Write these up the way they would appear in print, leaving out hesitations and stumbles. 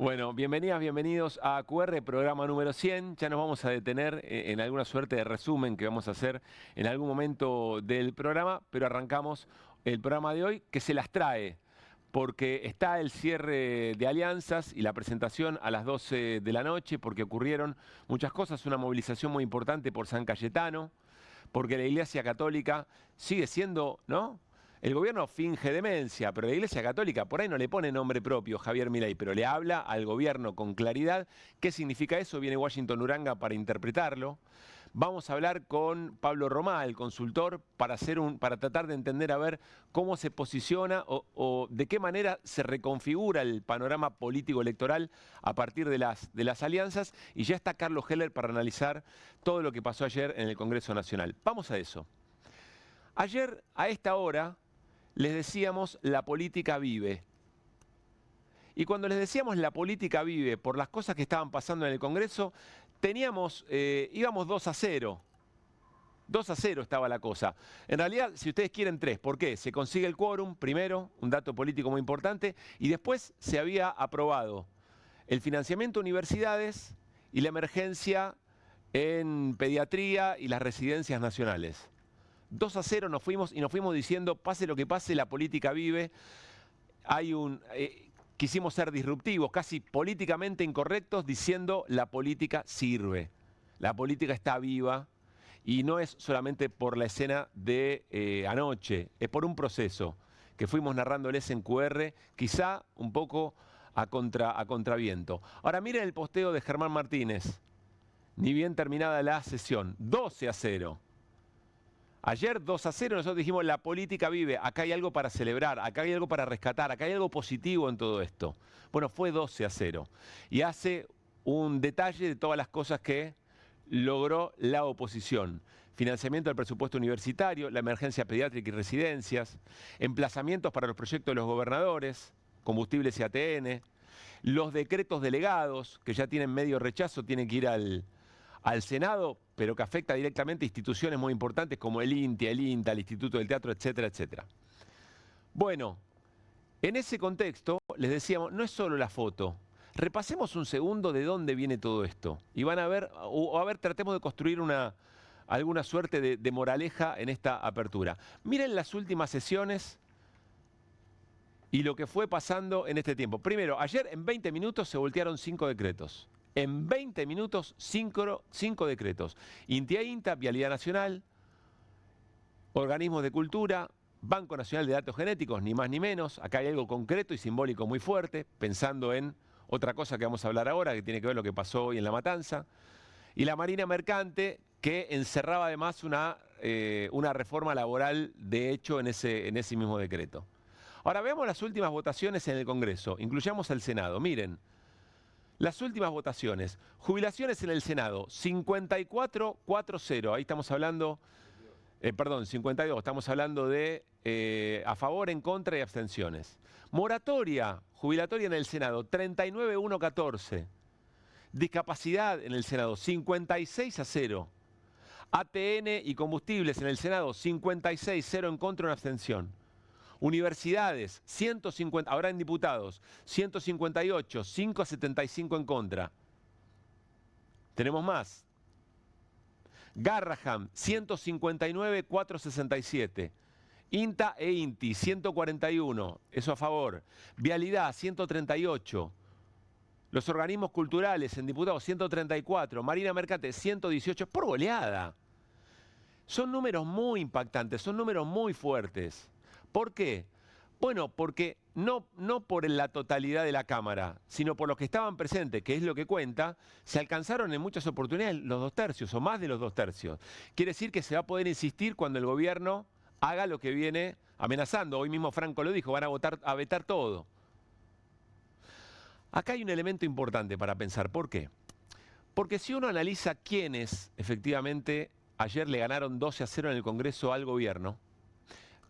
Bueno, bienvenidas, bienvenidos a QR, programa número 100. Ya nos vamos a detener en alguna suerte de resumen que vamos a hacer en algún momento del programa, pero arrancamos el programa de hoy que se las trae, porque está el cierre de alianzas y la presentación a las 12 de la noche, porque ocurrieron muchas cosas, una movilización muy importante por San Cayetano, porque la Iglesia Católica sigue siendo, ¿no? El gobierno finge demencia, pero la Iglesia Católica por ahí no le pone nombre propio, Javier Milei, pero le habla al gobierno con claridad. ¿Qué significa eso? Viene Washington Uranga para interpretarlo. Vamos a hablar con Pablo Romá, el consultor, para tratar de entender a ver cómo se posiciona o de qué manera se reconfigura el panorama político electoral a partir de las alianzas. Y ya está Carlos Heller para analizar todo lo que pasó ayer en el Congreso Nacional. Vamos a eso. Ayer, a esta hora, les decíamos la política vive. Y cuando les decíamos la política vive por las cosas que estaban pasando en el Congreso, íbamos 2-0. 2-0 estaba la cosa. En realidad, si ustedes quieren 3, ¿por qué? Se consigue el quórum, primero, un dato político muy importante, y después se había aprobado el financiamiento de universidades y la emergencia en pediatría y las residencias nacionales. 2-0 nos fuimos y nos fuimos diciendo, pase lo que pase, la política vive. Quisimos ser disruptivos, casi políticamente incorrectos, diciendo la política sirve, la política está viva y no es solamente por la escena de anoche, es por un proceso que fuimos narrándoles en QR, quizá un poco a contraviento. Ahora miren el posteo de Germán Martínez, ni bien terminada la sesión, 12-0. Ayer 2-0 nosotros dijimos la política vive, acá hay algo para celebrar, acá hay algo para rescatar, acá hay algo positivo en todo esto. Bueno, fue 12-0 y hace un detalle de todas las cosas que logró la oposición. Financiamiento del presupuesto universitario, la emergencia pediátrica y residencias, emplazamientos para los proyectos de los gobernadores, combustibles y ATN, los decretos delegados, que ya tienen medio rechazo, tienen que ir al Senado, pero que afecta directamente a instituciones muy importantes como el INTI, el INTA, el Instituto del Teatro, etcétera, etcétera. Bueno, en ese contexto les decíamos, no es solo la foto. Repasemos un segundo de dónde viene todo esto. Y van a ver, tratemos de construir alguna suerte de moraleja en esta apertura. Miren las últimas sesiones y lo que fue pasando en este tiempo. Primero, ayer en 20 minutos se voltearon 5 decretos. En 20 minutos, 5 decretos. INTA, Vialidad Nacional, Organismos de Cultura, Banco Nacional de Datos Genéticos, ni más ni menos. Acá hay algo concreto y simbólico muy fuerte, pensando en otra cosa que vamos a hablar ahora, que tiene que ver lo que pasó hoy en La Matanza. Y la Marina Mercante, que encerraba además una reforma laboral, de hecho, en ese mismo decreto. Ahora veamos las últimas votaciones en el Congreso. Incluyamos al Senado. Miren. Las últimas votaciones. Jubilaciones en el Senado, 54-4-0. Ahí estamos hablando, 52. Estamos hablando de a favor, en contra y abstenciones. Moratoria, jubilatoria en el Senado, 39-1-14. Discapacidad en el Senado, 56-0. ATN y combustibles en el Senado, 56-0 en contra y una abstención. Universidades, 150, ahora en diputados, 158, 5-75 en contra. Tenemos más. Garraham, 159, 4-67. INTA e INTI, 141, eso a favor. Vialidad, 138. Los organismos culturales en diputados, 134. Marina Mercante, 118, por goleada. Son números muy impactantes, son números muy fuertes. ¿Por qué? Bueno, porque no por la totalidad de la Cámara, sino por los que estaban presentes, que es lo que cuenta, se alcanzaron en muchas oportunidades los 2/3 o más de los 2/3. Quiere decir que se va a poder insistir cuando el gobierno haga lo que viene amenazando. Hoy mismo Franco lo dijo, van a vetar todo. Acá hay un elemento importante para pensar. ¿Por qué? Porque si uno analiza quiénes efectivamente ayer le ganaron 12-0 en el Congreso al gobierno,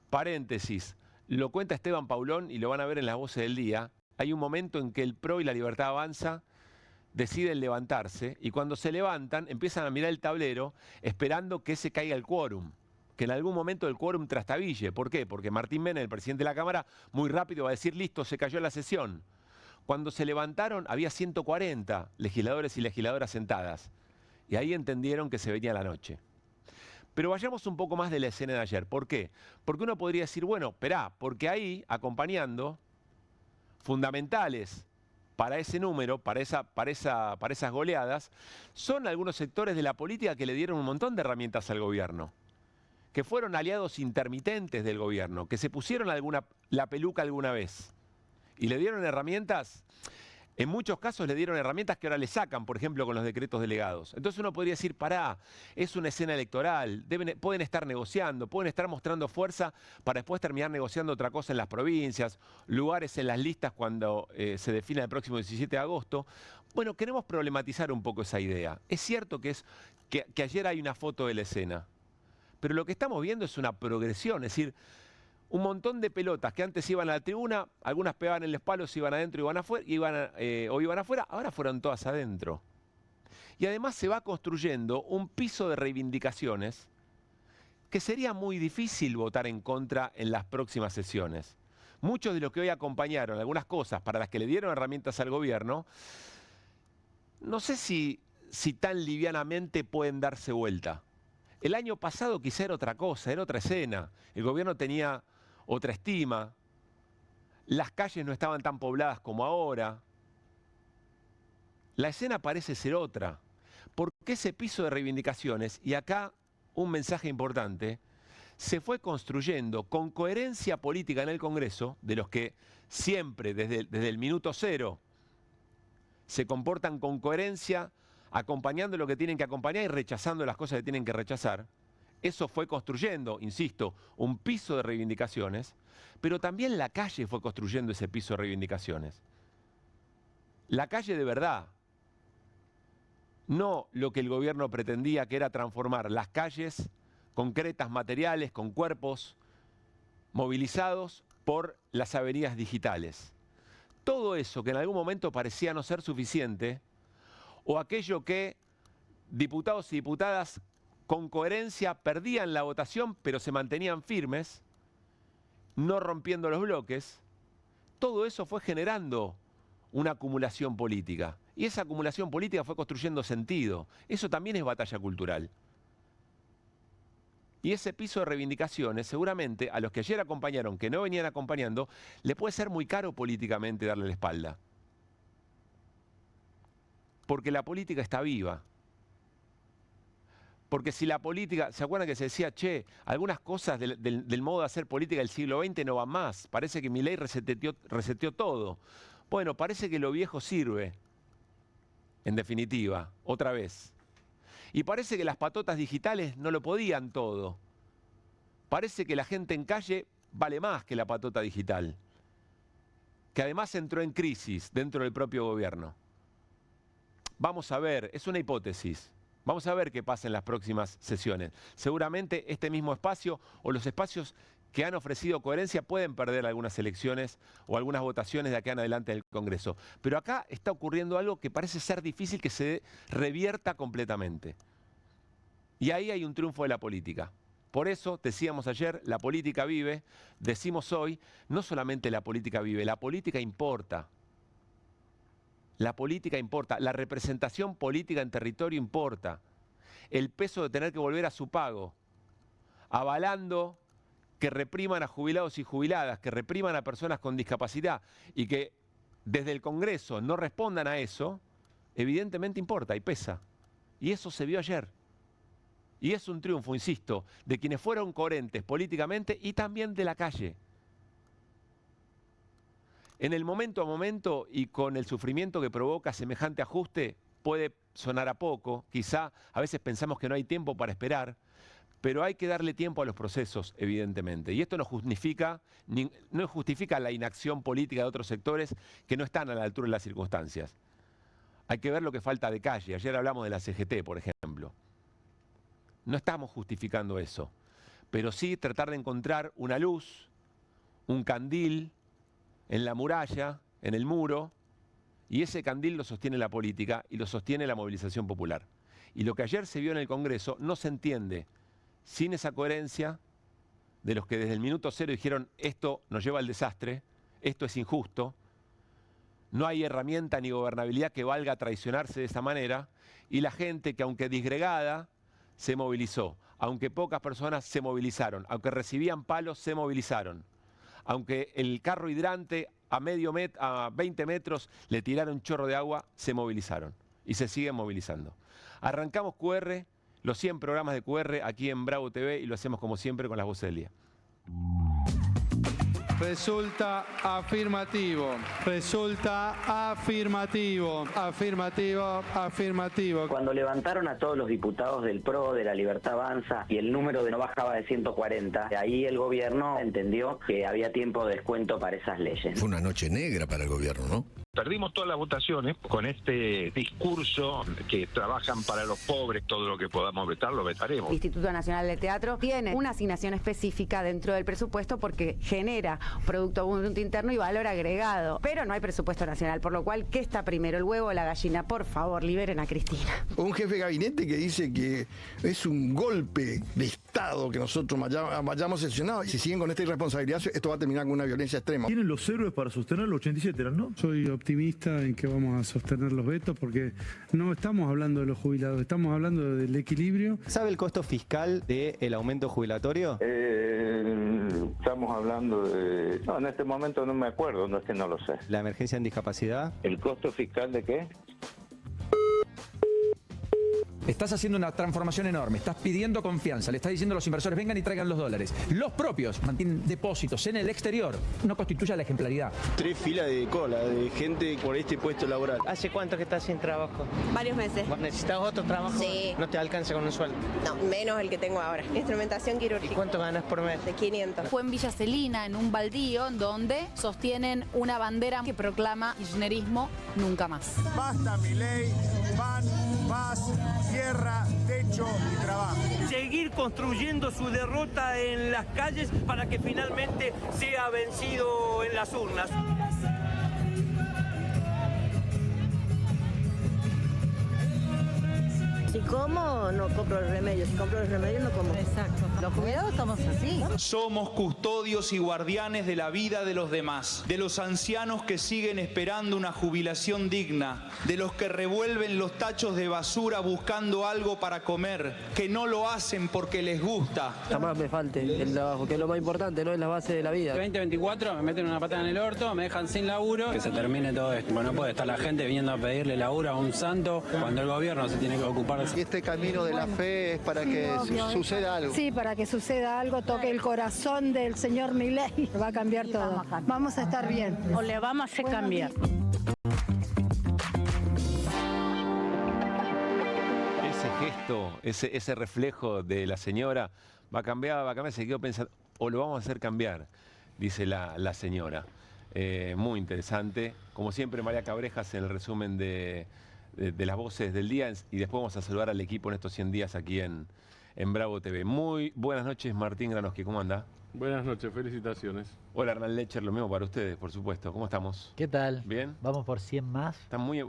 paréntesis, lo cuenta Esteban Paulón y lo van a ver en las voces del día. Hay un momento en que el PRO y la Libertad Avanza deciden levantarse y cuando se levantan empiezan a mirar el tablero esperando que se caiga el quórum, que en algún momento el quórum trastabille. ¿Por qué? Porque Martín Menem, el presidente de la Cámara, muy rápido va a decir, listo, se cayó la sesión. Cuando se levantaron había 140 legisladores y legisladoras sentadas. Y ahí entendieron que se venía la noche. Pero vayamos un poco más de la escena de ayer. ¿Por qué? Porque uno podría decir, bueno, esperá, porque ahí, acompañando, fundamentales para ese número, para esas goleadas, son algunos sectores de la política que le dieron un montón de herramientas al gobierno, que fueron aliados intermitentes del gobierno, que se pusieron la peluca alguna vez y le dieron herramientas. En muchos casos le dieron herramientas que ahora le sacan, por ejemplo, con los decretos delegados. Entonces uno podría decir, pará, es una escena electoral, pueden estar negociando, pueden estar mostrando fuerza para después terminar negociando otra cosa en las provincias, lugares en las listas cuando se defina el próximo 17 de agosto. Bueno, queremos problematizar un poco esa idea. Es cierto que ayer hay una foto de la escena, pero lo que estamos viendo es una progresión, es decir, un montón de pelotas que antes iban a la tribuna, algunas pegaban en los palos, iban adentro iban afuera, o iban afuera, ahora fueron todas adentro. Y además se va construyendo un piso de reivindicaciones que sería muy difícil votar en contra en las próximas sesiones. Muchos de los que hoy acompañaron algunas cosas para las que le dieron herramientas al gobierno, no sé si tan livianamente pueden darse vuelta. El año pasado quizá era otra cosa, era otra escena. El gobierno tenía otra estima, las calles no estaban tan pobladas como ahora. La escena parece ser otra, porque ese piso de reivindicaciones, y acá un mensaje importante, se fue construyendo con coherencia política en el Congreso, de los que siempre, desde el minuto cero, se comportan con coherencia, acompañando lo que tienen que acompañar y rechazando las cosas que tienen que rechazar. Eso fue construyendo, insisto, un piso de reivindicaciones, pero también la calle fue construyendo ese piso de reivindicaciones. La calle de verdad, no lo que el gobierno pretendía, que era transformar las calles concretas, materiales, con cuerpos movilizados por las avenidas digitales. Todo eso que en algún momento parecía no ser suficiente, o aquello que diputados y diputadas con coherencia perdían la votación, pero se mantenían firmes, no rompiendo los bloques, todo eso fue generando una acumulación política. Y esa acumulación política fue construyendo sentido. Eso también es batalla cultural. Y ese piso de reivindicaciones, seguramente, a los que ayer acompañaron, que no venían acompañando, le puede ser muy caro políticamente darle la espalda. Porque la política está viva. Porque si la política, ¿se acuerdan que se decía, che, algunas cosas del modo de hacer política del siglo XX no van más? Parece que Milei reseteó todo. Bueno, parece que lo viejo sirve, en definitiva, otra vez. Y parece que las patotas digitales no lo podían todo. Parece que la gente en calle vale más que la patota digital, que además entró en crisis dentro del propio gobierno. Vamos a ver, es una hipótesis. Vamos a ver qué pasa en las próximas sesiones. Seguramente este mismo espacio o los espacios que han ofrecido coherencia pueden perder algunas elecciones o algunas votaciones de acá en adelante del Congreso. Pero acá está ocurriendo algo que parece ser difícil que se revierta completamente. Y ahí hay un triunfo de la política. Por eso, decíamos ayer, la política vive, decimos hoy, no solamente la política vive, la política importa. La política importa, la representación política en territorio importa. El peso de tener que volver a su pago, avalando que repriman a jubilados y jubiladas, que repriman a personas con discapacidad y que desde el Congreso no respondan a eso, evidentemente importa y pesa. Y eso se vio ayer. Y es un triunfo, insisto, de quienes fueron coherentes políticamente y también de la calle. En el momento a momento y con el sufrimiento que provoca semejante ajuste, puede sonar a poco, quizá a veces pensamos que no hay tiempo para esperar, pero hay que darle tiempo a los procesos, evidentemente. Y esto no justifica la inacción política de otros sectores que no están a la altura de las circunstancias. Hay que ver lo que falta de calle. Ayer hablamos de la CGT, por ejemplo. No estamos justificando eso, pero sí tratar de encontrar una luz, un candil, en la muralla, en el muro, y ese candil lo sostiene la política y lo sostiene la movilización popular. Y lo que ayer se vio en el Congreso no se entiende sin esa coherencia de los que desde el minuto cero dijeron esto nos lleva al desastre, esto es injusto, No hay herramienta ni gobernabilidad que valga traicionarse de esa manera. Y la gente que, aunque disgregada, se movilizó. Aunque pocas personas se movilizaron. Aunque recibían palos, se movilizaron. Aunque el carro hidrante a 20 metros le tiraron un chorro de agua, se movilizaron. Y se siguen movilizando. Arrancamos QR, los 100 programas de QR aquí en Bravo TV y lo hacemos como siempre con las voces del día. Resulta afirmativo, resulta afirmativo, afirmativo, afirmativo. Cuando levantaron a todos los diputados del PRO, de la Libertad Avanza, y el número no bajaba de 140, ahí el gobierno entendió que había tiempo de descuento para esas leyes. Fue una noche negra para el gobierno, ¿no? Perdimos todas las votaciones con este discurso que trabajan para los pobres, todo lo que podamos vetar lo vetaremos. El Instituto Nacional de Teatro tiene una asignación específica dentro del presupuesto porque genera Producto Bruto Interno y valor agregado, pero no hay presupuesto nacional, por lo cual, ¿qué está primero, el huevo o la gallina? Por favor, liberen a Cristina. Un jefe de gabinete que dice que es un golpe de Estado que nosotros vayamos sesionados. Si siguen con esta irresponsabilidad, esto va a terminar con una violencia extrema. Tienen los héroes para sostener los 87, ¿no? Soy optimista en que vamos a sostener los vetos porque no estamos hablando de los jubilados, estamos hablando del equilibrio. ¿Sabe el costo fiscal del aumento jubilatorio? Estamos hablando de... No, en este momento no me acuerdo, no es que no lo sé. ¿La emergencia en discapacidad? ¿El costo fiscal de qué? Estás haciendo una transformación enorme, estás pidiendo confianza, le estás diciendo a los inversores vengan y traigan los dólares. Los propios mantienen depósitos en el exterior, no constituye la ejemplaridad. 3 filas de cola de gente por este puesto laboral. ¿Hace cuánto que estás sin trabajo? Varios meses. ¿Necesitas otro trabajo? Sí. ¿No te alcanza con un sueldo? No, menos el que tengo ahora. Instrumentación quirúrgica. ¿Y cuánto ganas por mes? De 500. Fue en Villa Celina, en un baldío, donde sostienen una bandera que proclama kirchnerismo nunca más. Basta Milei, pan, paz, tierra, techo y trabajo. Seguir construyendo su derrota en las calles para que finalmente sea vencido en las urnas. Si como, no compro el remedio. Si compro el remedio, no como. Exacto. Los jubilados estamos así. Somos custodios y guardianes de la vida de los demás, de los ancianos que siguen esperando una jubilación digna, de los que revuelven los tachos de basura buscando algo para comer, que no lo hacen porque les gusta. Jamás me falte el trabajo, que es lo más importante, no es la base de la vida. 2024 me meten una patada en el orto, me dejan sin laburo, que se termine todo esto. Bueno, no puede estar la gente viniendo a pedirle laburo a un santo cuando el gobierno se tiene que ocupar. Y este camino de la fe es para que suceda algo. Sí, para que suceda algo, toque el corazón del señor Milei, va a cambiar todo. Vamos a estar bien. O le vamos a hacer cambiar. Ese gesto, ese reflejo de la señora va a cambiar, se quedó pensando, o lo vamos a hacer cambiar, dice la señora. Muy interesante. Como siempre, María Cabrejas en el resumen de las voces del día y después vamos a saludar al equipo en estos 100 días aquí en Bravo TV. Muy buenas noches, Martín Granoski, ¿cómo anda? Buenas noches, felicitaciones. Hola, Hernán Lecher, lo mismo para ustedes, por supuesto. ¿Cómo estamos? ¿Qué tal? ¿Bien? ¿Vamos por 100 más? Están muy...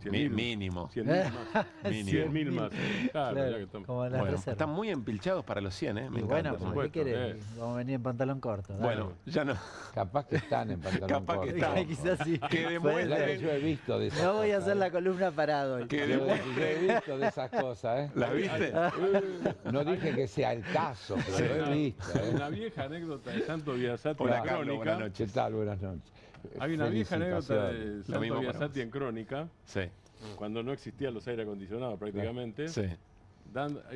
Sí, mínimo. 100.000 más. 100.000 más. Claro, ya que estamos. Como bueno, están muy empilchados para los 100, ¿eh? Me encanta. Bueno, ¿qué querés? Vamos a venir en pantalón corto. Dale. Bueno, ya no. Capaz que están en pantalón corto. Capaz que están. Quizás sí. Que demuestren. Yo he visto de esas No voy a cosas, hacer la columna parado. Yo he visto de esas cosas, ¿eh? ¿Las viste? No dije que sea el caso, pero lo he visto. Una vieja anécdota de Santo Biasati Hola, en Carlos, Crónica. buenas noches. ¿Qué tal? Buenas noches. Hay una vieja anécdota de Santo Biasati para en Crónica. Sí. Cuando no existían los aire acondicionados prácticamente. Sí.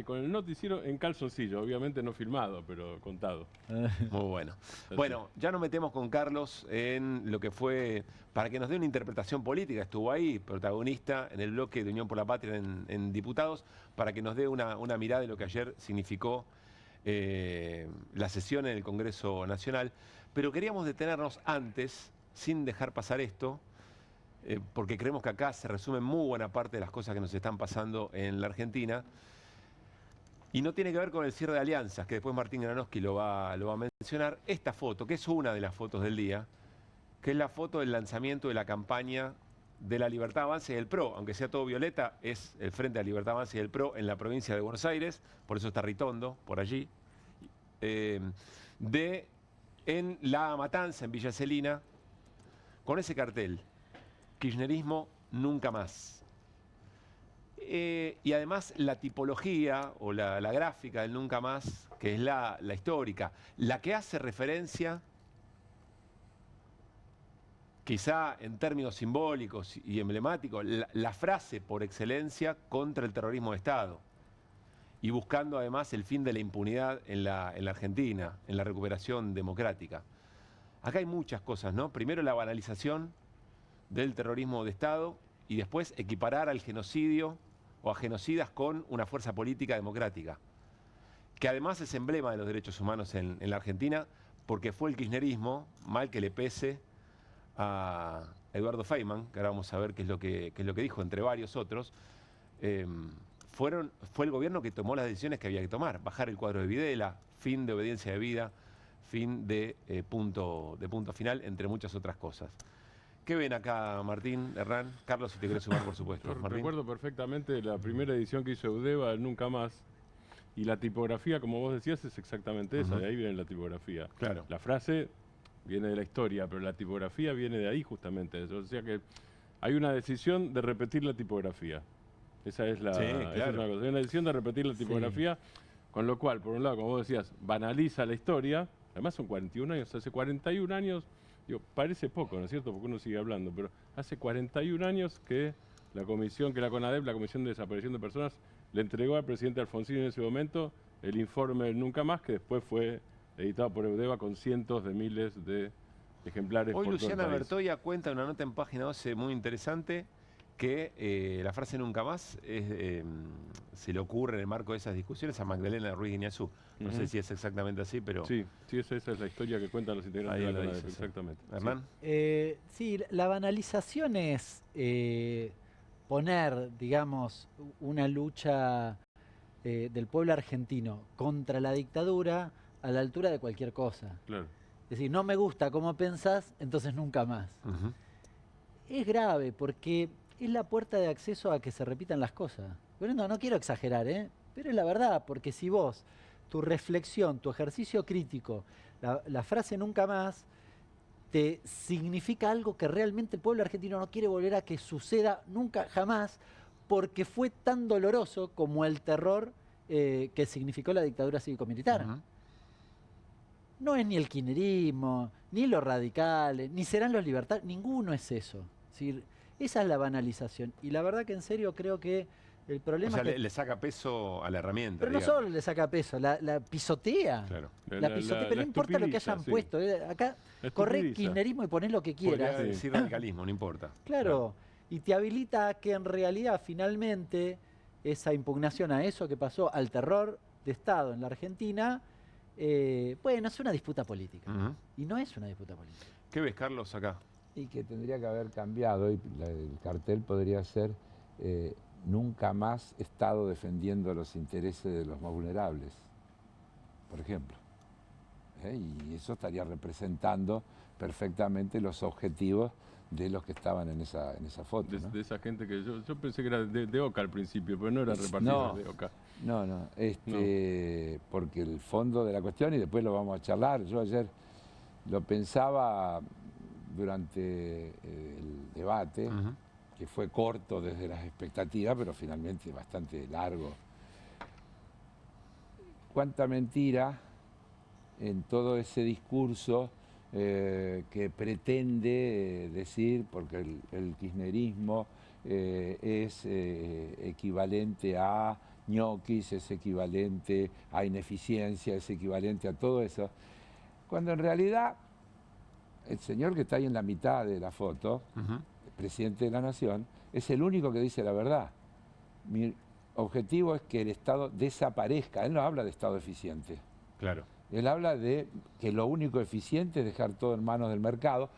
Con el noticiero en calzoncillo, obviamente no filmado, pero contado. Muy bueno. Bueno, ya nos metemos con Carlos en lo que fue, para que nos dé una interpretación política, estuvo ahí, protagonista en el bloque de Unión por la Patria en Diputados, para que nos dé una mirada de lo que ayer significó la sesión en el Congreso Nacional. Pero queríamos detenernos antes, sin dejar pasar esto, porque creemos que acá se resumen muy buena parte de las cosas que nos están pasando en la Argentina. Y no tiene que ver con el cierre de alianzas, que después Martín Granoski lo va a mencionar. Esta foto, que es una de las fotos del día, que es la foto del lanzamiento de la campaña de la Libertad Avanza y del PRO. Aunque sea todo violeta, es el Frente de la Libertad Avanza y del PRO en la provincia de Buenos Aires, por eso está Ritondo, por allí. En La Matanza, en Villa Celina, con ese cartel. kirchnerismo nunca más. Y además la tipología o la gráfica del nunca más, que es la histórica, la que hace referencia, quizá en términos simbólicos y emblemáticos, la frase por excelencia contra el terrorismo de Estado. Y buscando además el fin de la impunidad en la Argentina, en la recuperación democrática. Acá hay muchas cosas, ¿no? Primero la banalización del terrorismo de Estado y después equiparar al genocidio o a genocidas con una fuerza política democrática, que además es emblema de los derechos humanos en la Argentina, porque fue el kirchnerismo, mal que le pese a Eduardo Feynman, que ahora vamos a ver qué es lo que dijo, entre varios otros, fue el gobierno que tomó las decisiones que había que tomar, bajar el cuadro de Videla, fin de obediencia de vida, fin de punto final, entre muchas otras cosas. ¿Qué ven acá, Martín, Hernán? Carlos, si te querés sumar, por supuesto. Yo recuerdo perfectamente la primera edición que hizo Eudeva, el Nunca Más, y la tipografía, como vos decías, es exactamente esa, de ahí viene la tipografía. Claro. La frase viene de la historia, pero la tipografía viene de ahí justamente. O sea que hay una decisión de repetir la tipografía. Esa es la Sí, esa claro. es una cosa. Hay una decisión de repetir la tipografía, con lo cual, por un lado, como vos decías, banaliza la historia. Además son 41 años, hace 41 años, digo, parece poco, ¿no es cierto? Porque uno sigue hablando, pero hace 41 años que la comisión, que la CONADEP, la Comisión de Desaparición de Personas, le entregó al presidente Alfonsín en ese momento el informe del Nunca Más, que después fue editado por Eudeva con cientos de miles de ejemplares. Hoy por todo el Luciana país. Bertoya cuenta en una nota en página 12 muy interesante que la frase nunca más se le ocurre en el marco de esas discusiones a Magdalena Ruiz Guiñazú. No sé si es exactamente así, pero... Sí, esa es la historia que cuentan los integrantes Ahí de la lo CONADEP, dice, sí. exactamente. ¿Hernán? Sí, la banalización es poner, digamos, una lucha del pueblo argentino contra la dictadura a la altura de cualquier cosa. Claro. Es decir, no me gusta cómo pensás, entonces nunca más. Es grave porque es la puerta de acceso a que se repitan las cosas. Bueno, no quiero exagerar, pero es la verdad, porque si vos, tu reflexión, tu ejercicio crítico, la frase nunca más, te significa algo que realmente el pueblo argentino no quiere volver a que suceda nunca, jamás, porque fue tan doloroso como el terror que significó la dictadura cívico-militar. No es ni el kirchnerismo, ni los radicales, ni serán los libertarios, ninguno es eso. Es decir, esa es la banalización. Y la verdad que en serio creo que el problema O sea, es que... le saca peso a la herramienta. Pero no digamos. solo le saca peso, la pisotea. Claro. La pisotea, pero no importa lo que hayan puesto. Acá corre kirchnerismo y ponés lo que quieras. Podría decir radicalismo, no importa. Claro, y te habilita a que en realidad finalmente esa impugnación a eso que pasó, al terror de Estado en la Argentina, bueno, es una disputa política. Y no es una disputa política. ¿Qué ves, Carlos, acá? Y que tendría que haber cambiado, y el cartel podría ser nunca más Estado defendiendo los intereses de los más vulnerables, por ejemplo. Y eso estaría representando perfectamente los objetivos de los que estaban en esa foto. ¿No? De esa gente que yo pensé que era de Oca al principio, pero no era repartida de Oca. No, porque el fondo de la cuestión, y después lo vamos a charlar, yo ayer lo pensaba durante el debate, que fue corto desde las expectativas, pero finalmente bastante largo. Cuánta mentira en todo ese discurso que pretende decir, porque el kirchnerismo es equivalente a ñoquis, es equivalente a ineficiencia, es equivalente a todo eso, cuando en realidad el señor que está ahí en la mitad de la foto, el presidente de la Nación, es el único que dice la verdad. Mi objetivo es que el Estado desaparezca. Él no habla de Estado eficiente. Claro. Él habla de que lo único eficiente es dejar todo en manos del mercado.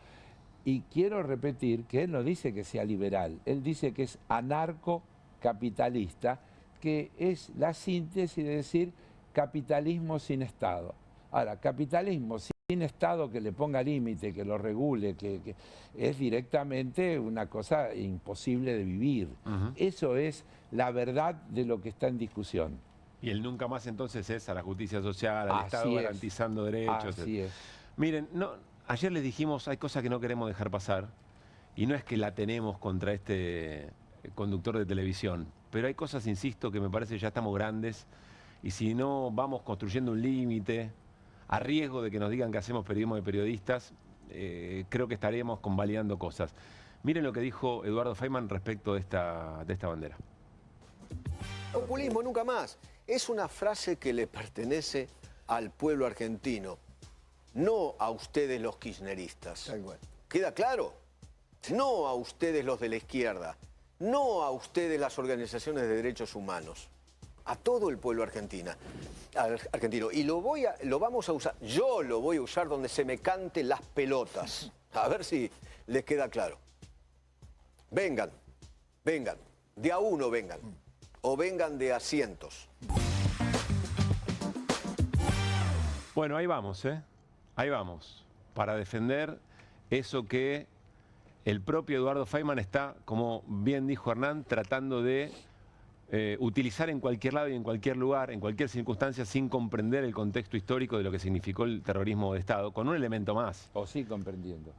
Y quiero repetir que él no dice que sea liberal, él dice que es anarcocapitalista, que es la síntesis de decir capitalismo sin Estado. Ahora, capitalismo sin Estado que le ponga límite, que lo regule, que es directamente una cosa imposible de vivir. Eso es la verdad de lo que está en discusión. Y el nunca más entonces es a la justicia social, al Así Estado es. garantizando derechos. Así es. Miren, ayer les dijimos, hay cosas que no queremos dejar pasar, Y no es que la tenemos contra este conductor de televisión, pero hay cosas, insisto, que me parece que ya estamos grandes y si no vamos construyendo un límite, a riesgo de que nos digan que hacemos periodismo de periodistas, creo que estaremos convalidando cosas. Miren lo que dijo Eduardo Feynman respecto de esta bandera. Populismo nunca más. Es una frase que le pertenece al pueblo argentino, no a ustedes los kirchneristas. ¿Queda claro? No a ustedes los de la izquierda, no a ustedes las organizaciones de derechos humanos, a todo el pueblo argentino. Y lo vamos a usar, yo lo voy a usar donde se me cante las pelotas. A ver si les queda claro. Vengan, vengan, de a uno vengan, o vengan de a cientos. Bueno, ahí vamos, ahí vamos, para defender eso que el propio Eduardo Feynman está, como bien dijo Hernán, tratando de utilizar en cualquier lado y en cualquier lugar, en cualquier circunstancia, sin comprender el contexto histórico de lo que significó el terrorismo de Estado, con un elemento más. O sí comprendiendo.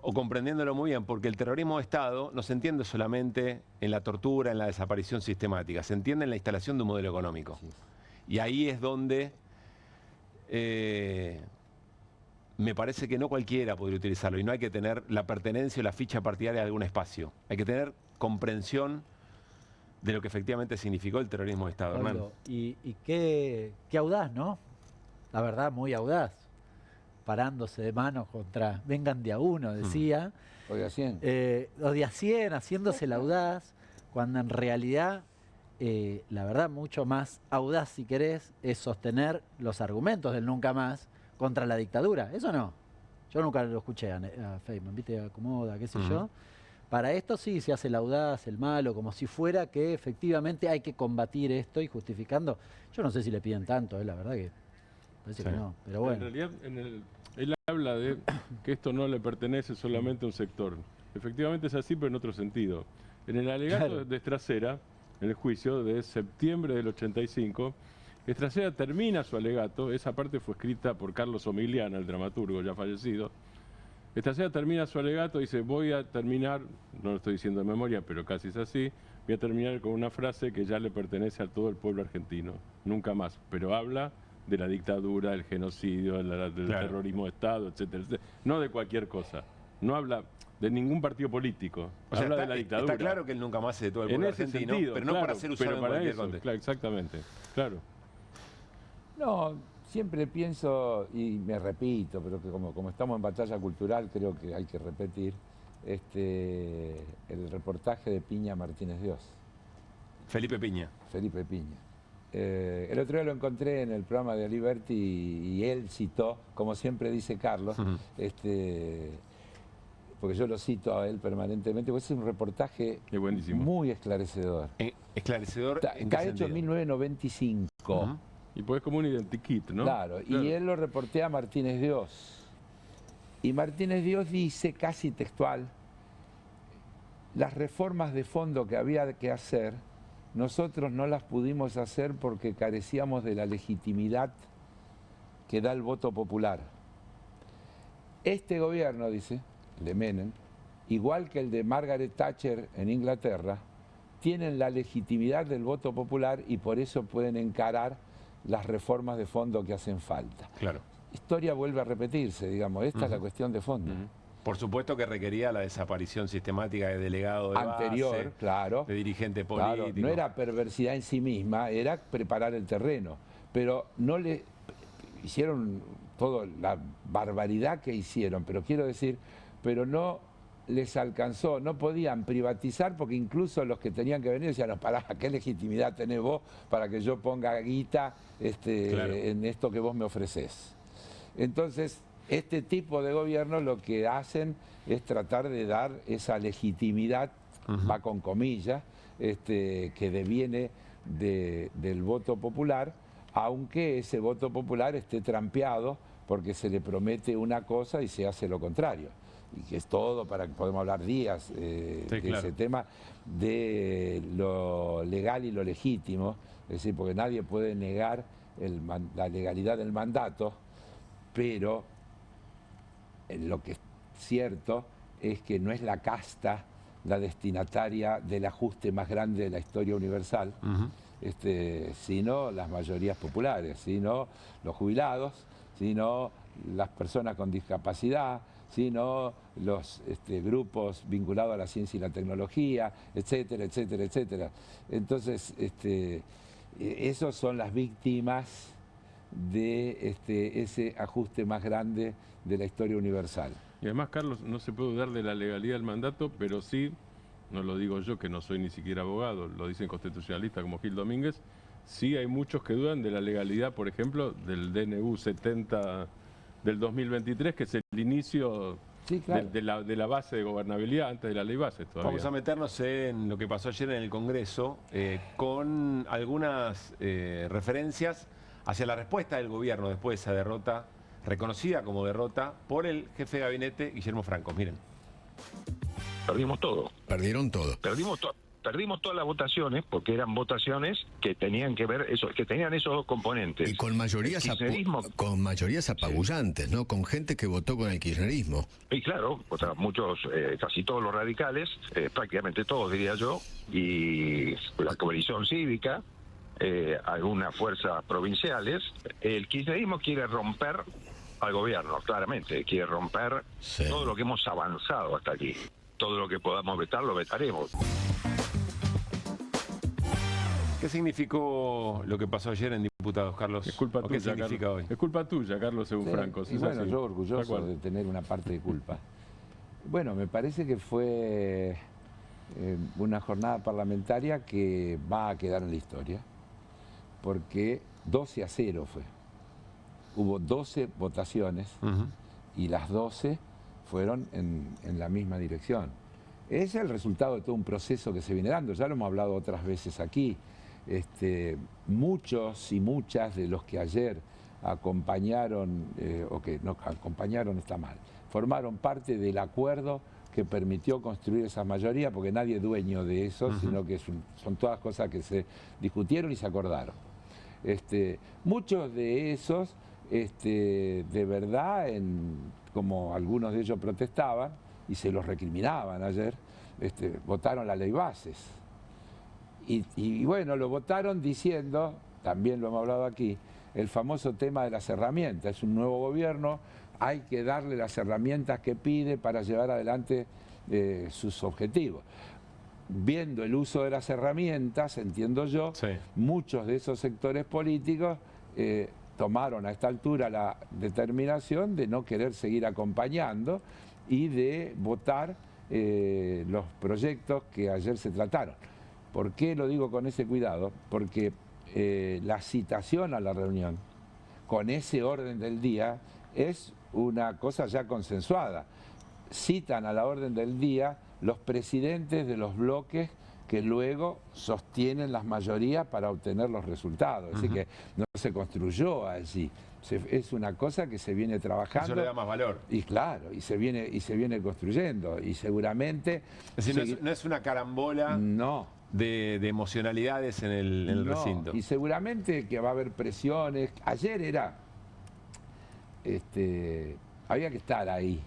O comprendiéndolo muy bien, porque el terrorismo de Estado no se entiende solamente en la tortura, en la desaparición sistemática, se entiende en la instalación de un modelo económico. Sí. Y ahí es donde me parece que no cualquiera podría utilizarlo y no hay que tener la pertenencia o la ficha partidaria de algún espacio. Hay que tener comprensión de lo que efectivamente significó el terrorismo de Estado, hermano. Y qué audaz, ¿no? La verdad, muy audaz. Parándose de manos contra, vengan de a uno, decía. O de a 100. O de a 100, haciéndose el audaz, cuando en realidad, la verdad, mucho más audaz, si querés, es sostener los argumentos del nunca más contra la dictadura. ¿Eso no? Yo nunca lo escuché a Feynman, ¿viste? Acomoda, qué sé yo. Para esto sí se hace el audaz, el malo, como si fuera que efectivamente hay que combatir esto y justificando. Yo no sé si le piden tanto, la verdad que parece que no, pero bueno. En realidad, él habla de que esto no le pertenece solamente a un sector. Efectivamente es así, pero en otro sentido. En el alegato de Estracera, en el juicio de septiembre del 85, Estracera termina su alegato, esa parte fue escrita por Carlos Omigliana, el dramaturgo ya fallecido. Estracera termina su alegato y dice, voy a terminar, no lo estoy diciendo de memoria, pero casi es así, voy a terminar con una frase que ya le pertenece a todo el pueblo argentino, nunca más, pero habla de la dictadura, del genocidio, del terrorismo de Estado, etcétera, etcétera, no de cualquier cosa, no habla de ningún partido político, habla de la dictadura. Está claro que él nunca más es de todo el pueblo argentino, sentido, pero no para ser usado en cualquier contexto. Claro, exactamente, claro. No, siempre pienso, y me repito, pero que como estamos en batalla cultural, creo que hay que repetir, el reportaje de Piña Martínez Dios. Felipe Piña. Felipe Piña. El otro día lo encontré en el programa de Aliberti y él citó, como siempre dice Carlos, porque yo lo cito a él permanentemente, porque es un reportaje muy esclarecedor. ¿Esclarecedor en qué sentido? Hecho en 1995. Y pues como un identikit, ¿no? Claro, y él lo reportea a Martínez Dios. Y Martínez Dios dice, casi textual, las reformas de fondo que había que hacer, nosotros no las pudimos hacer porque carecíamos de la legitimidad que da el voto popular. Este gobierno, dice, de Menem, igual que el de Margaret Thatcher en Inglaterra, tienen la legitimidad del voto popular y por eso pueden encarar las reformas de fondo que hacen falta. Claro. Historia vuelve a repetirse, digamos, esta es la cuestión de fondo. Por supuesto que requería la desaparición sistemática de delegado de anterior, base, claro, de dirigente político. Claro, no era perversidad en sí misma, era preparar el terreno, pero no le hicieron toda la barbaridad que hicieron, pero quiero decir, pero no les alcanzó, no podían privatizar porque incluso los que tenían que venir decían, no, pará, ¿qué legitimidad tenés vos para que yo ponga guita en esto que vos me ofrecés? Entonces, este tipo de gobiernos lo que hacen es tratar de dar esa legitimidad, va con comillas, que deviene del voto popular, aunque ese voto popular esté trampeado porque se le promete una cosa y se hace lo contrario. Y que es todo, para que podemos hablar días de ese tema, de lo legal y lo legítimo, es decir, porque nadie puede negar la legalidad del mandato, pero lo que es cierto es que no es la casta la destinataria del ajuste más grande de la historia universal, sino las mayorías populares, sino los jubilados, sino las personas con discapacidad, sino los grupos vinculados a la ciencia y la tecnología, etcétera, etcétera, etcétera. Entonces, esos son las víctimas de ese ajuste más grande de la historia universal. Y además, Carlos, no se puede dudar de la legalidad del mandato, pero sí, no lo digo yo, que no soy ni siquiera abogado, lo dicen constitucionalistas como Gil Domínguez, sí hay muchos que dudan de la legalidad, por ejemplo, del DNU 70 del 2023, que es el inicio de la base de gobernabilidad antes de la ley base todavía. Vamos a meternos en lo que pasó ayer en el Congreso, con algunas referencias hacia la respuesta del gobierno después de esa derrota, reconocida como derrota por el jefe de gabinete, Guillermo Franco. Miren. Perdimos todo. Perdieron todo. Perdimos todas las votaciones porque eran votaciones que tenían que ver que tenían esos dos componentes. Y con mayorías apabullantes, ¿no? Con gente que votó con el kirchnerismo. Y claro, muchos, casi todos los radicales, prácticamente todos diría yo, y la coalición cívica, algunas fuerzas provinciales. El kirchnerismo quiere romper al gobierno, claramente, quiere romper todo lo que hemos avanzado hasta aquí. Todo lo que podamos vetar, lo vetaremos. ¿Qué significó lo que pasó ayer en Diputados, Carlos? Es culpa tuya, ¿Qué significa Carlos? hoy? Es culpa tuya, Carlos, según Franco. Y bueno, yo orgulloso de tener una parte de culpa. Bueno, me parece que fue una jornada parlamentaria que va a quedar en la historia, porque 12-0 fue. Hubo 12 votaciones y las 12 fueron en la misma dirección. Es el resultado de todo un proceso que se viene dando, ya lo hemos hablado otras veces aquí. Muchos y muchas de los que ayer acompañaron, o que no acompañaron está mal, formaron parte del acuerdo que permitió construir esa mayoría, porque nadie es dueño de eso, sino que son todas cosas que se discutieron y se acordaron. Muchos de esos, de verdad, como algunos de ellos protestaban y se los recriminaban ayer, votaron la ley bases. Y bueno, lo votaron diciendo, también lo hemos hablado aquí, el famoso tema de las herramientas. Es un nuevo gobierno, hay que darle las herramientas que pide para llevar adelante sus objetivos. Viendo el uso de las herramientas, entiendo yo, muchos de esos sectores políticos tomaron a esta altura la determinación de no querer seguir acompañando y de votar los proyectos que ayer se trataron. ¿Por qué lo digo con ese cuidado? Porque la citación a la reunión con ese orden del día es una cosa ya consensuada. Citan a la orden del día los presidentes de los bloques que luego sostienen las mayorías para obtener los resultados. Así que no se construyó allí. Es una cosa que se viene trabajando. Eso le da más valor. Y claro, y se viene construyendo. Y seguramente... Es decir, no es una carambola de emocionalidades en el recinto. Y seguramente que va a haber presiones. Ayer era... había que estar ahí,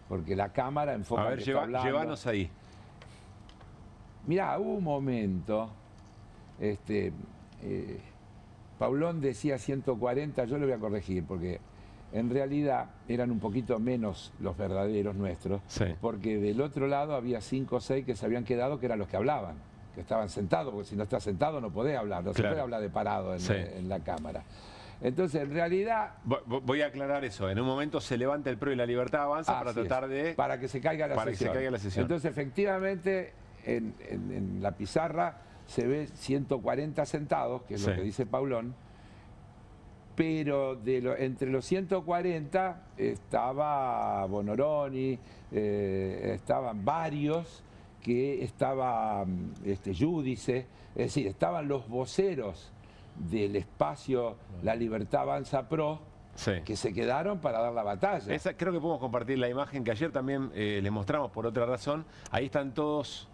porque la Cámara enfoca... A ver, llévanos ahí. Mirá, hubo un momento, Paulón decía 140, yo lo voy a corregir, porque en realidad eran un poquito menos los verdaderos nuestros, porque del otro lado había 5 o 6 que se habían quedado, que eran los que hablaban, que estaban sentados, porque si no estás sentado no podés hablar, no se puede hablar de parado en la Cámara. Entonces, en realidad... Voy a aclarar eso. En un momento se levanta el PRO y la Libertad Avanza para tratar de... Para que se caiga la sesión. Entonces, efectivamente, en la pizarra se ve 140 sentados, que es lo que dice Paulón, pero entre los 140 estaba Bonoroni, estaban varios, que estaba Giudice, es decir, estaban los voceros del espacio La Libertad Avanza Pro, que se quedaron para dar la batalla. Creo que podemos compartir la imagen que ayer también les mostramos por otra razón. Ahí están todos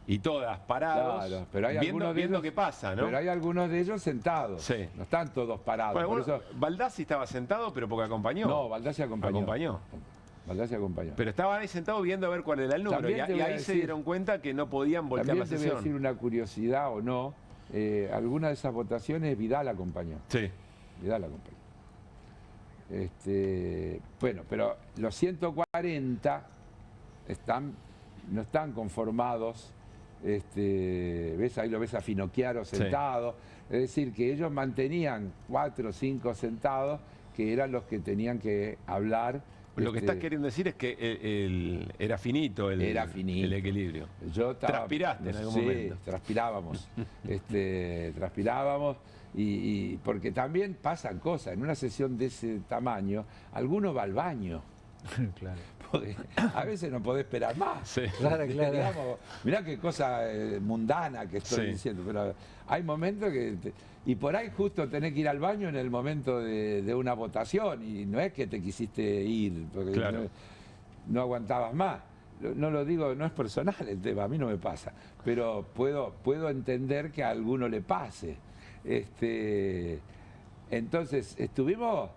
y todas parados, claro, pero hay viendo qué pasa, ¿no? Pero hay algunos de ellos sentados, no están todos parados. Bueno, Baldassi estaba sentado, pero porque acompañó. No, Baldassi acompañó. Batalla acompañó. Pero estaban ahí sentados viendo a ver cuál era el número. Y ahí se dieron cuenta que no podían voltear la También te sesión. voy a decir una curiosidad o no. Alguna de esas votaciones Vidal acompañó. Sí. Vidal acompañó. Bueno, pero los 140 no están conformados. ¿Ves? Ahí lo ves a Finocchiaro sentado. Es decir, que ellos mantenían 4 o 5 sentados que eran los que tenían que hablar. Lo que estás queriendo decir es que era finito el equilibrio. Transpiraste en algún momento. Transpirábamos. Transpirábamos y porque también pasan cosas. En una sesión de ese tamaño, alguno va al baño. Claro. Porque a veces no podés esperar más. Sí. Claro. Digamos, mirá qué cosa mundana que estoy diciendo, pero hay momentos que... Y por ahí justo tenés que ir al baño en el momento de una votación y no es que te quisiste ir, porque no aguantabas más. No lo digo, no es personal el tema, a mí no me pasa, pero puedo entender que a alguno le pase. Entonces, estuvimos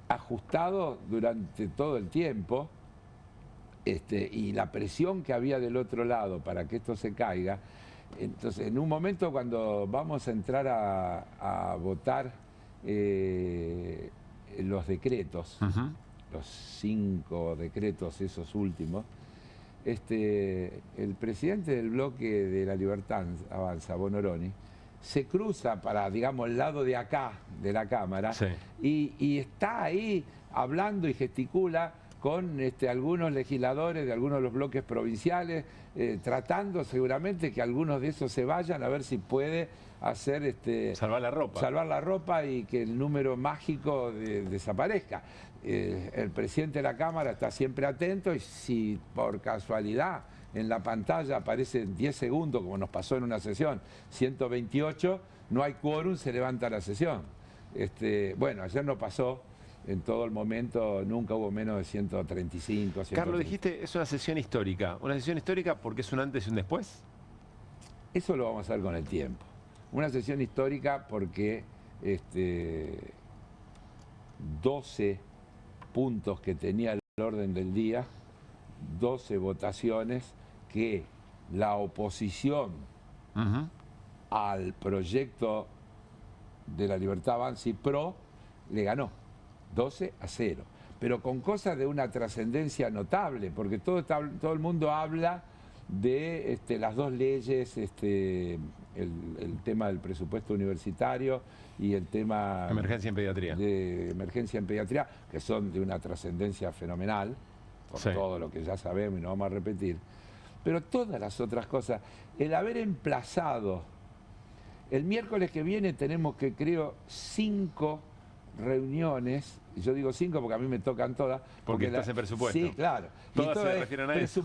ajustados durante todo el tiempo y la presión que había del otro lado para que esto se caiga. Entonces, en un momento cuando vamos a entrar a votar los decretos, los 5 decretos esos últimos, el presidente del bloque de La Libertad Avanza, Bonoroni, se cruza para, digamos, el lado de acá, de la Cámara, y está ahí hablando y gesticula con algunos legisladores de algunos de los bloques provinciales, tratando seguramente que algunos de esos se vayan a ver si puede hacer... salvar la ropa. Salvar la ropa y que el número mágico desaparezca. El presidente de la Cámara está siempre atento y si por casualidad en la pantalla aparece en 10 segundos, como nos pasó en una sesión, 128, no hay quórum, se levanta la sesión. Bueno, ayer no pasó. En todo el momento nunca hubo menos de 135. Carlos, dijiste, es una sesión histórica. ¿Una sesión histórica porque es un antes y un después? Eso lo vamos a ver con el tiempo. Una sesión histórica porque 12 puntos que tenía el orden del día, 12 votaciones que la oposición al proyecto de La Libertad Avanza y PRO le ganó. 12-0, pero con cosas de una trascendencia notable, porque todo el mundo habla de las dos leyes, el tema del presupuesto universitario y el tema... Emergencia en pediatría. De emergencia en pediatría, que son de una trascendencia fenomenal, por todo lo que ya sabemos y no vamos a repetir, pero todas las otras cosas, el haber emplazado, el miércoles que viene tenemos que, creo, 5 reuniones, yo digo 5 porque a mí me tocan todas. Porque estás en presupuesto. Sí, claro. Todas se refieren a eso.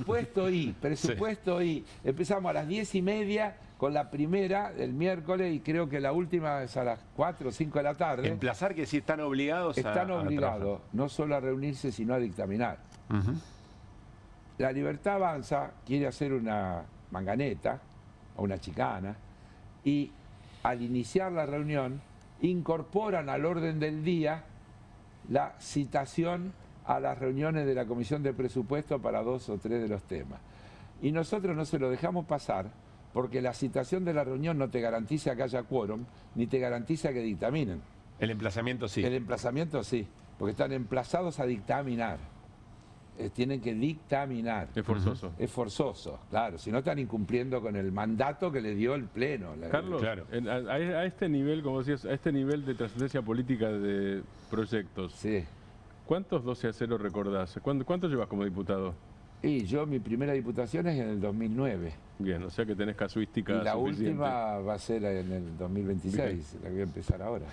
Presupuesto y empezamos a las 10:30 con la primera el miércoles y creo que la última es a las 4 o 5 de la tarde. Emplazar que sí están obligados Están obligados no solo a reunirse sino a dictaminar. La Libertad Avanza quiere hacer una manganeta o una chicana y al iniciar la reunión incorporan al orden del día la citación a las reuniones de la Comisión de Presupuesto para 2 o 3 de los temas. Y nosotros no se lo dejamos pasar porque la citación de la reunión no te garantiza que haya quórum, ni te garantiza que dictaminen. El emplazamiento sí. El emplazamiento sí, porque están emplazados a dictaminar. Tienen que dictaminar. Es forzoso. Es forzoso, claro. Si no están incumpliendo con el mandato que le dio el Pleno. Carlos, a este nivel, como decías, a este nivel de trascendencia política de proyectos, ¿cuántos 12-0 recordás? ¿Cuánto llevas como diputado? Y yo, mi primera diputación es en el 2009. Bien, o sea que tenés casuística y la suficiente. Última va a ser en el 2026, la que voy a empezar ahora.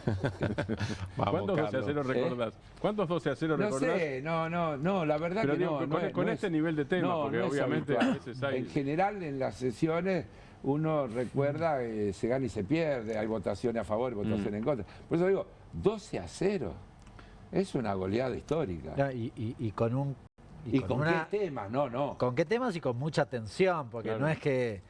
¿Cuántos 12-0 recordás? ¿Cuántos 12-0 recordás? No sé, no, la verdad que digo, no. Con este nivel de tema, porque obviamente a veces hay... En general, en las sesiones, uno recuerda que se gana y se pierde, hay votaciones a favor y votaciones en contra. Por eso digo, 12-0 es una goleada histórica. No, y con un... ¿Y con qué temas? No. ¿Con qué temas? Y con mucha tensión, porque no es que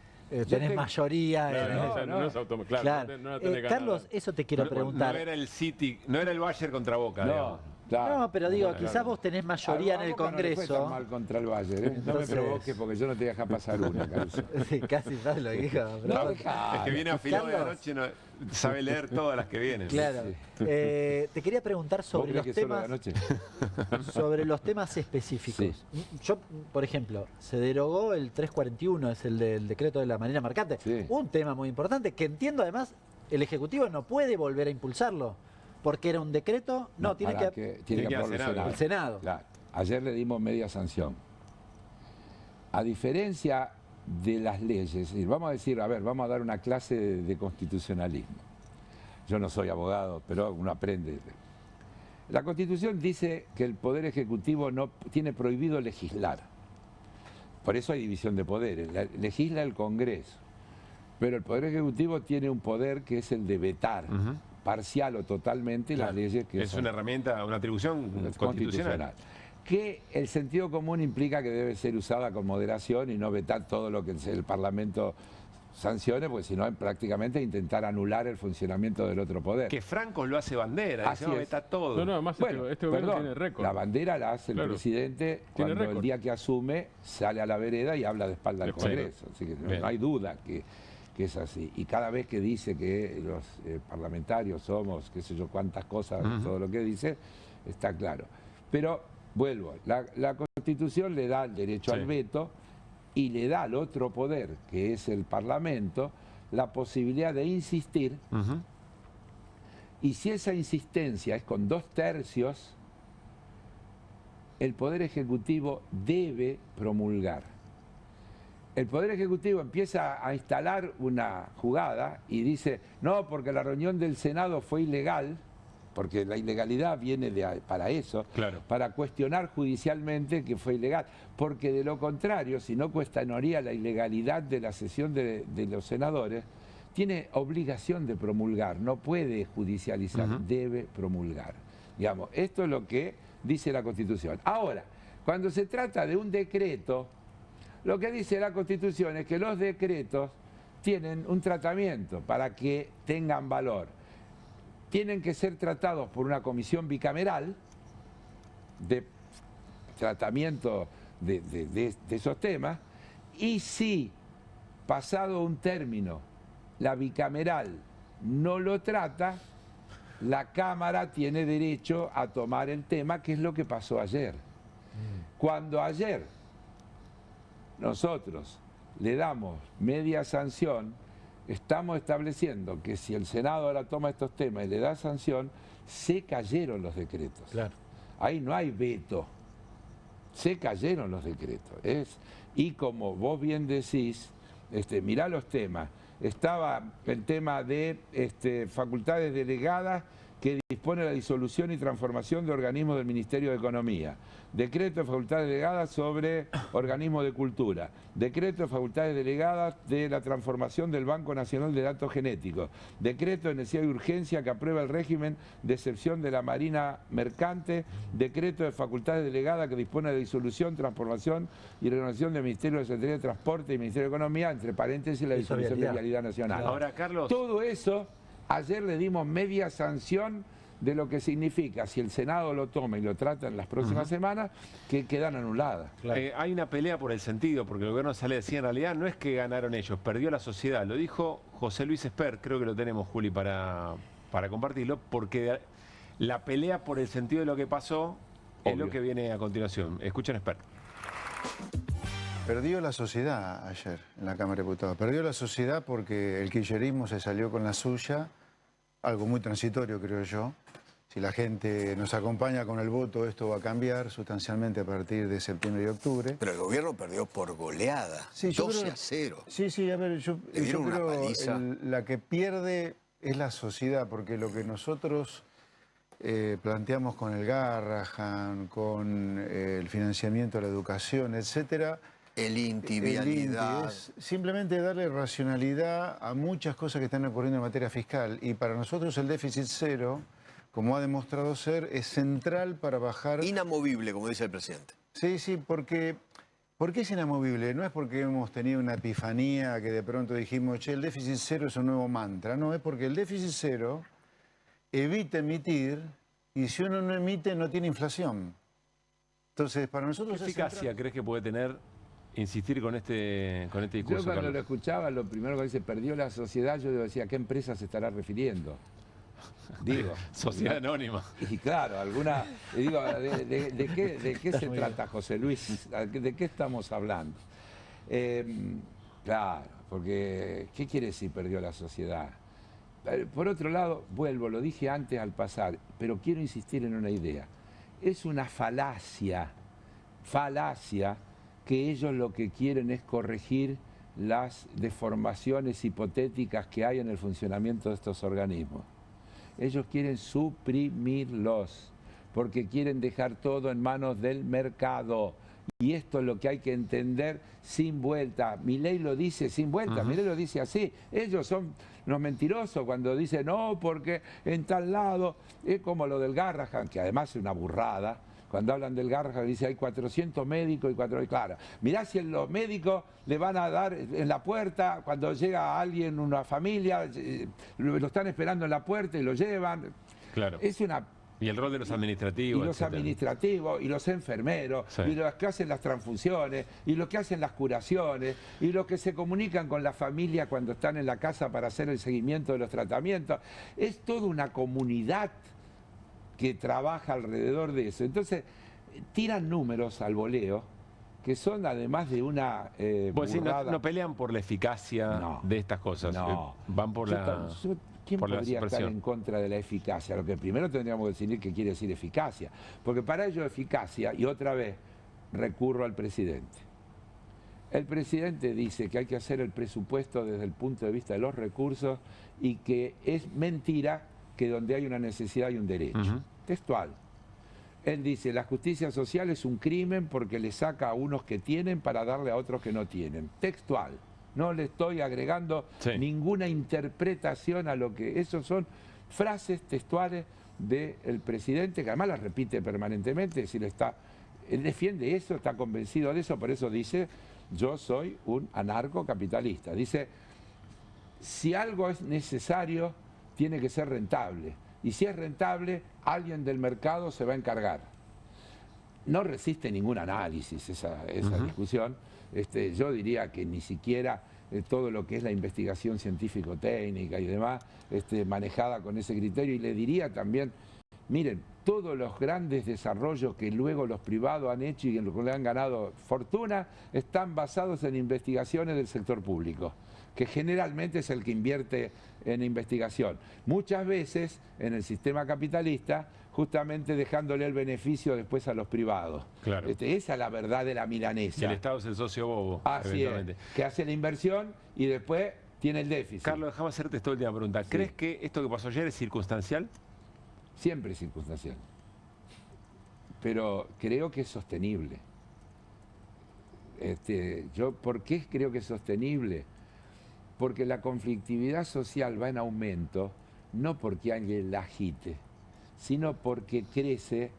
tenés mayoría. No es automático. Claro. No Carlos, eso te quiero preguntar. No era el City, no era el Bayern contra Boca. No, Claro. No, pero digo, Bueno, quizás claro. vos tenés mayoría en el A Boca no le fue Congreso. tan mal contra el Bayern, ¿eh? No me Entonces- provoques porque yo no te voy a dejar pasar una, Caruso. Sí, casi sabes lo que dijo. No, Es que viene afilado de Carlos. anoche, no, sabe leer todas las que vienen. Claro. Te quería preguntar sobre ¿Vos los crees que solo de temas, anoche? sobre los temas específicos. Yo, por ejemplo, se derogó el 341, es el del decreto de la Marina Mercante. Un tema muy importante que entiendo además el Ejecutivo no puede volver a impulsarlo. Porque era un decreto, tiene para que tiene que aprobarlo el Senado. Claro. Ayer le dimos media sanción. A diferencia de las leyes, es decir, vamos a decir, a ver, vamos a dar una clase de constitucionalismo. Yo no soy abogado, pero uno aprende. La Constitución dice que el Poder Ejecutivo no tiene prohibido legislar. Por eso hay división de poderes. Legisla el Congreso. Pero el Poder Ejecutivo tiene un poder que es el de vetar, parcial o totalmente, las leyes que es son una herramienta, una atribución constitucional. Que el sentido común implica que debe ser usada con moderación y no vetar todo lo que el Parlamento sancione, porque si no, prácticamente intentar anular el funcionamiento del otro poder. Que Franco lo hace bandera, Así se va a es. vetar todo. No, no, además Bueno, este gobierno perdón, tiene récord. la bandera la hace el Claro. presidente Tiene cuando récord. el día que asume sale a la vereda y habla de espalda al Sí. Congreso. Así que Bien. no hay duda que es así. Y cada vez que dice que los parlamentarios somos, qué sé yo, cuántas cosas, todo lo que dice, está claro. Pero, vuelvo, la Constitución le da el derecho al veto y le da al otro poder, que es el Parlamento, la posibilidad de insistir. Y si esa insistencia es con 2/3, el Poder Ejecutivo debe promulgar. El Poder Ejecutivo empieza a instalar una jugada y dice, no, porque la reunión del Senado fue ilegal, porque la ilegalidad viene para eso, para cuestionar judicialmente que fue ilegal, porque de lo contrario, si no cuestionaría la ilegalidad de la sesión de los senadores, tiene obligación de promulgar, no puede judicializar, debe promulgar. Digamos, esto es lo que dice la Constitución. Ahora, cuando se trata de un decreto, lo que dice la Constitución es que los decretos tienen un tratamiento para que tengan valor. Tienen que ser tratados por una comisión bicameral de tratamiento de esos temas, y si, pasado un término, la bicameral no lo trata, la Cámara tiene derecho a tomar el tema, que es lo que pasó ayer. Cuando ayer nosotros le damos media sanción, estamos estableciendo que si el Senado ahora toma estos temas y le da sanción, se cayeron los decretos. Ahí no hay veto. Se cayeron los decretos. Y como vos bien decís, mirá los temas. Estaba el tema de facultades delegadas que dispone la disolución y transformación de organismos del Ministerio de Economía. Decreto de facultades delegadas sobre organismos de cultura. Decreto de facultades delegadas de la transformación del Banco Nacional de Datos Genéticos. Decreto de necesidad y urgencia que aprueba el régimen de excepción de la Marina Mercante. Decreto de facultades delegadas que dispone de disolución, transformación y renovación del Ministerio de Secretaría de Transporte y Ministerio de Economía, entre paréntesis la disolución de Vialidad Nacional. Ahora, Carlos. Todo eso, ayer le dimos media sanción de lo que significa, si el Senado lo toma y lo trata en las próximas semanas, que quedan anuladas. Hay una pelea por el sentido, porque el gobierno sale a decir, en realidad no es que ganaron ellos, perdió la sociedad. Lo dijo José Luis Esper, creo que lo tenemos, Juli, para compartirlo, porque la pelea por el sentido de lo que pasó es lo que viene a continuación. Escuchen Esper. Perdió la sociedad ayer en la Cámara de Diputados. Perdió la sociedad porque el kirchnerismo se salió con la suya, algo muy transitorio, creo yo. Si la gente nos acompaña con el voto, esto va a cambiar sustancialmente a partir de septiembre y octubre. Pero el gobierno perdió por goleada, Sí, yo 12-0. Sí, a ver, yo dieron una creo paliza. la que pierde es la sociedad, porque lo que nosotros planteamos con el Garrahan, con el financiamiento de la educación, etcétera, el INTI, vialidad. es simplemente darle racionalidad a muchas cosas que están ocurriendo en materia fiscal. Y para nosotros el déficit cero, como ha demostrado ser, es central para bajar... Inamovible, como dice el presidente. Sí, porque es inamovible. No es porque hemos tenido una epifanía que de pronto dijimos, che, el déficit cero es un nuevo mantra. No, es porque el déficit cero evita emitir Y si uno no emite, no tiene inflación. Entonces, para nosotros... ¿Qué eficacia crees que puede tener insistir con este discurso, Yo cuando Carlos? lo escuchaba, lo primero que dice, perdió la sociedad, yo decía, ¿a qué empresa se estará refiriendo? Digo. Sociedad Anónima. Y claro, alguna... Digo, ¿de qué se trata, José Luis? ¿De qué estamos hablando? Claro, porque ¿qué quiere decir perdió la sociedad? Por otro lado, vuelvo, lo dije antes al pasar, pero quiero insistir en una idea. Es una falacia que ellos lo que quieren es corregir las deformaciones hipotéticas que hay en el funcionamiento de estos organismos. Ellos quieren suprimirlos, porque quieren dejar todo en manos del mercado. Y esto es lo que hay que entender sin vuelta. Milei lo dice sin vuelta, Milei lo dice así. Ellos son los mentirosos cuando dicen, no, porque en tal lado, es como lo del Garrahan, que además es una burrada. Cuando hablan del Garrahan, dice, hay 400 médicos y 400... Claro, mirá si los médicos le van a dar en la puerta, cuando llega alguien, una familia, lo están esperando en la puerta y lo llevan. Claro. Es una... Y el rol de los administrativos. Y los administrativos, y los enfermeros, sí, y los que hacen las transfusiones, y los que hacen las curaciones, y los que se comunican con la familia cuando están en la casa para hacer el seguimiento de los tratamientos. Es toda una comunidad que trabaja alrededor de eso. Entonces, tiran números al voleo, que son además de una burrada. No pelean por la eficacia de estas cosas. No. Van por la... ¿Quién podría estar en contra de la eficacia? Lo que primero tendríamos que definir qué quiere decir eficacia. Porque para ello eficacia, y otra vez recurro al presidente. El presidente dice que hay que hacer el presupuesto desde el punto de vista de los recursos y que es mentira que donde hay una necesidad hay un derecho. Textual. Él dice, la justicia social es un crimen porque le saca a unos que tienen para darle a otros que no tienen. Textual. No le estoy agregando ninguna interpretación a lo que... Esos son frases textuales del presidente, que además las repite permanentemente, es decir, él defiende eso, está convencido de eso, por eso dice, yo soy un anarcocapitalista. Dice, si algo es necesario, tiene que ser rentable. Y si es rentable, alguien del mercado se va a encargar. No resiste ningún análisis esa discusión. Yo diría que ni siquiera todo lo que es la investigación científico-técnica y demás, manejada con ese criterio. Y le diría también, miren, todos los grandes desarrollos que luego los privados han hecho y en los que le han ganado fortuna, están basados en investigaciones del sector público, que generalmente es el que invierte en investigación. Muchas veces en el sistema capitalista, justamente dejándole el beneficio después a los privados. Claro. Esa es la verdad de la milanesa. Y el Estado es el socio bobo. Así es, que hace la inversión y después tiene el déficit. Carlos, déjame hacerte esta última pregunta. Sí. ¿Crees que esto que pasó ayer es circunstancial? Siempre es circunstancial. Pero creo que es sostenible. Yo, ¿por qué creo que es sostenible? Porque la conflictividad social va en aumento, no porque alguien la agite, sino porque crece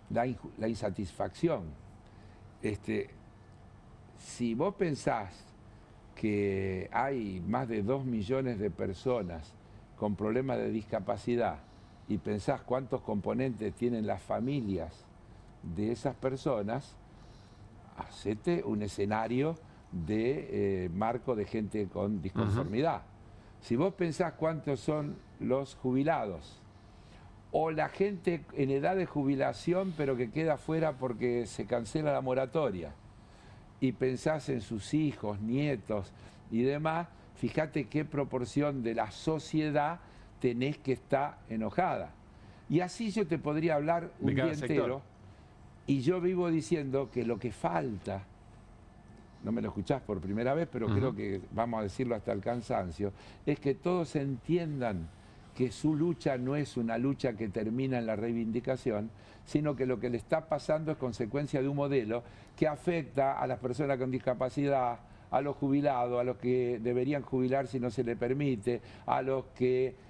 la insatisfacción. Si vos pensás que hay más de 2 millones de personas con problemas de discapacidad y pensás cuántos componentes tienen las familias de esas personas, hacete un escenario de marco de gente con disconformidad. Si vos pensás cuántos son los jubilados o la gente en edad de jubilación pero que queda fuera porque se cancela la moratoria y pensás en sus hijos, nietos y demás, fíjate qué proporción de la sociedad tenés que estar enojada. Y así yo te podría hablar un día entero y yo vivo diciendo que lo que falta, no me lo escuchás por primera vez, pero creo que vamos a decirlo hasta el cansancio, es que todos entiendan que su lucha no es una lucha que termina en la reivindicación, sino que lo que le está pasando es consecuencia de un modelo que afecta a las personas con discapacidad, a los jubilados, a los que deberían jubilar si no se les permite, a los que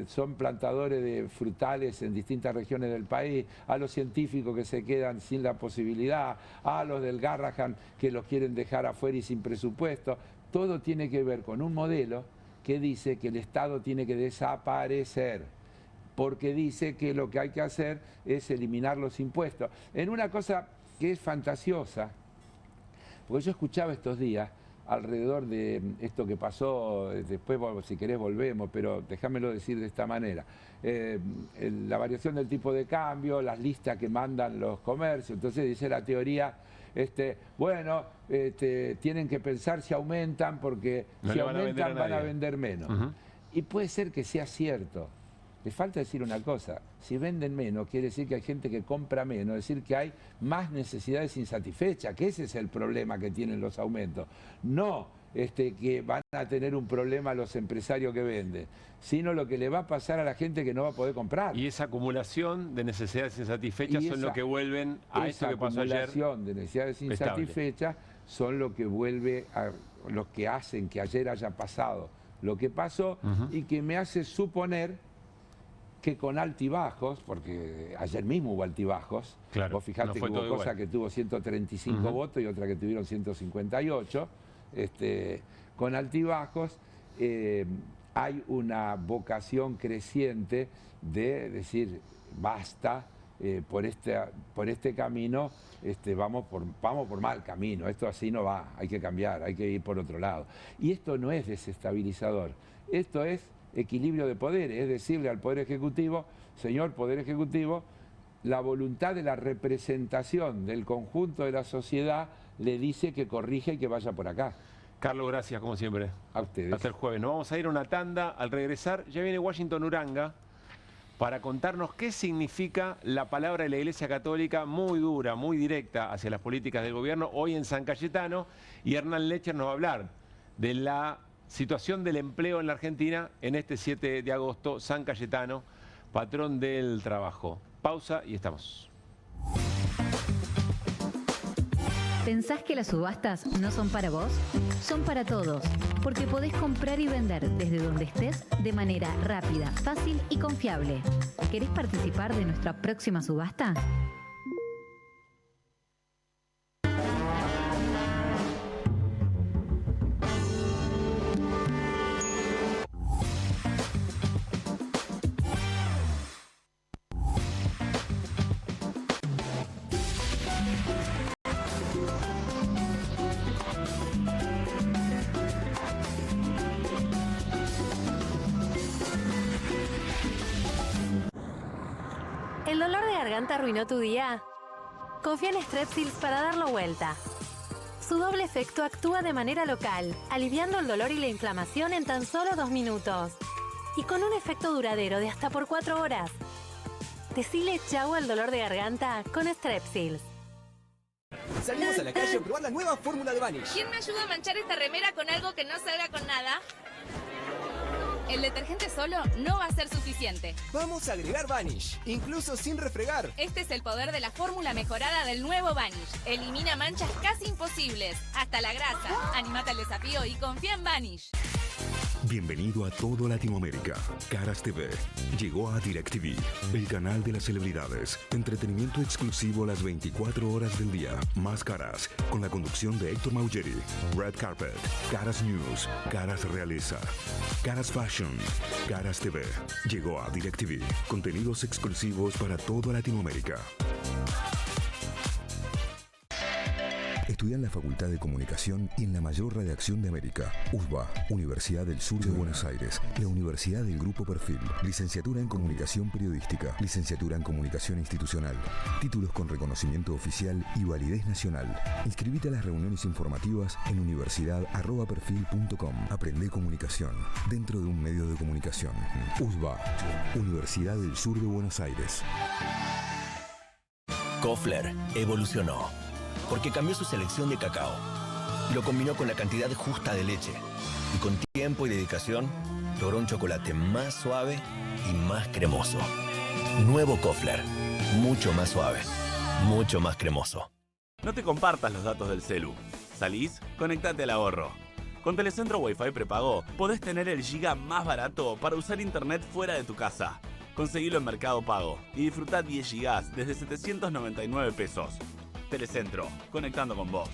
son plantadores de frutales en distintas regiones del país, a los científicos que se quedan sin la posibilidad, a los del Garrahan que los quieren dejar afuera y sin presupuesto. Todo tiene que ver con un modelo que dice que el Estado tiene que desaparecer. porque dice que lo que hay que hacer es eliminar los impuestos. En una cosa que es fantasiosa, porque yo escuchaba estos días alrededor de esto que pasó, después si querés volvemos, pero déjamelo decir de esta manera. La variación del tipo de cambio, las listas que mandan los comercios, entonces dice la teoría, tienen que pensar si aumentan, porque no si aumentan van a vender menos. Uh-huh. Y puede ser que sea cierto. Le falta decir una cosa, si venden menos quiere decir que hay gente que compra menos, es decir que hay más necesidades insatisfechas, que ese es el problema que tienen los aumentos. No que van a tener un problema los empresarios que venden, sino lo que le va a pasar a la gente que no va a poder comprar. Y esa acumulación de necesidades insatisfechas son lo que vuelven a esto que pasó ayer. Esa acumulación de necesidades insatisfechas son lo que vuelve a los que hacen que ayer haya pasado lo que pasó, y que me hace suponer que con altibajos, porque ayer mismo hubo altibajos, claro, vos fijate que hubo cosa que tuvo 135 votos y otra que tuvieron 158, con altibajos hay una vocación creciente de decir basta, por este camino vamos por mal camino, esto así no va, hay que cambiar, hay que ir por otro lado. Y esto no es desestabilizador, esto es equilibrio de poderes, es decirle al Poder Ejecutivo, señor Poder Ejecutivo, la voluntad de la representación del conjunto de la sociedad le dice que corrija y que vaya por acá. Carlos, gracias como siempre. A ustedes. Hasta el jueves. Nos vamos a ir a una tanda. Al regresar ya viene Washington Uranga para contarnos qué significa la palabra de la Iglesia Católica, muy dura, muy directa hacia las políticas del gobierno, hoy en San Cayetano, y Hernán Lecher nos va a hablar de la situación del empleo en la Argentina en este 7 de agosto, San Cayetano, patrón del trabajo. Pausa y estamos. ¿Pensás que las subastas no son para vos? Son para todos, porque podés comprar y vender desde donde estés de manera rápida, fácil y confiable. ¿Querés participar de nuestra próxima subasta? ¿El dolor de garganta arruinó tu día? Confía en Strepsils para darlo vuelta. Su doble efecto actúa de manera local, aliviando el dolor y la inflamación en tan solo 2 minutos. Y con un efecto duradero de hasta por 4 horas. Decile chau al dolor de garganta con Strepsils. Salimos a la calle a probar la nueva fórmula de Vanish. ¿Quién me ayuda a manchar esta remera con algo que no salga con nada? El detergente solo no va a ser suficiente. Vamos a agregar Vanish, incluso sin refregar. Este es el poder de la fórmula mejorada del nuevo Vanish. Elimina manchas casi imposibles, hasta la grasa. Animate al desafío y confía en Vanish. Bienvenido a todo Latinoamérica. Caras TV llegó a DirecTV, el canal de las celebridades. Entretenimiento exclusivo las 24 horas del día. Más Caras, con la conducción de Héctor Maugeri. Red Carpet, Caras News, Caras Realeza, Caras Fashion, Caras TV. Llegó a DirecTV. Contenidos exclusivos para toda Latinoamérica. Estudia en la Facultad de Comunicación y en la mayor redacción de América. USBA, Universidad del Sur de Buenos Aires. La Universidad del Grupo Perfil. Licenciatura en Comunicación Periodística. Licenciatura en Comunicación Institucional. Títulos con reconocimiento oficial y validez nacional. Inscribite a las reuniones informativas en universidad@perfil.com. Aprende comunicación dentro de un medio de comunicación. USBA, Universidad del Sur de Buenos Aires. Koffler evolucionó porque cambió su selección de cacao y lo combinó con la cantidad justa de leche, y con tiempo y dedicación logró un chocolate más suave y más cremoso. Nuevo Koffler, mucho más suave, mucho más cremoso. No te compartas los datos del celu. ¿Salís? Conectate al ahorro. Con Telecentro Wi-Fi prepago podés tener el giga más barato para usar internet fuera de tu casa. Conseguilo en Mercado Pago y disfrutá 10 gigas desde 799 pesos. Telecentro, conectando con vos.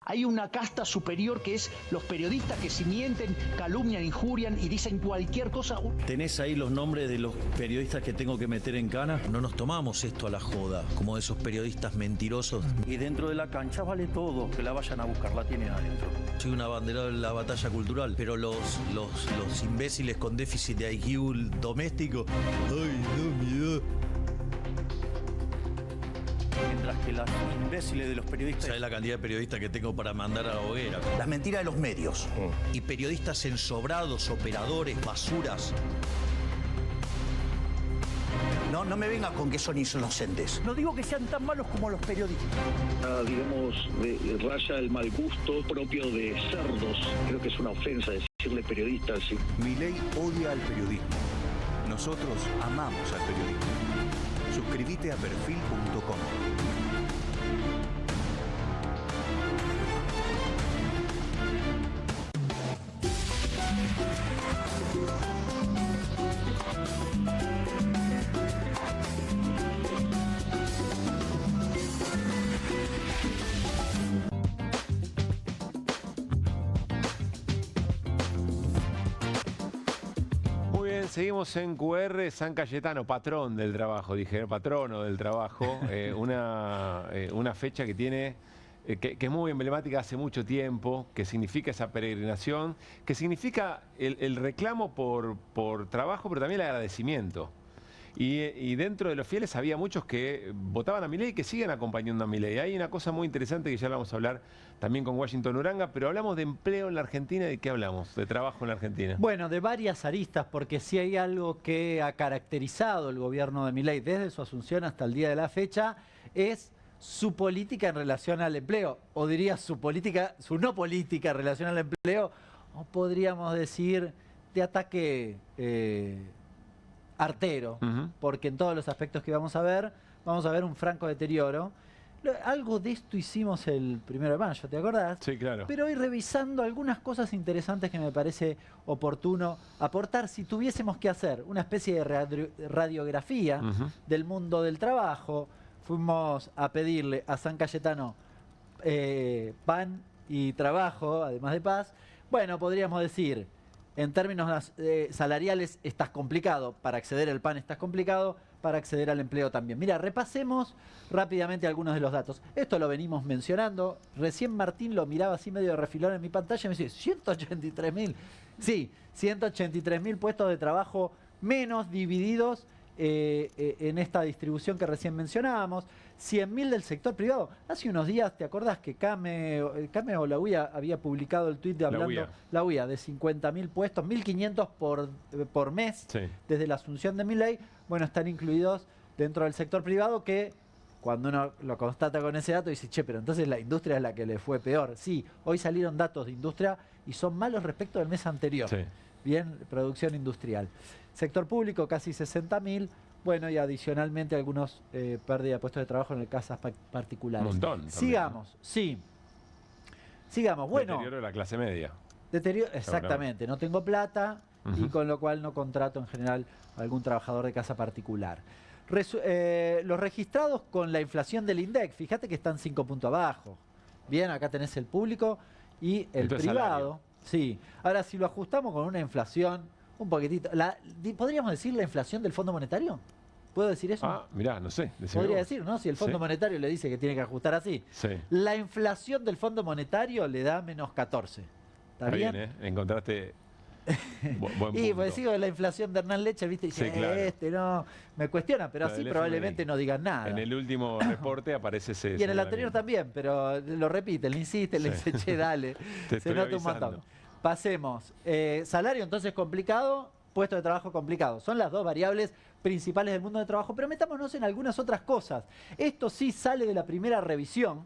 Hay una casta superior que es los periodistas que si mienten, calumnian, injurian y dicen cualquier cosa. ¿Tenés ahí los nombres de los periodistas que tengo que meter en cana? No nos tomamos esto a la joda, como esos periodistas mentirosos. Y dentro de la cancha vale todo, que la vayan a buscar, la tienen adentro. Soy un abanderado de la batalla cultural, pero los imbéciles con déficit de IQ doméstico, ¡ay, no, miedo! Mientras que los imbéciles de los periodistas... ¿Sabes la cantidad de periodistas que tengo para mandar a la hoguera? Las mentiras de los medios. Y periodistas ensobrados, operadores, basuras. No me vengas con que son inocentes. No digo que sean tan malos como los periodistas. Raya el mal gusto propio de cerdos. Creo que es una ofensa decirle periodistas. Sí. Milei odia al periodismo. Nosotros amamos al periodismo. Suscríbete a perfil.com. Seguimos en QR San Cayetano, patrón del trabajo, dije, patrono del trabajo, una fecha que tiene, que es muy emblemática hace mucho tiempo, que significa esa peregrinación, que significa el reclamo por trabajo, pero también el agradecimiento. Y dentro de los fieles había muchos que votaban a Milei y que siguen acompañando a Milei. Hay una cosa muy interesante que ya la vamos a hablar también con Washington Uranga, pero hablamos de empleo en la Argentina. ¿De qué hablamos? De trabajo en la Argentina. Bueno, de varias aristas, porque si hay algo que ha caracterizado el gobierno de Milei desde su asunción hasta el día de la fecha, es su política en relación al empleo, o diría su no política en relación al empleo, o podríamos decir de ataque artero, porque en todos los aspectos que vamos a ver un franco deterioro. Algo de esto hicimos el 1 de mayo, ¿te acordás? Sí, claro. Pero hoy revisando algunas cosas interesantes que me parece oportuno aportar, si tuviésemos que hacer una especie de radiografía del mundo del trabajo, fuimos a pedirle a San Cayetano pan y trabajo, además de paz. Bueno, podríamos decir, en términos salariales estás complicado, para acceder al pan estás complicado, para acceder al empleo también. Mira, repasemos rápidamente algunos de los datos. Esto lo venimos mencionando. Recién Martín lo miraba así medio de refilón en mi pantalla y me dice, 183.000. Sí, 183.000 puestos de trabajo menos divididos en esta distribución que recién mencionábamos. 100.000 del sector privado. Hace unos días, ¿te acordás que Came o la UIA había publicado el tuit de hablando? La UIA, de 50.000 puestos, 1.500 por mes, sí, desde la asunción de Milei. Bueno, están incluidos dentro del sector privado, que cuando uno lo constata con ese dato dice, che, pero entonces la industria es la que le fue peor. Sí, hoy salieron datos de industria y son malos respecto del mes anterior. Sí. Bien, producción industrial. Sector público, casi 60.000. Bueno, y adicionalmente algunos pérdida de puestos de trabajo en el casas particulares. Un montón. Sigamos, sí. Sigamos, bueno. Deterioro de la clase media. Exactamente, no tengo plata y con lo cual no contrato en general a algún trabajador de casa particular. Los registrados con la inflación del INDEC, fíjate que están 5 puntos abajo. Bien, acá tenés el público y el privado. Salario. Sí. Ahora, si lo ajustamos con una inflación un poquitito, ¿podríamos decir la inflación del Fondo Monetario? ¿Puedo decir eso? Ah, mirá, no sé. Podría decir, ¿no? Si el Fondo Monetario le dice que tiene que ajustar así. Sí. La inflación del Fondo Monetario le da menos 14. ¿Está bien? Encontraste buen punto. Y pues digo, la inflación de Hernán Leche, ¿viste? Dice, sí, claro, no, me cuestiona, pero así probablemente no digan nada. En el último reporte aparece ese... Y en el anterior también, pero lo repite, le insiste, le dice, che, dale. Se nota un montón. Pasemos. Salario entonces complicado, puesto de trabajo complicado. Son las dos variables principales del mundo del trabajo, pero metámonos en algunas otras cosas. Esto sí sale de la primera revisión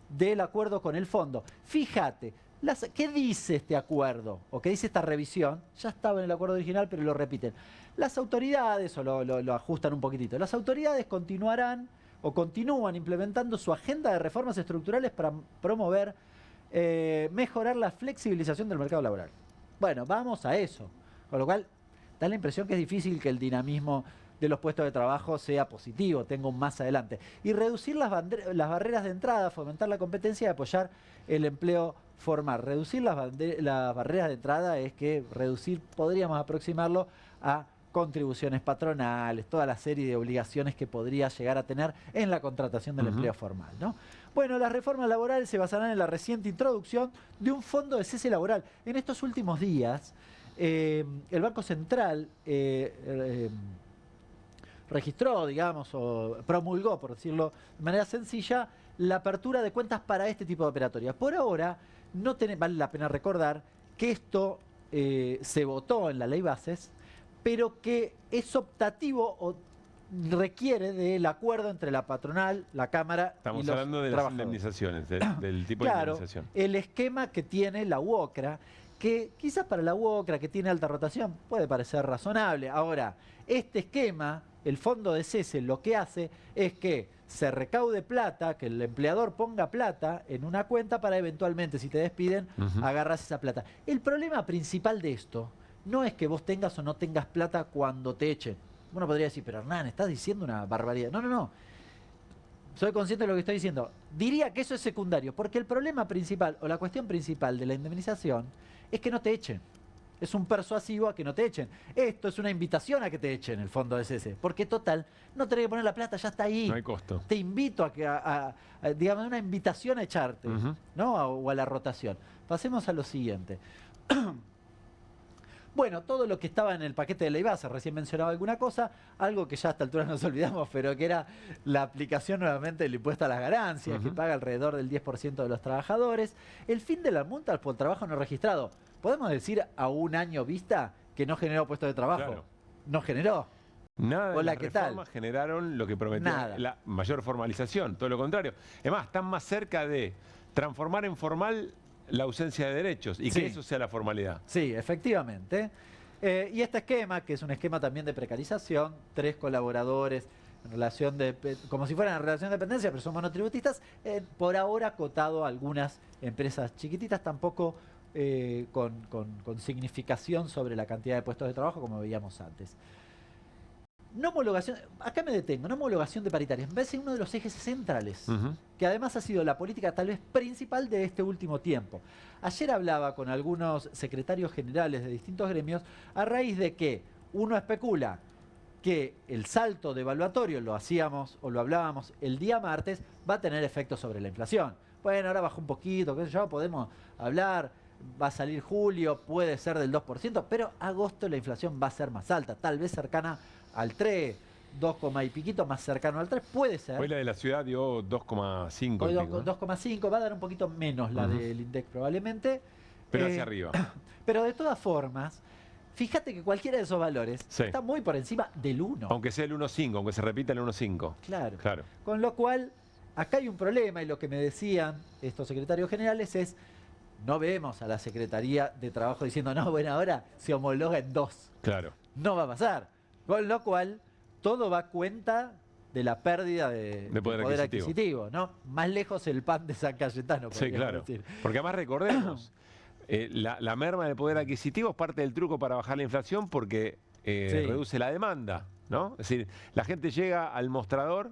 del acuerdo con el fondo. Fíjate, ¿qué dice este acuerdo? ¿O qué dice esta revisión? Ya estaba en el acuerdo original, pero lo repiten. Las autoridades, o lo ajustan un poquitito, las autoridades continuarán o continúan implementando su agenda de reformas estructurales para promover, mejorar la flexibilización del mercado laboral. Bueno, vamos a eso. Con lo cual, da la impresión que es difícil que el dinamismo de los puestos de trabajo sea positivo, tenga un más adelante. Y reducir las barreras de entrada, fomentar la competencia y apoyar el empleo formal. Reducir las barreras de entrada es que podríamos aproximarlo a contribuciones patronales, toda la serie de obligaciones que podría llegar a tener en la contratación del empleo formal, ¿no? Bueno, las reformas laborales se basarán en la reciente introducción de un fondo de cese laboral. En estos últimos días, el Banco Central registró, digamos, o promulgó, por decirlo de manera sencilla, la apertura de cuentas para este tipo de operatorias. Por ahora, vale la pena recordar que esto se votó en la ley Bases, pero que es optativo o requiere del acuerdo entre la patronal, la Cámara y los Estamos hablando de las indemnizaciones, del tipo de indemnización. El esquema que tiene la UOCRA, que quizás para la UOCRA, que tiene alta rotación, puede parecer razonable. Ahora, este esquema, el fondo de cese, lo que hace es que se recaude plata, que el empleador ponga plata en una cuenta para eventualmente, si te despiden, agarras esa plata. El problema principal de esto no es que vos tengas o no tengas plata cuando te echen. Uno podría decir, pero Hernán, estás diciendo una barbaridad. No, no, no. Soy consciente de lo que estoy diciendo. Diría que eso es secundario, porque el problema principal o la cuestión principal de la indemnización es que no te echen. Es un persuasivo a que no te echen. Esto es una invitación a que te echen el fondo de cese, porque total, no tenés que poner la plata, ya está ahí. No hay costo. Te invito a digamos, una invitación a echarte, ¿no? O a la rotación. Pasemos a lo siguiente. Bueno, todo lo que estaba en el paquete de ley base, recién mencionaba alguna cosa, algo que ya a esta altura nos olvidamos, pero que era la aplicación nuevamente del impuesto a las ganancias, que paga alrededor del 10% de los trabajadores. El fin de la multa por trabajo no registrado. ¿Podemos decir a un año vista que no generó puestos de trabajo? Claro. No generó. Nada de Hola, las ¿qué tal? reformas generaron lo que prometía la mayor formalización, todo lo contrario. Es más, están más cerca de transformar en formal la ausencia de derechos y que eso sea la formalidad. Sí, efectivamente. Y este esquema, que es un esquema también de precarización, 3 colaboradores en relación como si fueran en relación de dependencia, pero son monotributistas, por ahora acotado a algunas empresas chiquititas, tampoco con significación sobre la cantidad de puestos de trabajo como veíamos antes. No homologación, acá me detengo, no homologación de paritarias, me parece uno de los ejes centrales, que además ha sido la política tal vez principal de este último tiempo. Ayer hablaba con algunos secretarios generales de distintos gremios a raíz de que uno especula que el salto devaluatorio, lo hacíamos o lo hablábamos el día martes, va a tener efecto sobre la inflación. Bueno, ahora bajó un poquito, qué sé yo, podemos hablar, va a salir julio, puede ser del 2%, pero agosto la inflación va a ser más alta, tal vez cercana al 3, 2, y piquito, más cercano al 3, puede ser. Hoy la de la ciudad dio 2,5. Hoy 2,5, va a dar un poquito menos la del INDEC probablemente. Pero hacia arriba. Pero de todas formas, fíjate que cualquiera de esos valores está muy por encima del 1. Aunque sea el 1,5, aunque se repita el 1,5. Claro. Con lo cual, acá hay un problema y lo que me decían estos secretarios generales es, no vemos a la Secretaría de Trabajo diciendo, no, bueno, ahora se homologa en 2. Claro. No va a pasar. Con lo cual, todo va a cuenta de la pérdida de poder adquisitivo, ¿no? Más lejos el pan de San Cayetano. Sí, claro. Decir. Porque además recordemos, la merma del poder adquisitivo es parte del truco para bajar la inflación porque reduce la demanda, ¿no? Es decir, la gente llega al mostrador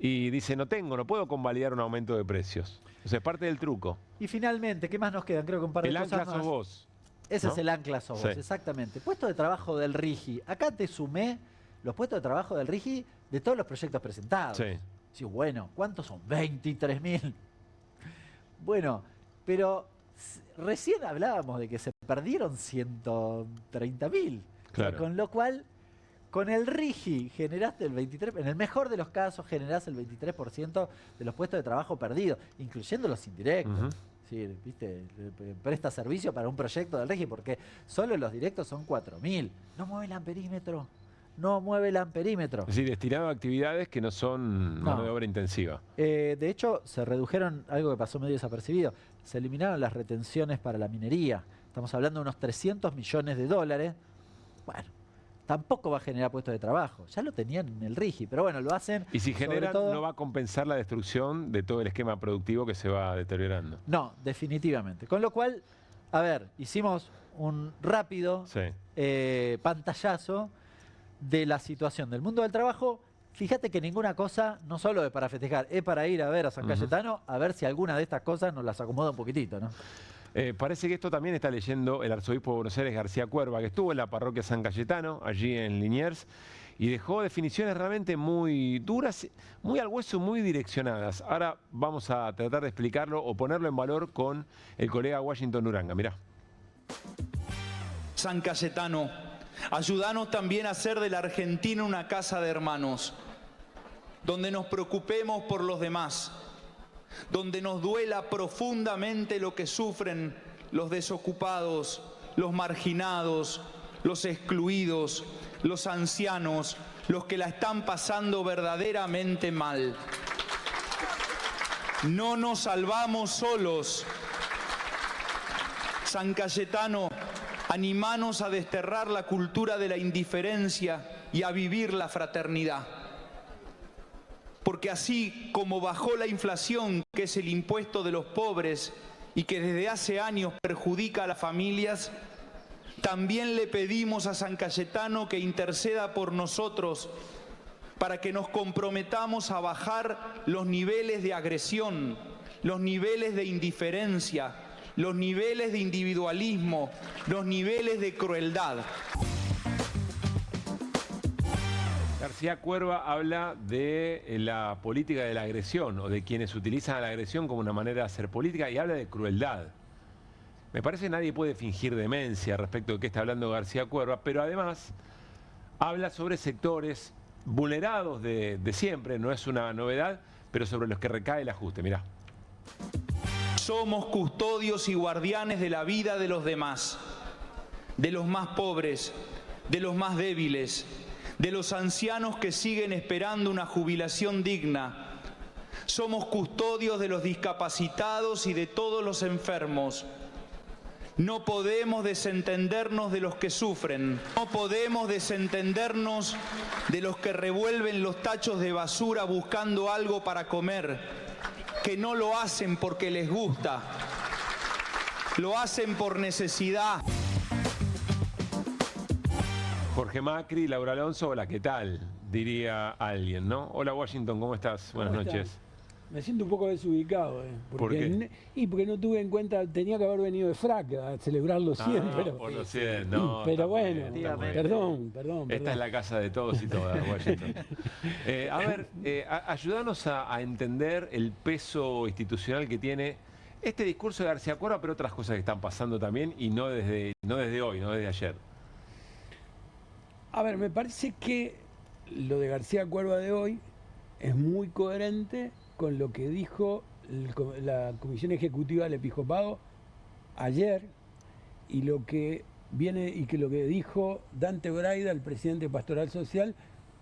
y dice, no puedo convalidar un aumento de precios. O sea, es parte del truco. Y finalmente, ¿qué más nos quedan? Creo que un par de cosas más. El ancla sos vos. Ese es el ancla sos vos, exactamente. Puesto de trabajo del RIGI. Acá te sumé los puestos de trabajo del RIGI de todos los proyectos presentados. Sí, bueno, ¿cuántos son? 23.000. Bueno, pero recién hablábamos de que se perdieron 130.000. Claro. O sea, con lo cual, con el RIGI generaste el 23%, en el mejor de los casos generás el 23% de los puestos de trabajo perdidos, incluyendo los indirectos. Sí, viste, presta servicio para un proyecto del RIGI, porque solo los directos son 4.000. No mueve el amperímetro. No mueve el amperímetro. Es decir, destinado a actividades que no son mano de obra intensiva. De hecho, se redujeron, algo que pasó medio desapercibido, se eliminaron las retenciones para la minería. Estamos hablando de unos 300 millones de dólares. Bueno, tampoco va a generar puestos de trabajo. Ya lo tenían en el RIGI, pero bueno, lo hacen. Y si generan, no va a compensar la destrucción de todo el esquema productivo que se va deteriorando. No, definitivamente. Con lo cual, a ver, hicimos un rápido pantallazo de la situación del mundo del trabajo, fíjate que ninguna cosa, no solo es para festejar, es para ir a ver a San Cayetano, a ver si alguna de estas cosas nos las acomoda un poquitito, ¿no? Parece que esto también está leyendo el arzobispo de Buenos Aires, García Cuerva, que estuvo en la parroquia San Cayetano, allí en Liniers, y dejó definiciones realmente muy duras, muy al hueso, muy direccionadas. Ahora vamos a tratar de explicarlo o ponerlo en valor con el colega Washington Uranga. Mirá. San Cayetano, ayúdanos también a hacer de la Argentina una casa de hermanos, donde nos preocupemos por los demás, donde nos duela profundamente lo que sufren los desocupados, los marginados, los excluidos, los ancianos, los que la están pasando verdaderamente mal. No nos salvamos solos. San Cayetano, animanos a desterrar la cultura de la indiferencia y a vivir la fraternidad. Porque así como bajó la inflación, que es el impuesto de los pobres y que desde hace años perjudica a las familias, también le pedimos a San Cayetano que interceda por nosotros para que nos comprometamos a bajar los niveles de agresión, los niveles de indiferencia, los niveles de individualismo, los niveles de crueldad. García Cuerva habla de la política de la agresión o de quienes utilizan la agresión como una manera de hacer política y habla de crueldad. Me parece que nadie puede fingir demencia respecto de qué está hablando García Cuerva, pero además habla sobre sectores vulnerados de siempre, no es una novedad, pero sobre los que recae el ajuste. Mirá. Somos custodios y guardianes de la vida de los demás, de los más pobres, de los más débiles, de los ancianos que siguen esperando una jubilación digna. Somos custodios de los discapacitados y de todos los enfermos. No podemos desentendernos de los que sufren. No podemos desentendernos de los que revuelven los tachos de basura buscando algo para comer, que no lo hacen porque les gusta, lo hacen por necesidad. Jorge Macri, Laura Alonso, hola, ¿qué tal? Diría alguien, ¿no? Hola Washington, ¿cómo estás? Buenas noches. Me siento un poco desubicado, porque, ¿por qué? Porque no tuve en cuenta, tenía que haber venido de frac a celebrarlo 100, pero... Por los 100, no. Pero bueno, perdón. Esta es la casa de todos y todas, Washington. A ver, ayúdanos a entender el peso institucional que tiene este discurso de García Cuerva, pero otras cosas que están pasando también y no desde hoy, no desde ayer. A ver, me parece que lo de García Cuerva de hoy es muy coherente con lo que dijo la Comisión Ejecutiva del Episcopado ayer y lo que dijo Dante Braida, el presidente de Pastoral Social,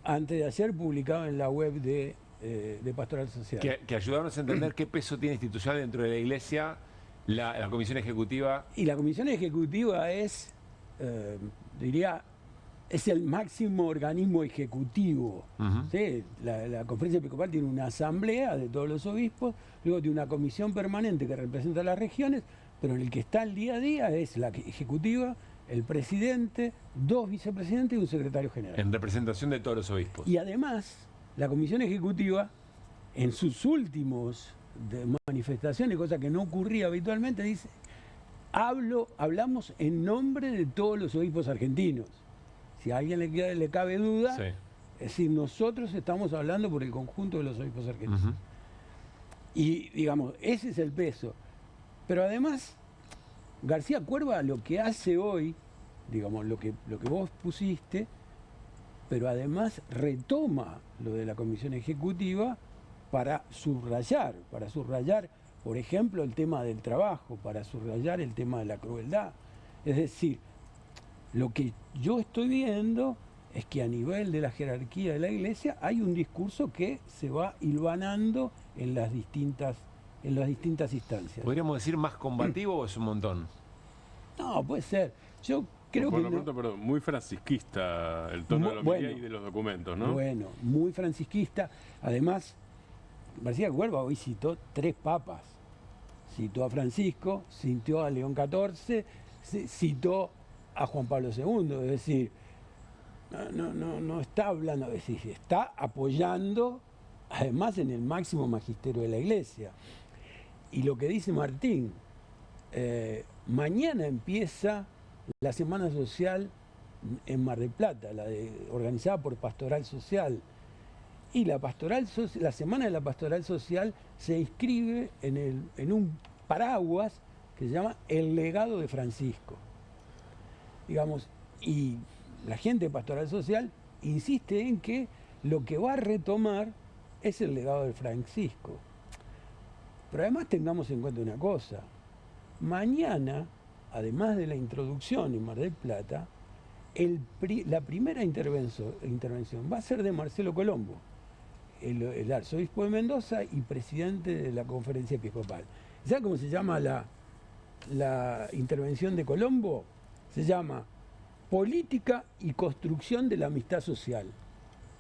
antes de ayer, publicado en la web de Pastoral Social. Que ayudarnos a entender qué peso tiene institucional dentro de la Iglesia la Comisión Ejecutiva. Y la Comisión Ejecutiva es, es el máximo organismo ejecutivo. ¿Sí? La Conferencia Episcopal tiene una asamblea de todos los obispos, luego tiene una comisión permanente que representa a las regiones, pero el que está el día a día es la ejecutiva, el presidente, 2 vicepresidentes y un secretario general. En representación de todos los obispos. Y además, la comisión ejecutiva, en sus últimos manifestaciones, cosa que no ocurría habitualmente, dice, hablamos en nombre de todos los obispos argentinos. Si a alguien le cabe duda, es decir, nosotros estamos hablando por el conjunto de los obispos argentinos. Y, digamos, ese es el peso. Pero además, García Cuerva lo que hace hoy, digamos, lo que vos pusiste, pero además retoma lo de la Comisión Ejecutiva para subrayar, por ejemplo, el tema del trabajo, para subrayar el tema de la crueldad. Es decir, lo que yo estoy viendo es que a nivel de la jerarquía de la Iglesia hay un discurso que se va hilvanando en las distintas instancias. ¿Podríamos decir más combativo o es un montón? No, puede ser. Yo creo por lo pronto, perdón, muy francisquista el tono de la homilía y de los documentos, ¿no? Bueno, muy francisquista. Además, García Cuerva hoy citó 3 papas. Citó a Francisco, citó a León XIV, citó a Juan Pablo II. Es decir, no está hablando, es decir, está apoyando, además, en el máximo magisterio de la Iglesia. Y lo que dice Martín, mañana empieza la Semana Social en Mar del Plata, organizada por Pastoral Social. Y la Semana de la Pastoral Social se inscribe en un paraguas que se llama El Legado de Francisco. Digamos, y la gente de Pastoral Social insiste en que lo que va a retomar es el legado de Francisco. Pero además tengamos en cuenta una cosa. Mañana, además de la introducción en Mar del Plata, la primera intervención va a ser de Marcelo Colombo, el arzobispo de Mendoza y presidente de la Conferencia Episcopal. ¿Sabe cómo se llama la intervención de Colombo? Se llama Política y Construcción de la Amistad Social.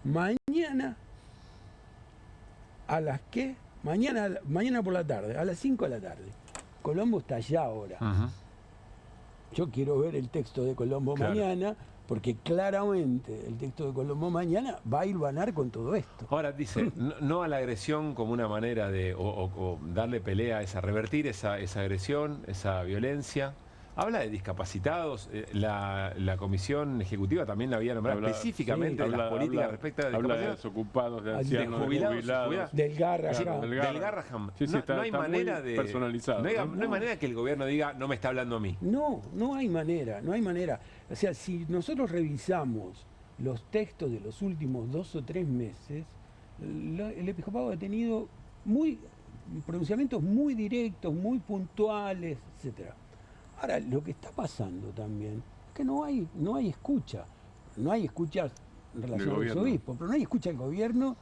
Mañana, ¿a las qué? Mañana por la tarde, a las 5 de la tarde. Colombo está allá ahora. Yo quiero ver el texto de Colombo mañana, porque claramente el texto de Colombo mañana va a hilvanar con todo esto. Ahora dice, no a la agresión como una manera de o darle pelea a revertir esa agresión, esa violencia. Habla de discapacitados, la comisión ejecutiva también la había nombrado específicamente de las políticas respecto a la discapacidad. Habla de desocupados, de ancianos, de jubilados. Del Garraham. Del Garraham. Sí, no hay manera de... personalizado. No hay manera que el gobierno diga, no me está hablando a mí. No hay manera. O sea, si nosotros revisamos los textos de los últimos 2 o 3 meses, el episcopado ha tenido pronunciamientos muy directos, muy puntuales, etcétera. Ahora, lo que está pasando también es que no hay escucha. No hay escucha en relación a los obispos, pero no hay escucha del gobierno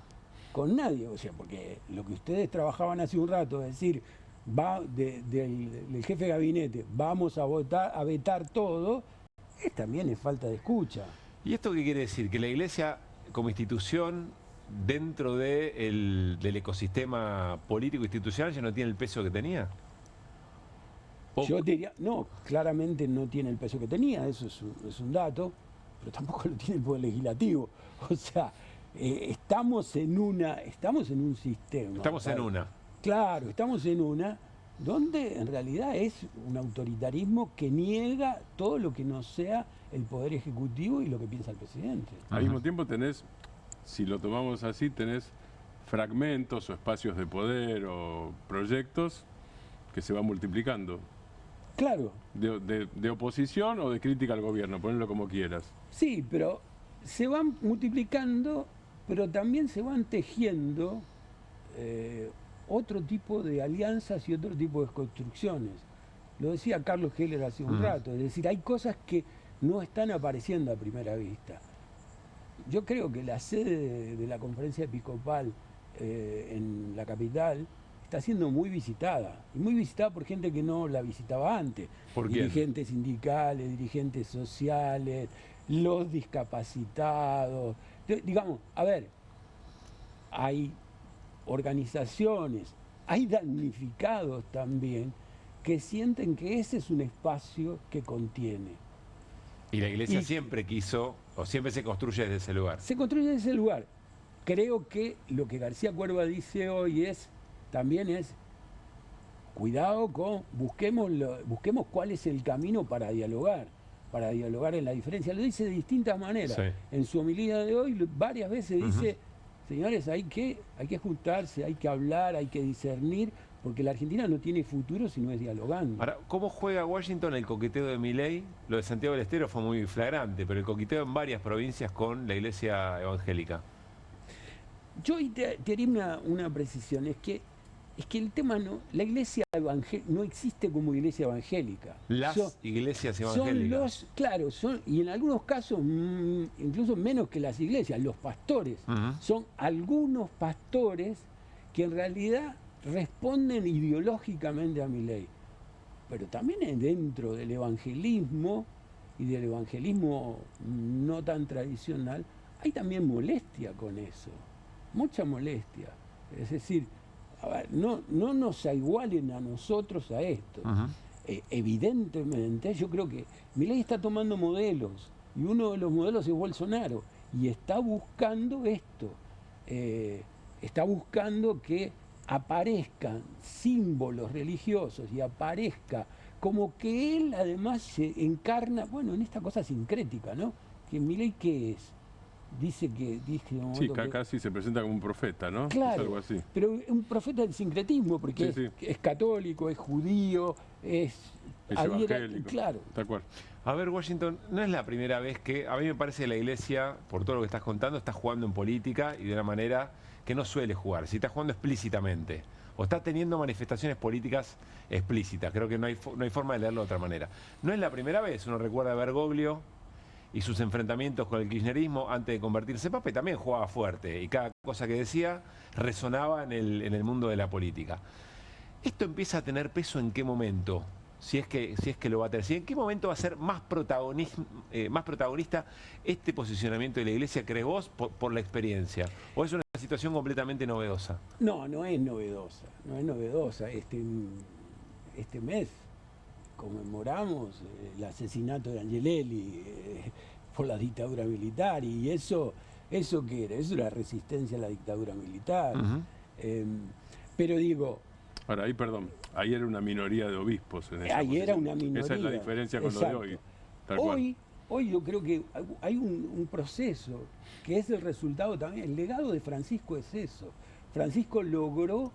con nadie. O sea, porque lo que ustedes trabajaban hace un rato, es decir, del jefe de gabinete, vamos a vetar todo, también es falta de escucha. ¿Y esto qué quiere decir? Que la Iglesia, como institución, dentro del ecosistema político institucional, ya no tiene el peso que tenía. Yo diría, no, claramente no tiene el peso que tenía, eso es un dato, pero tampoco lo tiene el Poder Legislativo. O sea, estamos en un sistema. Estamos en una. Claro, estamos en una donde en realidad es un autoritarismo que niega todo lo que no sea el Poder Ejecutivo y lo que piensa el presidente. Al mismo tiempo tenés, si lo tomamos así, tenés fragmentos o espacios de poder o proyectos que se van multiplicando. Claro. De oposición o de crítica al gobierno, ponelo como quieras. Sí, pero se van multiplicando, pero también se van tejiendo otro tipo de alianzas y otro tipo de construcciones. Lo decía Carlos Heller hace un rato, es decir, hay cosas que no están apareciendo a primera vista. Yo creo que la sede de la Conferencia Episcopal en la capital está siendo muy visitada, y muy visitada por gente que no la visitaba antes. ¿Por quién? Dirigentes sindicales, dirigentes sociales, los discapacitados. Digamos, a ver, hay organizaciones, hay damnificados también que sienten que ese es un espacio que contiene. Y la Iglesia siempre quiso, o siempre se construye desde ese lugar. Se construye desde ese lugar. Creo que lo que García Cuerva dice hoy también es, cuidado con, busquemos cuál es el camino para dialogar en la diferencia. Lo dice de distintas maneras. Sí. En su homilía de hoy varias veces dice, señores, hay que juntarse, hay que hablar, hay que discernir, porque la Argentina no tiene futuro si no es dialogando. Ahora, ¿cómo juega Washington el coqueteo de Milei? Lo de Santiago del Estero fue muy flagrante, pero el coqueteo en varias provincias con la Iglesia evangélica. Yo te haría una precisión, es que el tema la iglesia evangélica no existe como iglesia evangélica. Las iglesias evangélicas. Y en algunos casos, incluso menos que las iglesias, los pastores. Son algunos pastores que en realidad responden ideológicamente a Milei. Pero también dentro del evangelismo y del evangelismo no tan tradicional, hay también molestia con eso. Mucha molestia. Es decir, a ver, no nos igualen a nosotros a esto. Evidentemente, yo creo que Milei está tomando modelos y uno de los modelos es Bolsonaro, y está buscando esto, está buscando que aparezcan símbolos religiosos y aparezca como que él además se encarna, bueno, en esta cosa sincrética, ¿no? Que Milei, ¿qué es? Dice sí, casi se presenta como un profeta, ¿no? Claro, es algo así. Pero un profeta del sincretismo, porque sí, es católico, es judío, es evangélico. Claro. Tal cual. A ver, Washington, no es la primera vez que, a mí me parece que la Iglesia, por todo lo que estás contando, está jugando en política y de una manera que no suele jugar. Si está jugando explícitamente o está teniendo manifestaciones políticas explícitas, creo que no hay forma de leerlo de otra manera. No es la primera vez, uno recuerda a Bergoglio y sus enfrentamientos con el kirchnerismo antes de convertirse en papa, y también jugaba fuerte, y cada cosa que decía resonaba en el mundo de la política. ¿Esto empieza a tener peso en qué momento? Si es que lo va a tener. ¿En qué momento va a ser más protagonista este posicionamiento de la Iglesia, crees vos, por la experiencia? ¿O es una situación completamente novedosa? No, no es novedosa. No es novedosa. Este mes conmemoramos el asesinato de Angelelli por la dictadura militar, y eso ¿qué era? Eso era resistencia a la dictadura militar. Pero digo... Ahora, ahí era una minoría de obispos. Ahí era una minoría. Esa es la diferencia con Exacto. lo de hoy. Hoy yo creo que hay un proceso que es el resultado también. El legado de Francisco es eso. Francisco logró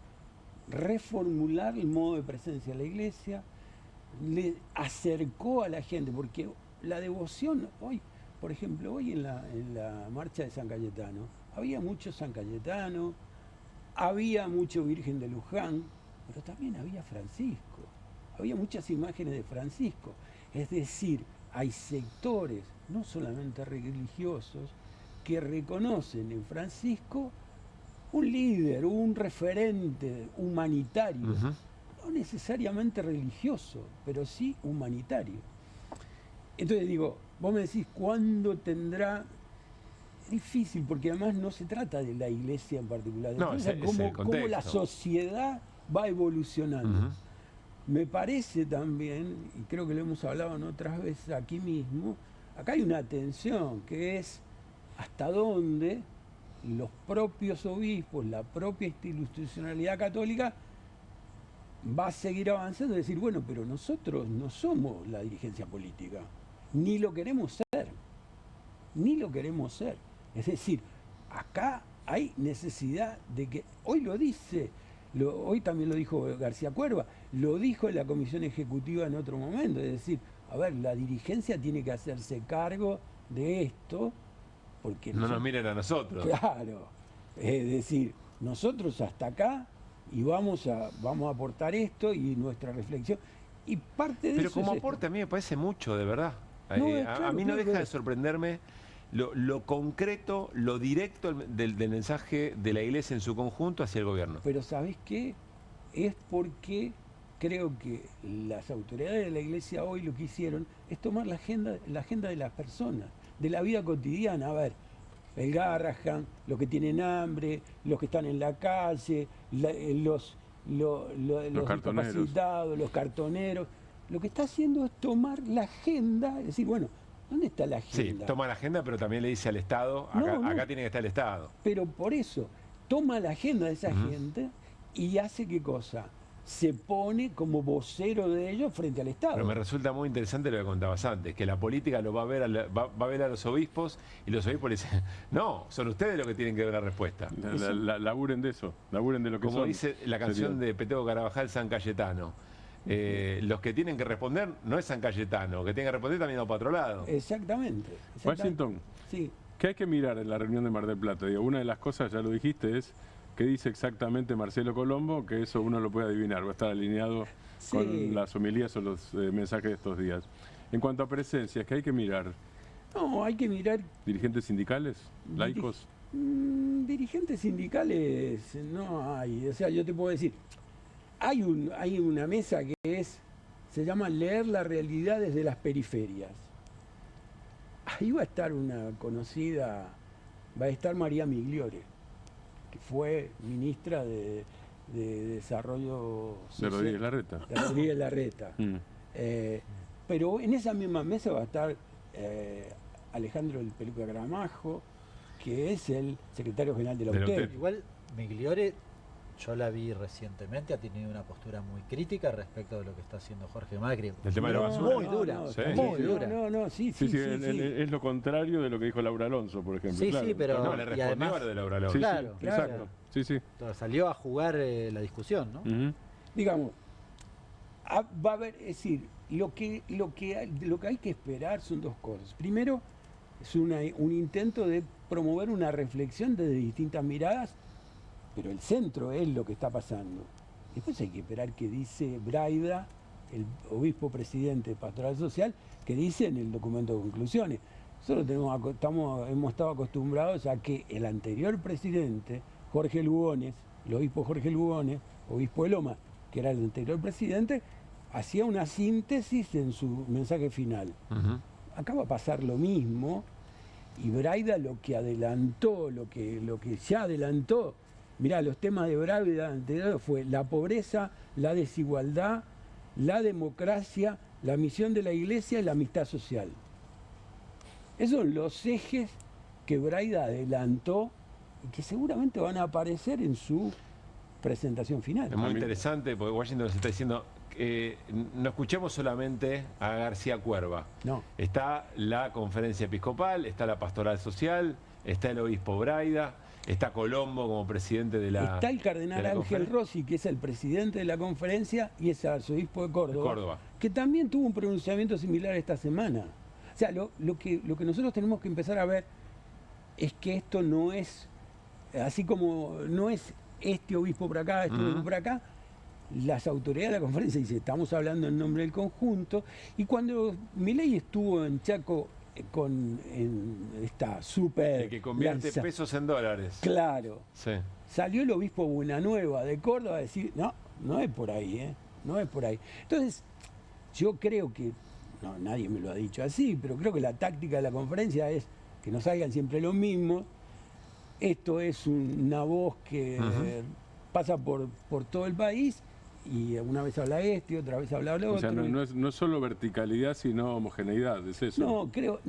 reformular el modo de presencia de la Iglesia, le acercó a la gente, porque la devoción hoy, por ejemplo, hoy en la marcha de San Cayetano, había mucho San Cayetano, había mucho Virgen de Luján, pero también había Francisco, había muchas imágenes de Francisco. Es decir, hay sectores, no solamente religiosos, que reconocen en Francisco un líder, un referente humanitario, no necesariamente religioso, pero sí humanitario. Entonces digo, vos me decís, ¿cuándo tendrá? Es difícil, porque además no se trata de la Iglesia en particular, no, cómo la sociedad va evolucionando. Me parece también, y creo que lo hemos hablado en otras veces aquí mismo, acá hay una tensión que es hasta dónde los propios obispos, la propia institucionalidad católica va a seguir avanzando y decir, bueno, pero nosotros no somos la dirigencia política, ni lo queremos ser, ni lo queremos ser. Es decir, acá hay necesidad de que, hoy lo dice, hoy también lo dijo García Cuerva, lo dijo en la Comisión Ejecutiva en otro momento, es decir, a ver, la dirigencia tiene que hacerse cargo de esto, porque no nos miren a nosotros. Claro, es decir, nosotros hasta acá y vamos a aportar esto y nuestra reflexión, y parte de pero eso como es aporte esto. A mí me parece mucho, de verdad. Claro, a mí no deja de sorprenderme lo concreto, lo directo del mensaje de la Iglesia en su conjunto hacia el gobierno. Pero ¿sabés qué? Es porque creo que las autoridades de la Iglesia hoy lo que hicieron es tomar la agenda de las personas, de la vida cotidiana. A ver, el Garrahan, los que tienen hambre, los que están en la calle, los discapacitados, los cartoneros. Lo que está haciendo es tomar la agenda, es decir, bueno, ¿dónde está la agenda? Sí, toma la agenda, pero también le dice al Estado, acá tiene que estar el Estado. Pero por eso, toma la agenda de esa gente y hace ¿qué cosa? Se pone como vocero de ellos frente al Estado. Pero me resulta muy interesante lo que contabas antes, que la política lo va a ver a los obispos, y los obispos le dicen, no, son ustedes los que tienen que dar la respuesta. Laburen de eso, laburen de lo que como son. Como dice la canción de Peteo Carabajal, San Cayetano. Los que tienen que responder no es San Cayetano, que tienen que responder también va para otro lado. Exactamente. Washington, sí. ¿Qué hay que mirar en la reunión de Mar del Plata? Digo, una de las cosas, ya lo dijiste, es qué dice exactamente Marcelo Colombo, que eso uno lo puede adivinar, va a estar alineado con las homilías o los mensajes de estos días. En cuanto a presencias, ¿qué hay que mirar? No, hay que mirar... ¿Dirigentes sindicales? ¿Laicos? Dirigentes sindicales no hay, o sea, yo te puedo decir... Hay una mesa que se llama Leer la realidad desde las periferias. Ahí va a estar una conocida, va a estar María Migliore, que fue ministra de Desarrollo Social. De Rodríguez Larreta. De Rodríguez Larreta. Pero en esa misma mesa va a estar Alejandro el Peluca Gramajo, que es el secretario general de la De la UTEP. UTEP. Igual Migliore, yo la vi recientemente, ha tenido una postura muy crítica respecto de lo que está haciendo Jorge Macri. El tema de la basura. Muy dura, Sí. muy dura. Sí, es lo contrario de lo que dijo Laura Alonso, por ejemplo. Sí, claro. sí, pero... No, le respondió además, a lo de Laura Alonso. Sí, claro, sí, claro. exacto. Sí, sí. Entonces, salió a jugar la discusión, ¿no? Digamos, va a haber, es decir, lo que hay que esperar son dos cosas. Primero, es un intento de promover una reflexión desde distintas miradas, pero el centro es lo que está pasando. Después hay que esperar qué dice Braida, el obispo presidente de Pastoral Social, que dice en el documento de conclusiones. Nosotros hemos estado acostumbrados a que el anterior presidente, Jorge Lugones, el obispo Jorge Lugones, obispo de Loma, que era el anterior presidente, hacía una síntesis en su mensaje final. Acá va a pasar lo mismo, y Braida lo que adelantó, lo que ya adelantó, mirá, los temas de Braida anterior fue la pobreza, la desigualdad, la democracia, la misión de la iglesia y la amistad social. Esos son los ejes que Braida adelantó y que seguramente van a aparecer en su presentación final. Es muy interesante porque Washington nos está diciendo no escuchemos solamente a García Cuerva. No. Está la conferencia episcopal, está la pastoral social, está el obispo Braida, está Colombo como presidente de la... Está el cardenal Ángel Rossi, que es el presidente de la conferencia, y es arzobispo de Córdoba, que también tuvo un pronunciamiento similar esta semana. O sea, lo que nosotros tenemos que empezar a ver es que esto no es, así como no es este obispo por acá, este obispo por acá, las autoridades de la conferencia dicen, estamos hablando en nombre del conjunto, y cuando Milei estuvo en Chaco en esta súper... El que convierte pesos en dólares. Claro. Sí. Salió el obispo Buenanueva de Córdoba a decir, no es por ahí, no es por ahí. Entonces, yo creo que, no, nadie me lo ha dicho así, pero creo que la táctica de la conferencia es que no salgan siempre los mismos. Esto es una voz que pasa por todo el país, y una vez habla este, otra vez habla el otro. O sea, no es solo verticalidad, sino homogeneidad, es eso. No, creo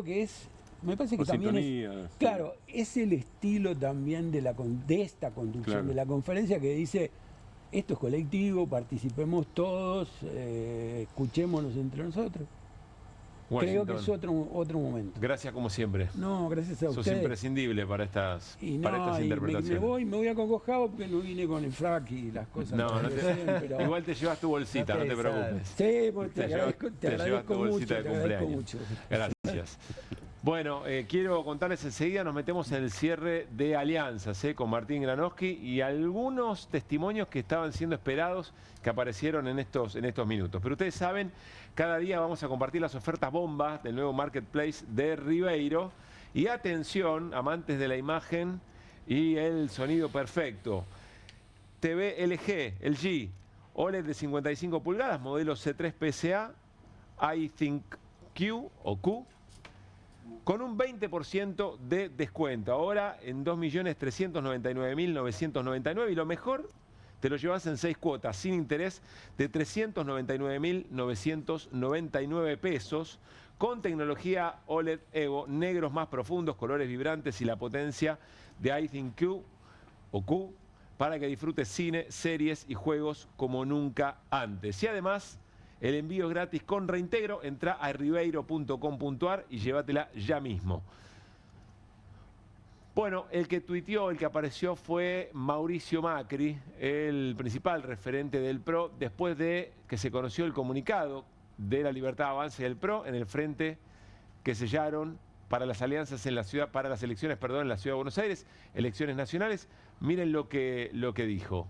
que es, me parece que también es, claro, es el estilo también de esta conducción de la conferencia, que dice, esto es colectivo, participemos todos, escuchémonos entre nosotros. Washington. Creo que es otro momento. Gracias como siempre. No, gracias a ustedes. Sos imprescindible para estas interpretaciones. Me voy acongojado porque no vine con el frac y las cosas. Igual te llevas tu bolsita, no te preocupes. Sí, pues te agradezco tu bolsita mucho, de cumpleaños. Gracias. Bueno, quiero contarles enseguida, nos metemos en el cierre de alianzas con Martín Granowski y algunos testimonios que estaban siendo esperados que aparecieron en estos minutos. Pero ustedes saben, cada día vamos a compartir las ofertas bombas del nuevo marketplace de Ribeiro. Y atención, amantes de la imagen y el sonido perfecto. TV LG OLED de 55 pulgadas, modelo C3 PSA, iThink Q o Q, con un 20% de descuento. Ahora en 2.399.999 y lo mejor, te lo llevas en 6 cuotas sin interés de 399.999 pesos, con tecnología OLED Evo, negros más profundos, colores vibrantes y la potencia de iThink Q o Q para que disfrutes cine, series y juegos como nunca antes. Y además, el envío es gratis con reintegro. Entra a ribeiro.com.ar y llévatela ya mismo. Bueno, el que tuiteó, el que apareció fue Mauricio Macri, el principal referente del PRO, después de que se conoció el comunicado de la Libertad Avanza y del PRO en el frente que sellaron para las alianzas en la ciudad, para las elecciones, en la Ciudad de Buenos Aires, elecciones nacionales. Miren lo que dijo.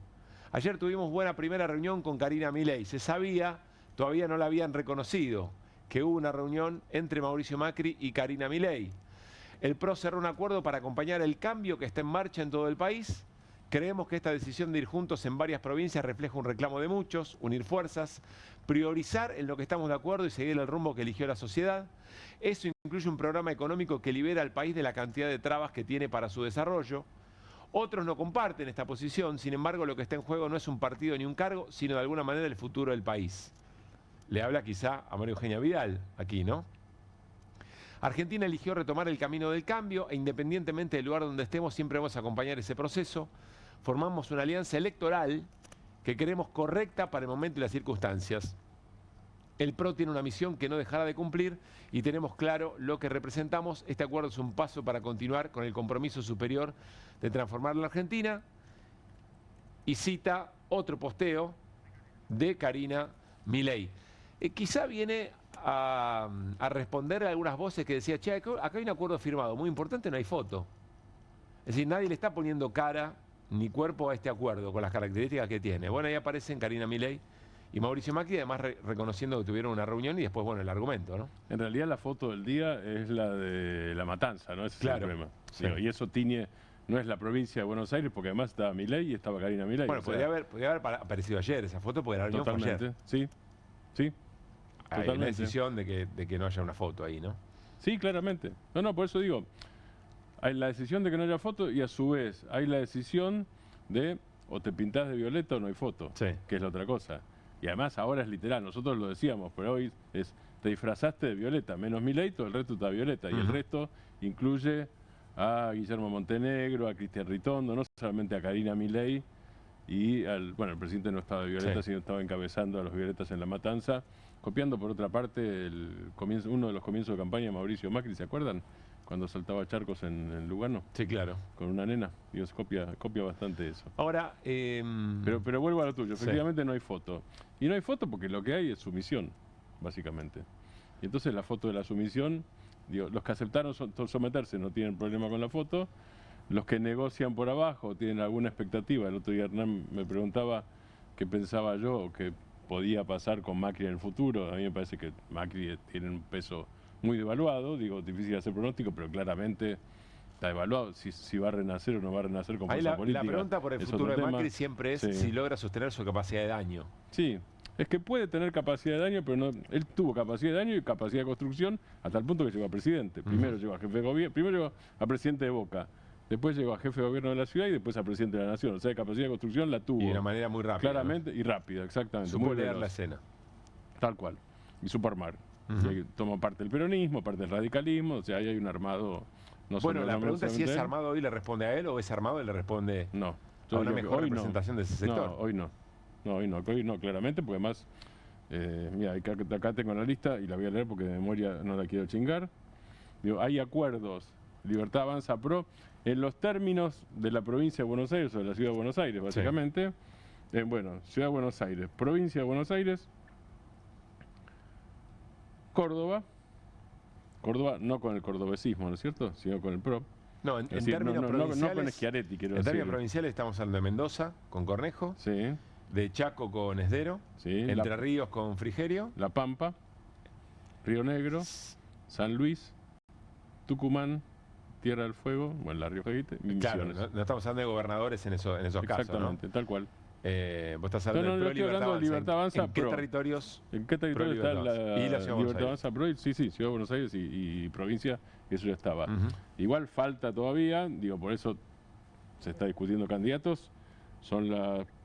Ayer tuvimos buena primera reunión con Karina Milei. Se sabía, todavía no la habían reconocido, que hubo una reunión entre Mauricio Macri y Karina Milei. El PRO cerró un acuerdo para acompañar el cambio que está en marcha en todo el país. Creemos que esta decisión de ir juntos en varias provincias refleja un reclamo de muchos, unir fuerzas, priorizar en lo que estamos de acuerdo y seguir el rumbo que eligió la sociedad. Eso incluye un programa económico que libera al país de la cantidad de trabas que tiene para su desarrollo. Otros no comparten esta posición, sin embargo lo que está en juego no es un partido ni un cargo, sino de alguna manera el futuro del país. Le habla quizá a María Eugenia Vidal aquí, ¿no? Argentina eligió retomar el camino del cambio e independientemente del lugar donde estemos, siempre vamos a acompañar ese proceso. Formamos una alianza electoral que creemos correcta para el momento y las circunstancias. El PRO tiene una misión que no dejará de cumplir y tenemos claro lo que representamos. Este acuerdo es un paso para continuar con el compromiso superior de transformar la Argentina. Y cita otro posteo de Karina Milei. Quizá viene a responder a algunas voces que decía, che, acá hay un acuerdo firmado, muy importante, no hay foto. Es decir, nadie le está poniendo cara ni cuerpo a este acuerdo con las características que tiene. Bueno, ahí aparecen Karina Milei y Mauricio Macri, además reconociendo que tuvieron una reunión y después, bueno, el argumento, ¿no? En realidad la foto del día es la de La Matanza, ¿no? Ese claro. Es el problema. Sí. Digo, y eso tiñe, no es la provincia de Buenos Aires, porque además estaba Milei y estaba Karina Milei. Bueno, podría haber aparecido ayer esa foto, porque la reunión fue ayer. Sí, sí. Hay una decisión de que no haya una foto ahí, ¿no? Sí, claramente. No, por eso digo, hay la decisión de que no haya foto y a su vez hay la decisión de o te pintás de violeta o no hay foto, sí. Que es la otra cosa. Y además ahora es literal, nosotros lo decíamos, pero hoy es, te disfrazaste de violeta, menos Milei, todo el resto está violeta. Y el resto incluye a Guillermo Montenegro, a Cristian Ritondo, no solamente a Karina Milei y el presidente no estaba de violeta, sino estaba encabezando a los violetas en La Matanza, copiando por otra parte uno de los comienzos de campaña de Mauricio Macri, ¿se acuerdan? Cuando saltaba charcos en Lugano. Sí, claro. Con una nena. Dios, copia bastante eso. Ahora... Pero vuelvo a lo tuyo. Efectivamente no hay foto. Y no hay foto porque lo que hay es sumisión, básicamente. Y entonces la foto de la sumisión, digo, los que aceptaron someterse no tienen problema con la foto. Los que negocian por abajo tienen alguna expectativa. El otro día Hernán me preguntaba qué pensaba yo o qué podía pasar con Macri en el futuro. A mí me parece que Macri tiene un peso muy devaluado, digo, difícil hacer pronóstico, pero claramente está devaluado. Si va a renacer o no va a renacer con fuerza política. La pregunta por el futuro de Macri siempre es si logra sostener su capacidad de daño. Sí, es que puede tener capacidad de daño, pero no, él tuvo capacidad de daño y capacidad de construcción hasta el punto que llegó a presidente. Primero llegó a jefe de gobierno, primero llegó a presidente de Boca, después llegó a jefe de gobierno de la ciudad y después a presidente de la nación. O sea, capacidad de construcción la tuvo. Y de una manera muy rápida. Claramente, y rápida, exactamente. Supo leer la escena. Tal cual. Y supo armar. Toma parte del peronismo, parte del radicalismo, o sea, ahí hay un armado. No bueno, la pregunta es si es armado hoy le responde a él o es armado y le responde a una mejor representación de ese sector. No, hoy no. Hoy no, claramente, porque además, mira, acá tengo la lista y la voy a leer porque de memoria no la quiero chingar. Digo, hay acuerdos, Libertad Avanza Pro, en los términos de la provincia de Buenos Aires o de la ciudad de Buenos Aires, básicamente. Sí. Ciudad de Buenos Aires, provincia de Buenos Aires, Córdoba no con el cordobesismo, ¿no es cierto? Sino con el PRO. No, en decir, términos provinciales, no con Schiaretti, quiero decir. En decir. términos provinciales estamos hablando de Mendoza con Cornejo, de Chaco con Esdero, Entre Ríos con Frigerio, La Pampa, Río Negro, San Luis, Tucumán, Tierra del Fuego, La Rioja y Misiones. Claro, no estamos hablando de gobernadores en esos casos, ¿no? Exactamente, tal cual. Vos estás hablando de Libertad Avanza. ¿En qué territorios? ¿En qué territorio está la Libertad Avanza Pro? Sí, Ciudad de Buenos Aires y provincia, eso ya estaba. Igual falta todavía, por eso se está discutiendo candidatos. Son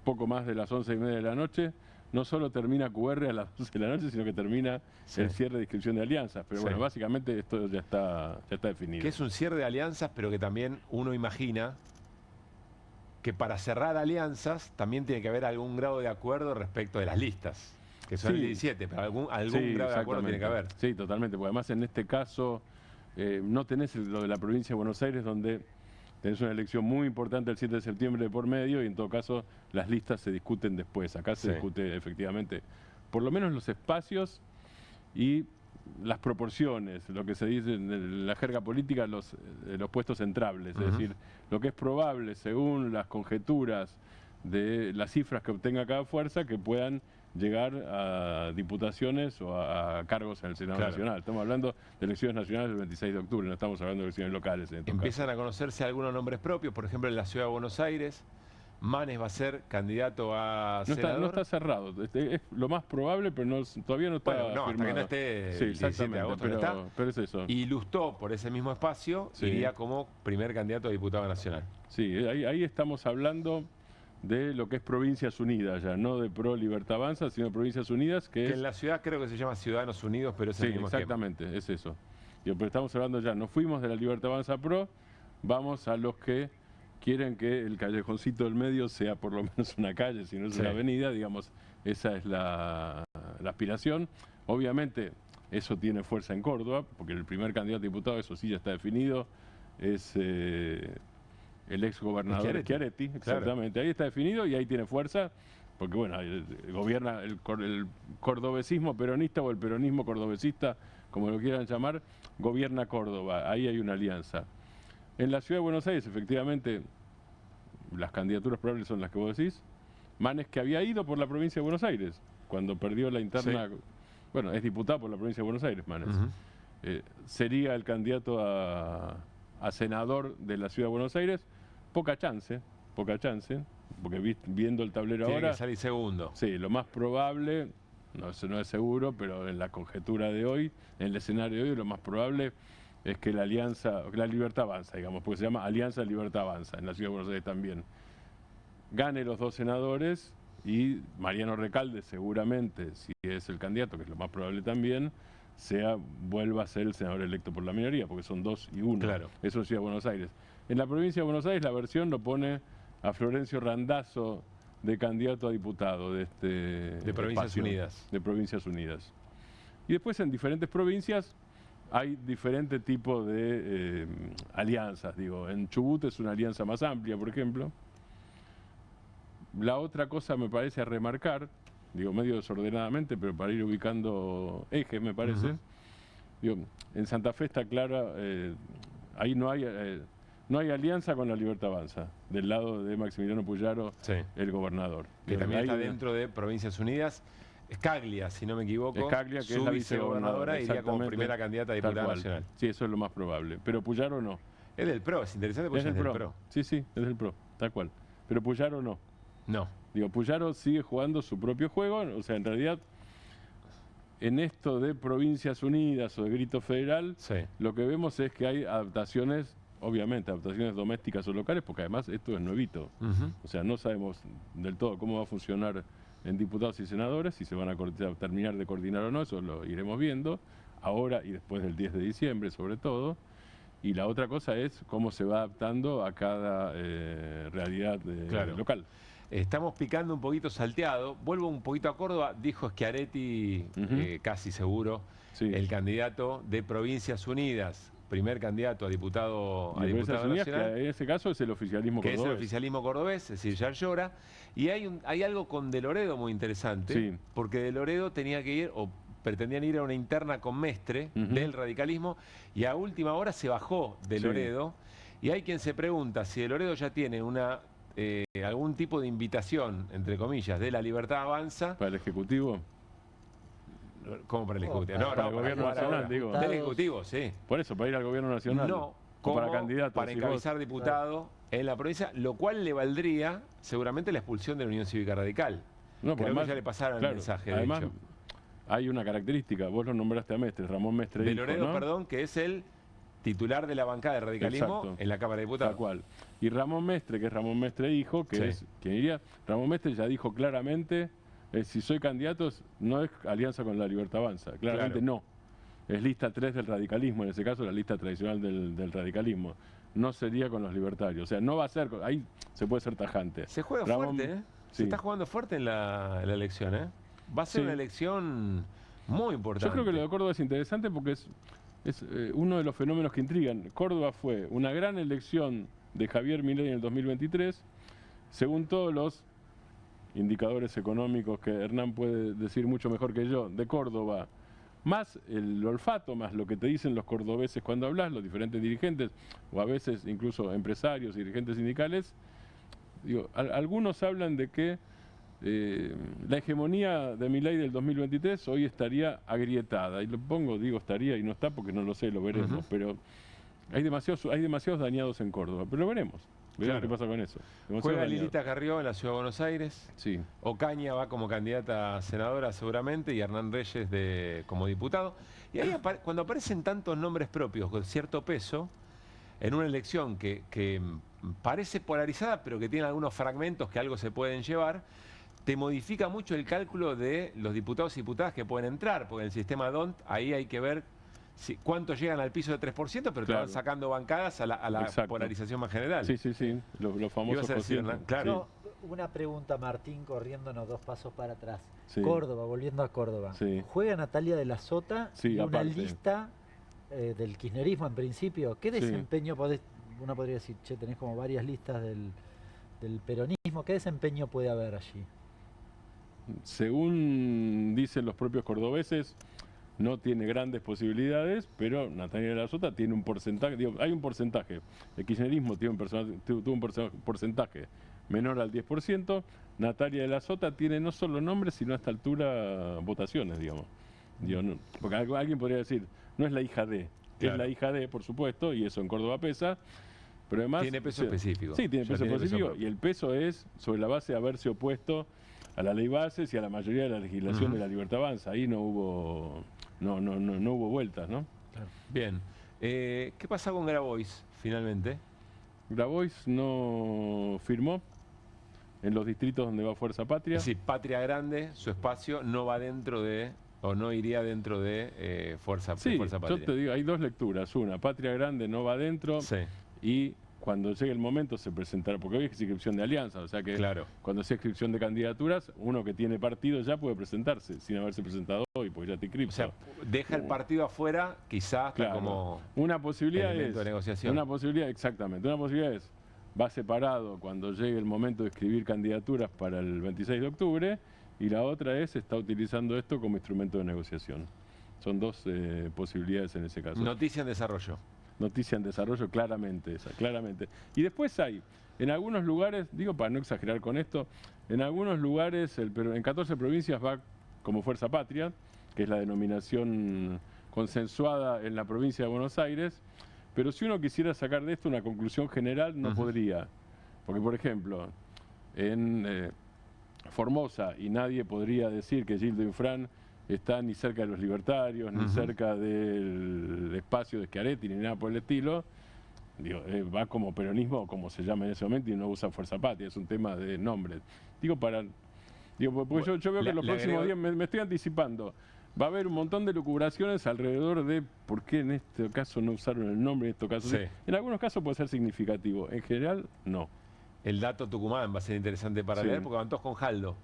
poco más de las 11:30 de la noche. No solo termina QR a las 12 de la noche, sino que termina el cierre de inscripción de alianzas. Pero bueno, básicamente esto ya está definido. Que es un cierre de alianzas, pero que también uno imagina que para cerrar alianzas también tiene que haber algún grado de acuerdo respecto de las listas, que son el 17, pero algún grado de acuerdo tiene que haber. Sí, totalmente, porque además en este caso no tenés lo de la provincia de Buenos Aires, donde tenés una elección muy importante el 7 de septiembre de por medio y en todo caso las listas se discuten después. Acá se discute efectivamente, por lo menos los espacios y las proporciones, lo que se dice en la jerga política, los puestos entrables, es decir, lo que es probable según las conjeturas de las cifras que obtenga cada fuerza que puedan llegar a diputaciones o a cargos en el Senado Nacional. Estamos hablando de elecciones nacionales el 26 de octubre, no estamos hablando de elecciones locales. Empiezan a conocerse algunos nombres propios, por ejemplo en la Ciudad de Buenos Aires, Manes va a ser candidato a senador. No está cerrado, es lo más probable, pero todavía no está firmado. Hasta que no esté el 17 de agosto, pero es eso. Y Lustó, por ese mismo espacio, iría como primer candidato a diputado nacional. Sí, ahí estamos hablando de lo que es Provincias Unidas ya, no de Pro Libertad Avanza, sino de Provincias Unidas, que en la ciudad creo que se llama Ciudadanos Unidos, pero es el mismo exactamente, es eso. Digo, pero estamos hablando ya, nos fuimos de la Libertad Avanza Pro, vamos a los que quieren que el callejoncito del medio sea por lo menos una calle, si no es una avenida, digamos, esa es la aspiración. Obviamente eso tiene fuerza en Córdoba, porque el primer candidato a diputado, eso sí ya está definido, es el ex gobernador Schiaretti, exactamente. Claro. Ahí está definido y ahí tiene fuerza, porque bueno, gobierna el cordobesismo peronista o el peronismo cordobesista, como lo quieran llamar, gobierna Córdoba, ahí hay una alianza. En la Ciudad de Buenos Aires, efectivamente, las candidaturas probables son las que vos decís. Manes, que había ido por la provincia de Buenos Aires, cuando perdió la interna, bueno, es diputado por la provincia de Buenos Aires, Manes. Sería el candidato a senador de la Ciudad de Buenos Aires. Poca chance, porque viendo el tablero tiene ahora... que salir segundo. Sí, lo más probable, no es seguro, pero en la conjetura de hoy, en el escenario de hoy, lo más probable es que la alianza, la Libertad Avanza, digamos, porque se llama Alianza Libertad Avanza, en la Ciudad de Buenos Aires también, gane los 2 senadores y Mariano Recalde seguramente, si es el candidato, que es lo más probable también, vuelva a ser el senador electo por la minoría, porque son 2 y 1. Claro. Eso es Ciudad de Buenos Aires. En la provincia de Buenos Aires la versión lo pone a Florencio Randazzo de candidato a diputado de Provincias Unidas. De Provincias Unidas. Y después en diferentes provincias hay diferentes tipos de alianzas. Digo, en Chubut es una alianza más amplia, por ejemplo. La otra cosa me parece a remarcar, digo medio desordenadamente, pero para ir ubicando ejes me parece. Digo, en Santa Fe está clara, ahí no hay alianza con la Libertad Avanza, del lado de Maximiliano Puyaro, el gobernador. Que también está dentro de Provincias Unidas. Scaglia, si no me equivoco, Scaglia, que es la vicegobernadora, iría como primera candidata a diputada nacional. Sí, eso es lo más probable. Pero Puyaro no. Es del PRO, es interesante porque es del PRO. Sí, es del PRO, tal cual. Pero Puyaro no. No. Digo, Puyaro sigue jugando su propio juego, o sea, en realidad, en esto de Provincias Unidas o de Grito Federal, lo que vemos es que hay adaptaciones, obviamente, adaptaciones domésticas o locales, porque además esto es nuevito. O sea, no sabemos del todo cómo va a funcionar en diputados y senadores, si se van a terminar de coordinar o no, eso lo iremos viendo, ahora y después del 10 de diciembre sobre todo. Y la otra cosa es cómo se va adaptando a cada realidad local. Estamos picando un poquito salteado. Vuelvo un poquito a Córdoba. Dijo Schiaretti, casi seguro, el candidato de Provincias Unidas, primer candidato a diputado nacional. Que en ese caso es el oficialismo cordobés. Que es el oficialismo cordobés, es decir, Yar Llora. Y hay algo con De Loredo muy interesante, porque De Loredo tenía que ir, o pretendían ir a una interna con Mestre del radicalismo, y a última hora se bajó De Loredo. Y hay quien se pregunta si De Loredo ya tiene algún tipo de invitación, entre comillas, de la Libertad Avanza. ¿Para el Ejecutivo? ¿Cómo para el Ejecutivo? Para el Gobierno Nacional, digo. Del Ejecutivo, sí. Por eso, para ir al Gobierno Nacional. No, para candidato. Para encabezar diputado en la provincia, lo cual le valdría seguramente la expulsión de la Unión Cívica Radical. No, creo que ya le pasaron el mensaje, de hecho. Hay una característica, vos lo nombraste a Mestre, Ramón Mestre De Loredo, perdón, que es el titular de la bancada de radicalismo en la Cámara de Diputados. Tal cual. Y Ramón Mestre, que es Ramón Mestre hijo, que es quien iría, Ramón Mestre ya dijo claramente, si soy candidato no es alianza con la Libertad Avanza, claramente no. Es lista 3 del radicalismo, en ese caso la lista tradicional del radicalismo. No sería con los libertarios, o sea, no va a ser, ahí se puede ser tajante. Se juega fuerte, ¿eh? Se está jugando fuerte en la elección, ¿eh? Va a ser una elección muy importante. Yo creo que lo de Córdoba es interesante porque es uno de los fenómenos que intrigan. Córdoba fue una gran elección de Javier Milei en el 2023, según todos los indicadores económicos que Hernán puede decir mucho mejor que yo, de Córdoba, más el olfato, más lo que te dicen los cordobeses cuando hablas, los diferentes dirigentes, o a veces incluso empresarios y dirigentes sindicales. Digo, algunos hablan de que la hegemonía de Milei del 2023 hoy estaría agrietada, y lo pongo, digo estaría y no está porque no lo sé, lo veremos, pero hay demasiados dañados en Córdoba, pero lo veremos qué pasa con eso. Juega Lilita Carrió en la Ciudad de Buenos Aires, Ocaña va como candidata a senadora seguramente, y Hernán Reyes como diputado, y ahí cuando aparecen tantos nombres propios con cierto peso, en una elección que parece polarizada, pero que tiene algunos fragmentos que algo se pueden llevar, te modifica mucho el cálculo de los diputados y diputadas que pueden entrar, porque en el sistema DONT ahí hay que ver Sí, ¿cuántos llegan al piso de 3%? Pero te van sacando bancadas a la polarización más general. Sí, los famosos cocientes. Claro. Una pregunta, Martín, corriéndonos 2 pasos para atrás. Córdoba, volviendo a Córdoba. Juega Natalia de la Sota y una lista del kirchnerismo en principio. ¿Qué desempeño uno podría decir, che, tenés como varias listas del peronismo? ¿Qué desempeño puede haber allí? Según dicen los propios cordobeses, no tiene grandes posibilidades, pero Natalia de la Sota tiene un porcentaje, hay un porcentaje. El kirchnerismo tuvo un porcentaje menor al 10%. Natalia de la Sota tiene no solo nombres, sino a esta altura votaciones, digamos. Porque alguien podría decir, no es la hija de, es la hija de, por supuesto, y eso en Córdoba pesa, pero además... Tiene peso específico. Sí, tiene peso específico, y el peso es sobre la base de haberse opuesto a la ley bases y a la mayoría de la legislación de la Libertad Avanza. Ahí no hubo vueltas, ¿no? Claro. Bien. ¿Qué pasa con Grabois, finalmente? Grabois no firmó en los distritos donde va Fuerza Patria. Sí, Patria Grande, su espacio no va dentro de, o no iría dentro de Fuerza Patria. Yo te digo, hay 2 lecturas. Una, Patria Grande no va dentro y cuando llegue el momento se presentará, porque hoy es inscripción de alianza, o sea que cuando sea inscripción de candidaturas, uno que tiene partido ya puede presentarse, sin haberse presentado hoy, porque ya te inscribes. O sea, deja el partido afuera, quizás como una posibilidad elemento de negociación. Una posibilidad, exactamente, una posibilidad es, va separado cuando llegue el momento de escribir candidaturas para el 26 de octubre, y la otra es, está utilizando esto como instrumento de negociación. Son 2 posibilidades en ese caso. Noticia en desarrollo. Noticia en desarrollo, claramente. Y después hay, en algunos lugares, digo para no exagerar con esto, en algunos lugares, en 14 provincias va como Fuerza Patria, que es la denominación consensuada en la provincia de Buenos Aires, pero si uno quisiera sacar de esto una conclusión general, no podría. Porque, por ejemplo, en Formosa, y nadie podría decir que Gildo Infran está ni cerca de los libertarios, ni cerca del espacio de Schiaretti, ni nada por el estilo. Va como peronismo, como se llama en ese momento, y no usa Fuerza Patria, es un tema de nombre. Porque yo veo que en los próximos días, me estoy anticipando, va a haber un montón de lucubraciones alrededor de por qué en este caso no usaron el nombre, en estos casos. En algunos casos puede ser significativo, en general no. El dato Tucumán va a ser interesante para leer, porque levantó con Jaldo,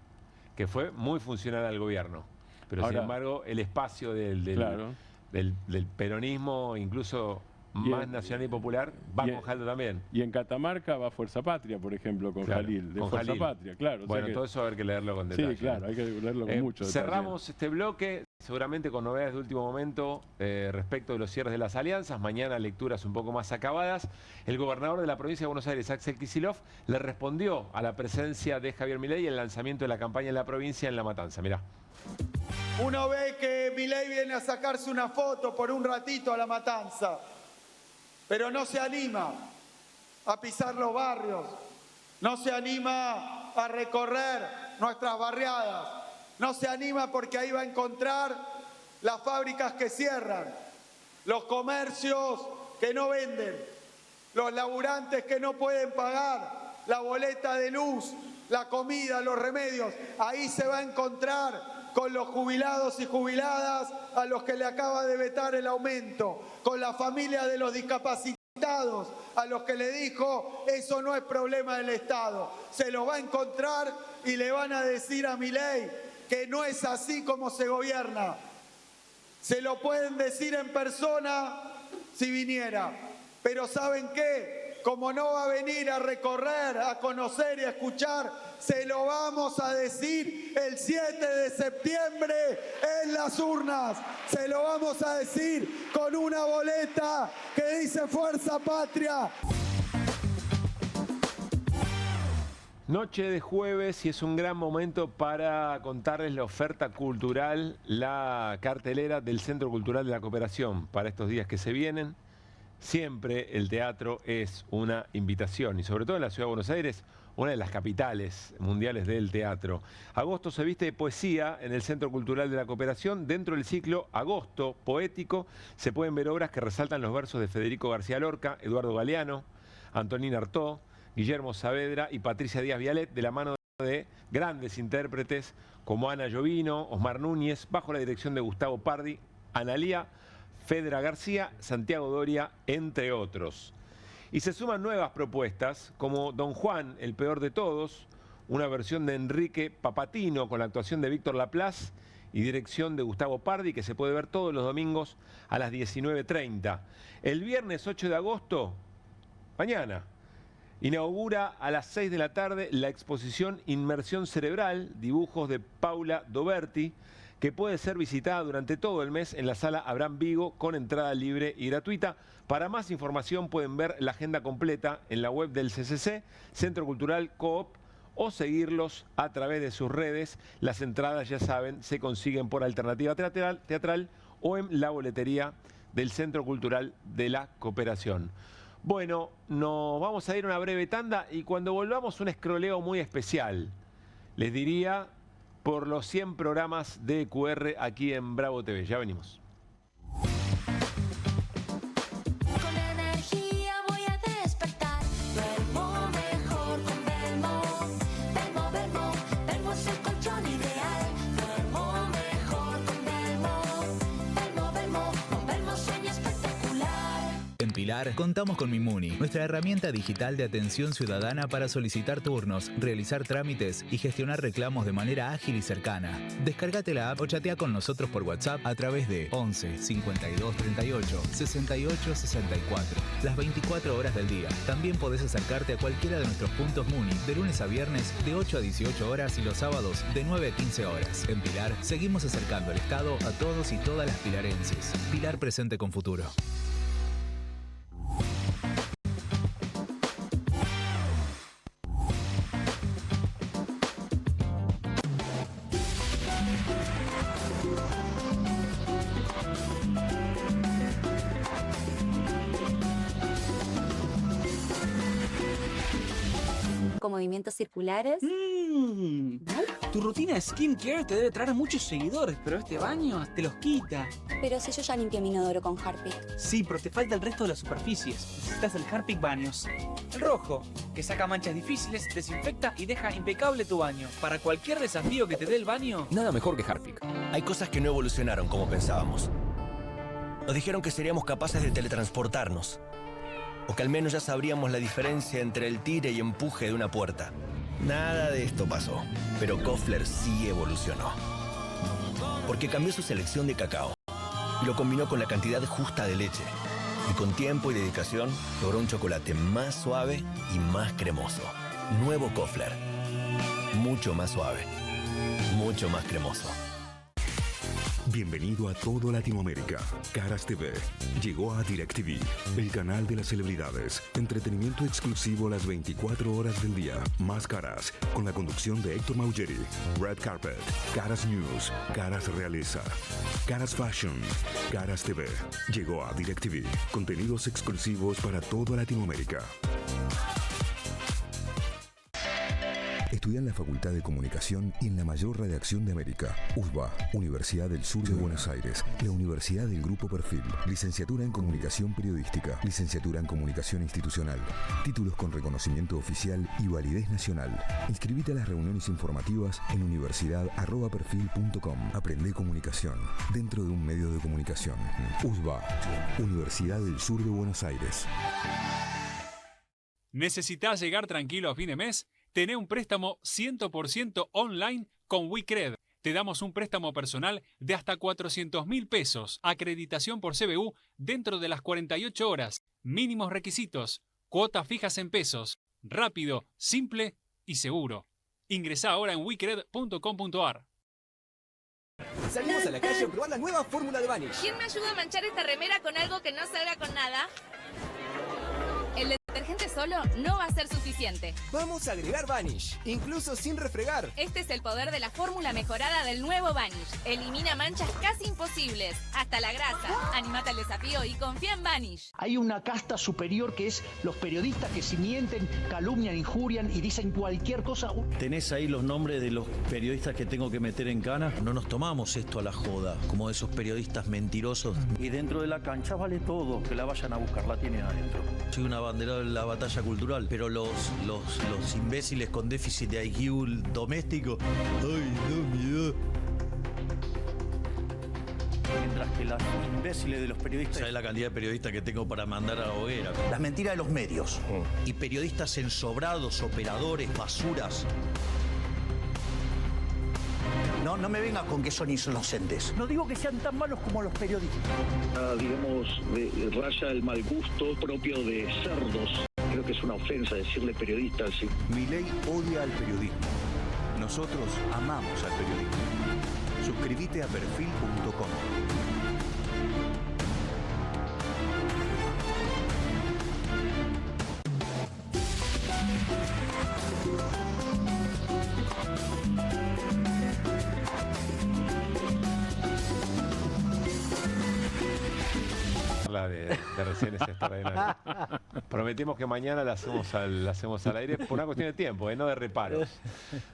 que fue muy funcional al gobierno. Pero ahora, sin embargo, el espacio del peronismo, incluso más nacional y popular, va con Jaldo también. Y en Catamarca va Fuerza Patria, por ejemplo, con Jalil, de Fuerza Patria, claro. Bueno, todo eso va a haber que leerlo con detalle. Sí, claro, hay que leerlo con mucho detalle. Cerramos este bloque, seguramente con novedades de último momento respecto de los cierres de las alianzas. Mañana lecturas un poco más acabadas. El gobernador de la provincia de Buenos Aires, Axel Kicillof, le respondió a la presencia de Javier Milei y el lanzamiento de la campaña en la provincia en La Matanza. Mirá. Uno ve que Milei viene a sacarse una foto por un ratito a La Matanza, pero no se anima a pisar los barrios, no se anima a recorrer nuestras barriadas, no se anima porque ahí va a encontrar las fábricas que cierran, los comercios que no venden, los laburantes que no pueden pagar la boleta de luz, la comida, los remedios. Ahí se va a encontrar con los jubilados y jubiladas a los que le acaba de vetar el aumento, con la familia de los discapacitados a los que le dijo eso no es problema del Estado. Se los va a encontrar y le van a decir a Milei que no es así como se gobierna. Se lo pueden decir en persona si viniera, pero ¿saben qué? Como no va a venir a recorrer, a conocer y a escuchar, se lo vamos a decir el 7 de septiembre en las urnas. Se lo vamos a decir con una boleta que dice Fuerza Patria. Noche de jueves y es un gran momento para contarles la oferta cultural, la cartelera del Centro Cultural de la Cooperación para estos días que se vienen. Siempre el teatro es una invitación y sobre todo en la Ciudad de Buenos Aires, una de las capitales mundiales del teatro. Agosto se viste de poesía en el Centro Cultural de la Cooperación. Dentro del ciclo Agosto Poético se pueden ver obras que resaltan los versos de Federico García Lorca, Eduardo Galeano, Antonín Artaud, Guillermo Saavedra y Patricia Díaz Vialet, de la mano de grandes intérpretes como Ana Llovino, Osmar Núñez, bajo la dirección de Gustavo Pardi, Analía Fedra García, Santiago Doria, entre otros. Y se suman nuevas propuestas, como Don Juan, el peor de todos, una versión de Enrique Papatino con la actuación de Víctor Laplace y dirección de Gustavo Pardi, que se puede ver todos los domingos a las 19:30. El viernes 8 de agosto, mañana, inaugura a las 6 de la tarde la exposición Inmersión Cerebral, dibujos de Paula Doberti, que puede ser visitada durante todo el mes en la sala Abraham Vigo con entrada libre y gratuita. Para más información pueden ver la agenda completa en la web del CCC, Centro Cultural Coop, o seguirlos a través de sus redes. Las entradas, ya saben, se consiguen por Alternativa Teatral o en la boletería del Centro Cultural de la Cooperación. Bueno, nos vamos a ir a una breve tanda y cuando volvamos un escroleo muy especial. Les diría por los 100 programas de EQR aquí en Bravo TV. Ya venimos. En Pilar, contamos con Mimuni, nuestra herramienta digital de atención ciudadana para solicitar turnos, realizar trámites y gestionar reclamos de manera ágil y cercana. Descárgate la app o chatea con nosotros por WhatsApp a través de 11 52 38 68 64, las 24 horas del día. También podés acercarte a cualquiera de nuestros puntos Muni de lunes a viernes de 8 a 18 horas y los sábados de 9 a 15 horas. En Pilar, seguimos acercando el Estado a todos y todas las pilarenses. Pilar presente con futuro. Con movimientos circulares. Tu rutina de skincare te debe traer muchos seguidores, pero este baño te los quita. Pero si yo ya limpié mi inodoro con Harpic. Sí, pero te falta el resto de las superficies. Necesitas el Harpic Baños. El rojo, que saca manchas difíciles, desinfecta y deja impecable tu baño. Para cualquier desafío que te dé el baño. Nada mejor que Harpic. Hay cosas que no evolucionaron como pensábamos. Nos dijeron que seríamos capaces de teletransportarnos. O que al menos ya sabríamos la diferencia entre el tire y empuje de una puerta. Nada de esto pasó, pero Koffler sí evolucionó. Porque cambió su selección de cacao y lo combinó con la cantidad justa de leche. Y con tiempo y dedicación logró un chocolate más suave y más cremoso. Nuevo Koffler. Mucho más suave, mucho más cremoso. Bienvenido a todo Latinoamérica. Caras TV llegó a DirecTV, el canal de las celebridades. Entretenimiento exclusivo las 24 horas del día. Más Caras, con la conducción de Héctor Maugeri. Red Carpet, Caras News, Caras Realeza, Caras Fashion, Caras TV. Llegó a DirecTV. Contenidos exclusivos para toda Latinoamérica. Estudia en la Facultad de Comunicación y en la mayor redacción de América. USBA, Universidad del Sur de Buenos Aires. La Universidad del Grupo Perfil. Licenciatura en Comunicación Periodística. Licenciatura en Comunicación Institucional. Títulos con reconocimiento oficial y validez nacional. Inscribite a las reuniones informativas en universidad@perfil.com. Aprende comunicación dentro de un medio de comunicación. USBA, Universidad del Sur de Buenos Aires. ¿Necesitas llegar tranquilo a fin de mes? Tené un préstamo 100% online con WeCred. Te damos un préstamo personal de hasta 400.000 pesos. Acreditación por CBU dentro de las 48 horas. Mínimos requisitos. Cuotas fijas en pesos. Rápido, simple y seguro. Ingresá ahora en wecred.com.ar. Salimos a la calle a probar la nueva fórmula de Vanish. ¿Quién me ayuda a manchar esta remera con algo que no salga con nada? El detergente solo no va a ser suficiente. Vamos a agregar Vanish, incluso sin refregar. Este es el poder de la fórmula mejorada del nuevo Vanish. Elimina manchas casi imposibles, hasta la grasa. Animate al desafío y confía en Vanish. Hay una casta superior que es los periodistas que si mienten, calumnian, injurian y dicen cualquier cosa. ¿Tenés ahí los nombres de los periodistas que tengo que meter en cana? No nos tomamos esto a la joda, como esos periodistas mentirosos. Y dentro de la cancha vale todo, que la vayan a buscar, la tienen adentro. Soy una bandera de la batalla cultural, pero los imbéciles con déficit de IQ doméstico, ay, no, miedo. mientras que los imbéciles de los periodistas... ¿Sabes la cantidad de periodistas que tengo para mandar a la hoguera? Las mentiras de los medios. Y periodistas ensobrados, operadores, basuras. No me vengas con que son inocentes. No digo que sean tan malos como los periodistas. Digamos, raya el mal gusto propio de cerdos. Creo que es una ofensa decirle periodista así. Milei odia al periodismo. Nosotros amamos al periodismo. Suscríbete a perfil.com. La de recién es extraordinaria. Prometimos que mañana la hacemos al aire por una cuestión de tiempo, no de reparos.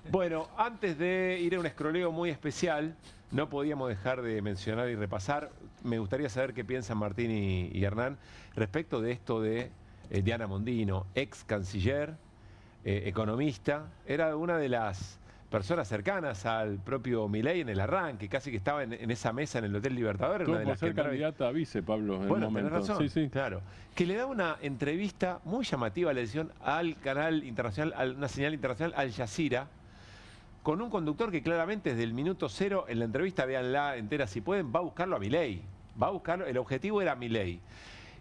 Bueno, antes de ir a un escroleo muy especial, no podíamos dejar de mencionar y repasar. Me gustaría saber qué piensan Martín y Hernán respecto de esto de Diana Mondino, ex canciller, economista. Era una de las personas cercanas al propio Milei en el arranque, casi que estaba en esa mesa en el Hotel Libertador. Tuvo por ser candidata a vice, Pablo, en el momento. Tenés razón, sí. Claro. Que le da una entrevista muy llamativa a la edición al canal internacional, una señal internacional, Al Jazeera, con un conductor que claramente desde el minuto cero, en la entrevista, véanla entera si pueden, va a buscarlo a Milei. Va a buscarlo, el objetivo era Milei.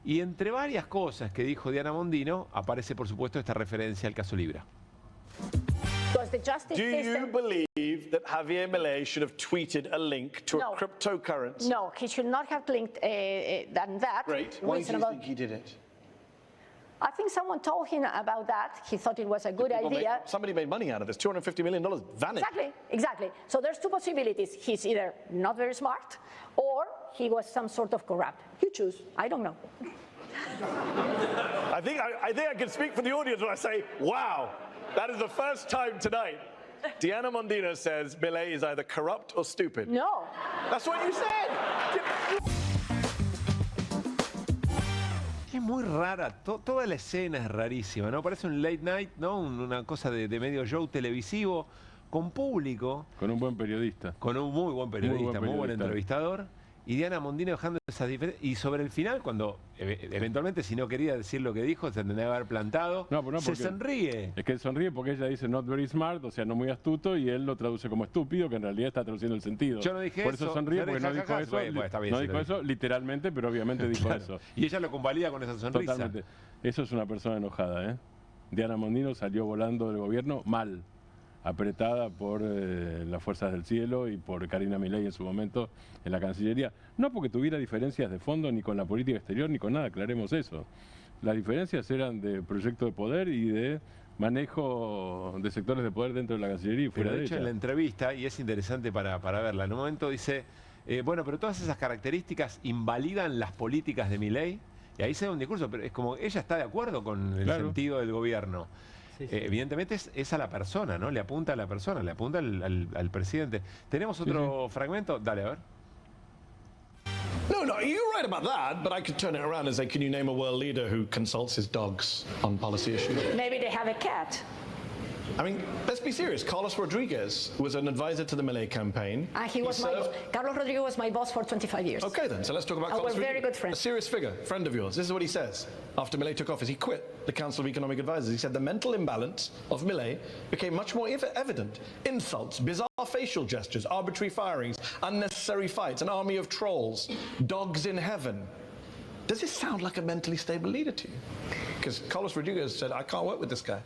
Y entre varias cosas que dijo Diana Mondino, aparece por supuesto esta referencia al caso Libra. Do you believe that Javier Milei should have tweeted a link to a cryptocurrency? No, he should not have linked done that. Great. Why do you think he did it? I think someone told him about that. He thought it was a good idea. Somebody made money out of this. $250 million vanished. Exactly. So there's two possibilities. He's either not very smart or he was some sort of corrupt. You choose. I don't know. I think I can speak for the audience when I say, wow, that is the first time tonight Diana Mondino says Milei is either corrupt or stupid. No. That's what you said. Es muy rara, toda la escena es rarísima, ¿no? Parece un late night, ¿no? Una cosa de medio show televisivo, con público. Con un buen periodista. Con un muy buen periodista, muy buen entrevistador. Y Diana Mondino dejando esas diferencias. Y sobre el final, cuando eventualmente, si no quería decir lo que dijo, se tendría que haber plantado, se sonríe. Es que sonríe porque ella dice not very smart, o sea, no muy astuto, y él lo traduce como estúpido, que en realidad está traduciendo el sentido. Yo no dije por eso. Por eso sonríe, porque no dijo eso. Está bien, no dijo eso literalmente, pero obviamente dijo eso. Y ella lo convalida con esa sonrisa. Totalmente. Eso es una persona enojada, ¿eh? Diana Mondino salió volando del gobierno mal, apretada por las fuerzas del cielo y por Karina Milei en su momento en la Cancillería. No porque tuviera diferencias de fondo ni con la política exterior ni con nada, aclaremos eso. Las diferencias eran de proyecto de poder y de manejo de sectores de poder dentro de la Cancillería y fuera de ella. De hecho, en la entrevista, y es interesante para verla, en un momento dice, bueno, pero todas esas características invalidan las políticas de Milei. Y ahí se da un discurso, pero es como ella está de acuerdo con el sentido del gobierno. Sí. Evidentemente es a la persona, ¿no? Le apunta a la persona, le apunta al presidente. ¿Tenemos otro fragmento? Dale, a ver. No, you're right about that, but I could turn it around and say, can you name a world leader who consults his dogs on policy issues? Maybe they have a cat. I mean, let's be serious. Carlos Rodriguez was an advisor to the Milei campaign. Carlos Rodriguez was my boss for 25 years. Okay, then, so let's talk about Carlos Rodriguez. We're very good friends. A serious figure, friend of yours. This is what he says. After Milei took office, he quit the Council of Economic Advisors. He said the mental imbalance of Milei became much more evident. Insults, bizarre facial gestures, arbitrary firings, unnecessary fights, an army of trolls, dogs in heaven. Does this sound like a mentally stable leader to you? Because Carlos Rodriguez said, I can't work with this guy.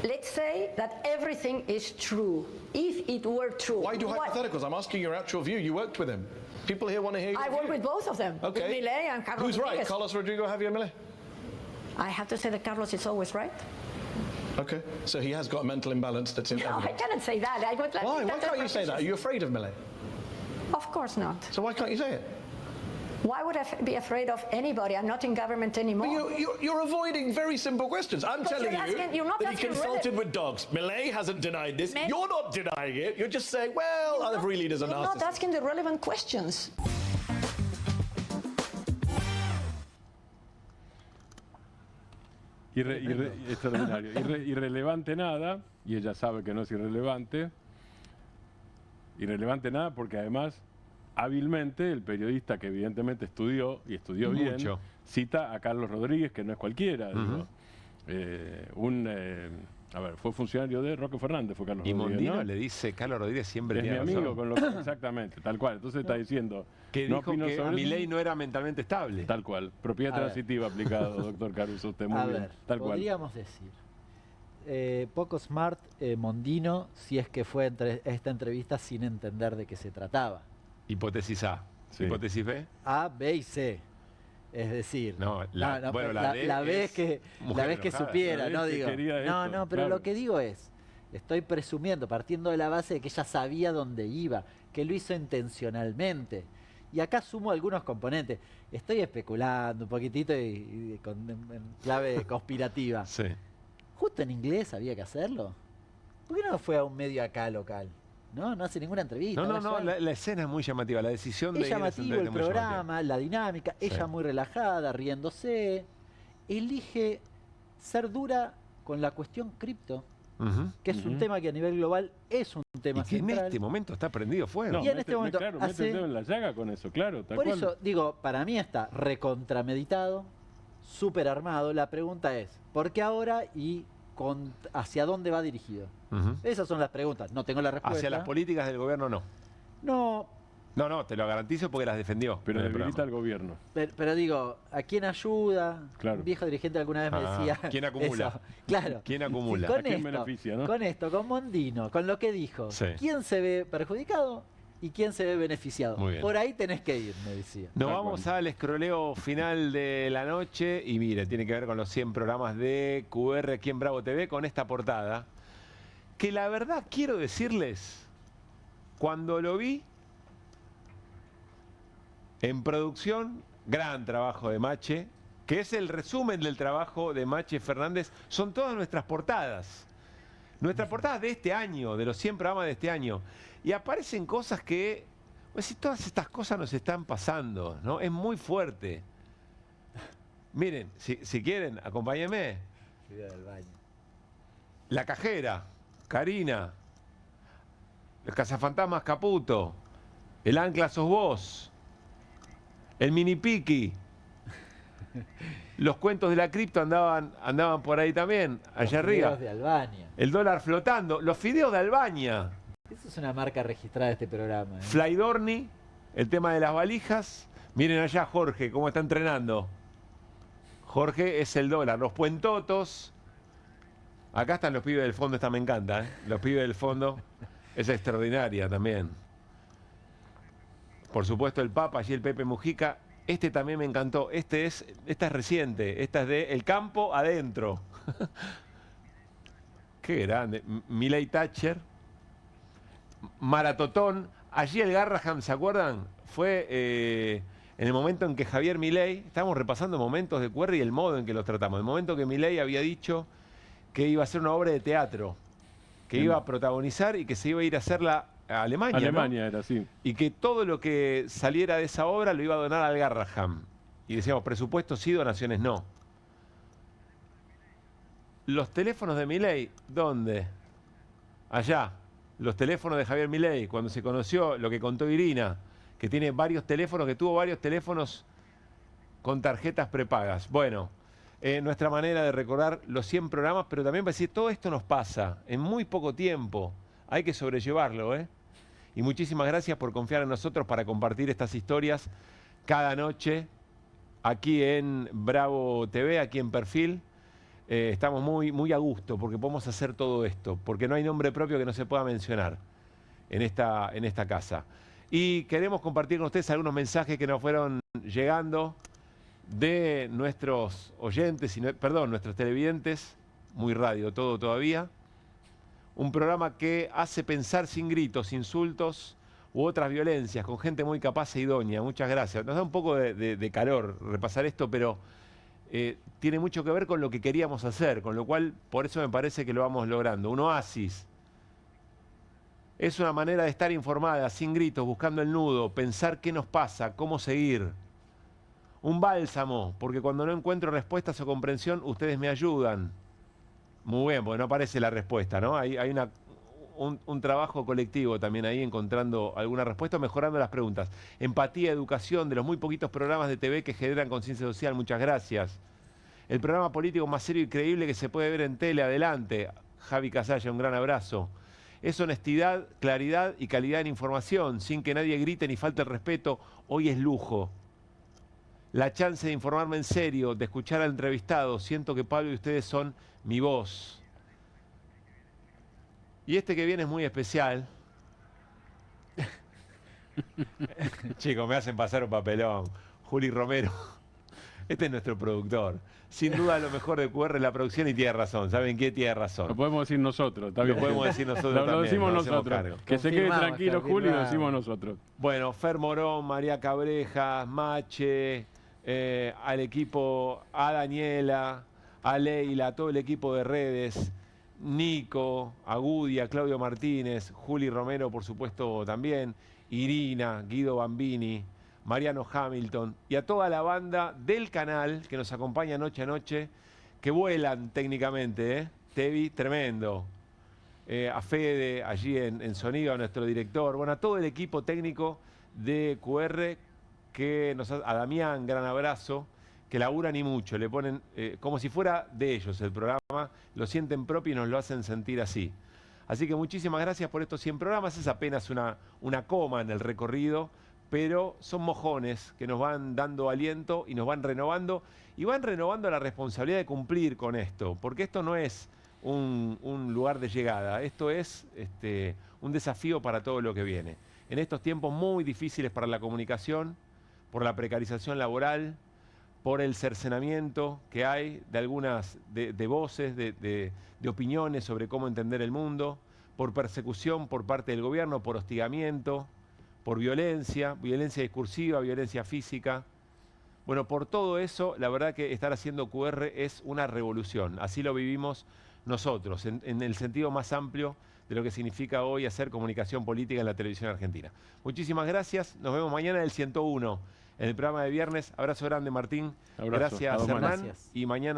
Let's say that everything is true. If it were true. Why do hypotheticals? I'm asking your actual view. You worked with him. People here want to hear your I worked with both of them. Okay. With Milei and Carlos Who's Rodriguez. right, Carlos Rodrigo or Javier Milei? I have to say that Carlos is always right. Okay, so he has got a mental imbalance that's in No, I cannot say that. I would like Why? Why can't you say that? Are you afraid of Milei? Of course not. So why can't you say it? Why would I be afraid of anybody? I'm not in government anymore. But you're avoiding very simple questions. I'm telling you that he consulted with dogs. Milei hasn't denied this. You're not denying it. You're just saying, well, other free leaders are narcissists. You're not asking the relevant questions. Extraordinario. Irrelevante nada, y ella sabe que no es irrelevante. Irrelevante nada porque además hábilmente el periodista que evidentemente estudió, y estudió bien, cita a Carlos Rodríguez, que no es cualquiera, digo. A ver, fue funcionario de Roque Fernández, fue Carlos Rodríguez. Y Mondino, ¿no? le dice, Carlos Rodríguez siempre es mi tiene amigo, razón. con lo que, exactamente, tal cual. Entonces está diciendo que no dijo opino que sobre Milei no era mentalmente estable. Tal cual. Propiedad A ver. transitiva aplicado, doctor Caruso, usted muy A bien. ver, Tal cual. podríamos decir, poco smart Mondino, si es que fue esta entrevista sin entender de qué se trataba. Hipótesis A. Hipótesis B. A, B y C. Es decir, bueno, la D vez que enojada. supiera, La no vez que digo. quería esto, Pero claro. lo que digo es, estoy presumiendo, partiendo de la base de que ella sabía dónde iba, que lo hizo intencionalmente. Y acá sumo algunos componentes. Estoy especulando un poquitito en clave conspirativa. Sí. ¿Justo en inglés había que hacerlo? ¿Por qué no fue a un medio acá local? No hace ninguna entrevista. No, la escena es muy llamativa, la decisión de Es ir a esa llamativo entrevista el es muy llamativa. programa, la dinámica, Sí. ella muy relajada, riéndose. Elige ser dura con la cuestión cripto, que es un tema que a nivel global es un tema Y que en central. este momento está prendido fuego. No, Y en este momento claro, hace- mete el dedo en la llaga con eso, claro, tal Por cual. eso digo, para mí está recontrameditado, súper armado. La pregunta es, ¿por qué ahora y hacia dónde va dirigido? Esas son las preguntas. No tengo la respuesta. Hacia las políticas del gobierno no. No, No, te lo garantizo porque las defendió. Pero en el debilita programa. al gobierno. pero digo, ¿a quién ayuda? Claro. Un viejo dirigente alguna vez me decía... ¿Quién acumula? eso. Claro. ¿Quién acumula? Con ¿A quién esto, beneficia, no? Con esto, con Mondino, con lo que dijo. Sí. ¿Quién se ve perjudicado y quién se ve beneficiado? Muy bien. Por ahí tenés que ir, me decía. Nos vamos al escroleo final de la noche y mire, tiene que ver con los 100 programas de QR aquí en Bravo TV con esta portada. Que la verdad quiero decirles, cuando lo vi en producción, gran trabajo de Mache, que es el resumen del trabajo de Mache Fernández, son todas nuestras portadas. Nuestras portadas de este año, de los 100 programas de este año. Y aparecen cosas que, pues, todas estas cosas nos están pasando, ¿no? Es muy fuerte. Miren, si quieren, acompáñenme. Ciudad del baño. La cajera, Karina. El cazafantasmas Caputo. El ancla sos vos. El mini piqui. Los cuentos de la cripto andaban por ahí también, allá arriba. Fideos de Albania. El dólar flotando. Los fideos de Albania. Eso es una marca registrada de este programa. Flydorni, el tema de las valijas. Miren allá Jorge, cómo está entrenando. Jorge es el dólar. Los puentotos. Acá están los pibes del fondo, esta me encanta, ¿eh? Los pibes del fondo. Es extraordinaria también. Por supuesto el Papa, allí el Pepe Mujica. Este también me encantó. Esta es reciente. Esta es de El Campo Adentro. Qué grande. Milei Thatcher. Maratotón. Allí el Garraham, ¿se acuerdan? Fue en el momento en que Javier Milei, estamos repasando momentos de QR y el modo en que los tratamos. El momento que Milei había dicho que iba a hacer una obra de teatro, que iba a protagonizar y que se iba a ir a hacerla a Alemania. Alemania ¿no? era así. Y que todo lo que saliera de esa obra lo iba a donar al Garraham. Y decíamos, presupuestos sí, donaciones no. Los teléfonos de Milei, ¿dónde? Allá. Los teléfonos de Javier Milei, cuando se conoció lo que contó Irina, que tiene varios teléfonos, que tuvo varios teléfonos con tarjetas prepagas. Bueno, nuestra manera de recordar los 100 programas, pero también para decir, todo esto nos pasa en muy poco tiempo. Hay que sobrellevarlo, ¿eh? Y muchísimas gracias por confiar en nosotros para compartir estas historias cada noche aquí en Bravo TV, aquí en Perfil. Estamos muy a gusto porque podemos hacer todo esto, porque no hay nombre propio que no se pueda mencionar en esta casa. Y queremos compartir con ustedes algunos mensajes que nos fueron llegando de nuestros oyentes, nuestros televidentes, muy radio todo todavía. Un programa que hace pensar sin gritos, insultos u otras violencias, con gente muy capaz e idónea. Muchas gracias. Nos da un poco de calor repasar esto, pero tiene mucho que ver con lo que queríamos hacer, con lo cual por eso me parece que lo vamos logrando. Un oasis. Es una manera de estar informada, sin gritos, buscando el nudo, pensar qué nos pasa, cómo seguir. Un bálsamo, porque cuando no encuentro respuestas o comprensión, ustedes me ayudan. Muy bien, porque no aparece la respuesta, ¿no? Hay un trabajo colectivo también ahí, encontrando alguna respuesta, mejorando las preguntas. Empatía, educación, de los muy poquitos programas de TV que generan conciencia social, muchas gracias. El programa político más serio y creíble que se puede ver en tele, adelante. Javi Casalla, un gran abrazo. Es honestidad, claridad y calidad en información, sin que nadie grite ni falte el respeto. Hoy es lujo. La chance de informarme en serio, de escuchar al entrevistado. Siento que Pablo y ustedes son mi voz. Y este que viene es muy especial. Chicos, me hacen pasar un papelón. Juli Romero. Este es nuestro productor. Sin duda lo mejor de QR es la producción y tiene razón. ¿Saben qué? Tiene razón. Lo podemos decir nosotros, está bien. Lo podemos decir nosotros Lo también. decimos nos hacemos nosotros. cargo. Que se quede tranquilo, Juli, lo decimos nosotros. Bueno, Fer Morón, María Cabrejas, Mache, al equipo, a Daniela, a Leila, a todo el equipo de redes, Nico, a Gudia, Claudio Martínez, Juli Romero, por supuesto, también, Irina, Guido Bambini, Mariano Hamilton y a toda la banda del canal que nos acompaña noche a noche, que vuelan técnicamente, ¿eh? Tevi, tremendo. A Fede, allí en sonido, a nuestro director, bueno, a todo el equipo técnico de QR, a Damián, gran abrazo, que laburan y mucho, le ponen como si fuera de ellos el programa, lo sienten propio y nos lo hacen sentir así. Así que muchísimas gracias por estos 100 programas, es apenas una coma en el recorrido, pero son mojones que nos van dando aliento y nos van renovando, y van renovando la responsabilidad de cumplir con esto, porque esto no es un lugar de llegada, esto es un desafío para todo lo que viene. En estos tiempos muy difíciles para la comunicación, por la precarización laboral, por el cercenamiento que hay de algunas de voces, de opiniones sobre cómo entender el mundo, por persecución por parte del gobierno, por hostigamiento, por violencia discursiva, violencia física. Bueno, por todo eso, la verdad que estar haciendo QR es una revolución. Así lo vivimos nosotros, en el sentido más amplio de lo que significa hoy hacer comunicación política en la televisión argentina. Muchísimas gracias. Nos vemos mañana en el 101, en el programa de viernes. Abrazo grande, Martín. Abrazo. Gracias, Hernán. Gracias. Y mañana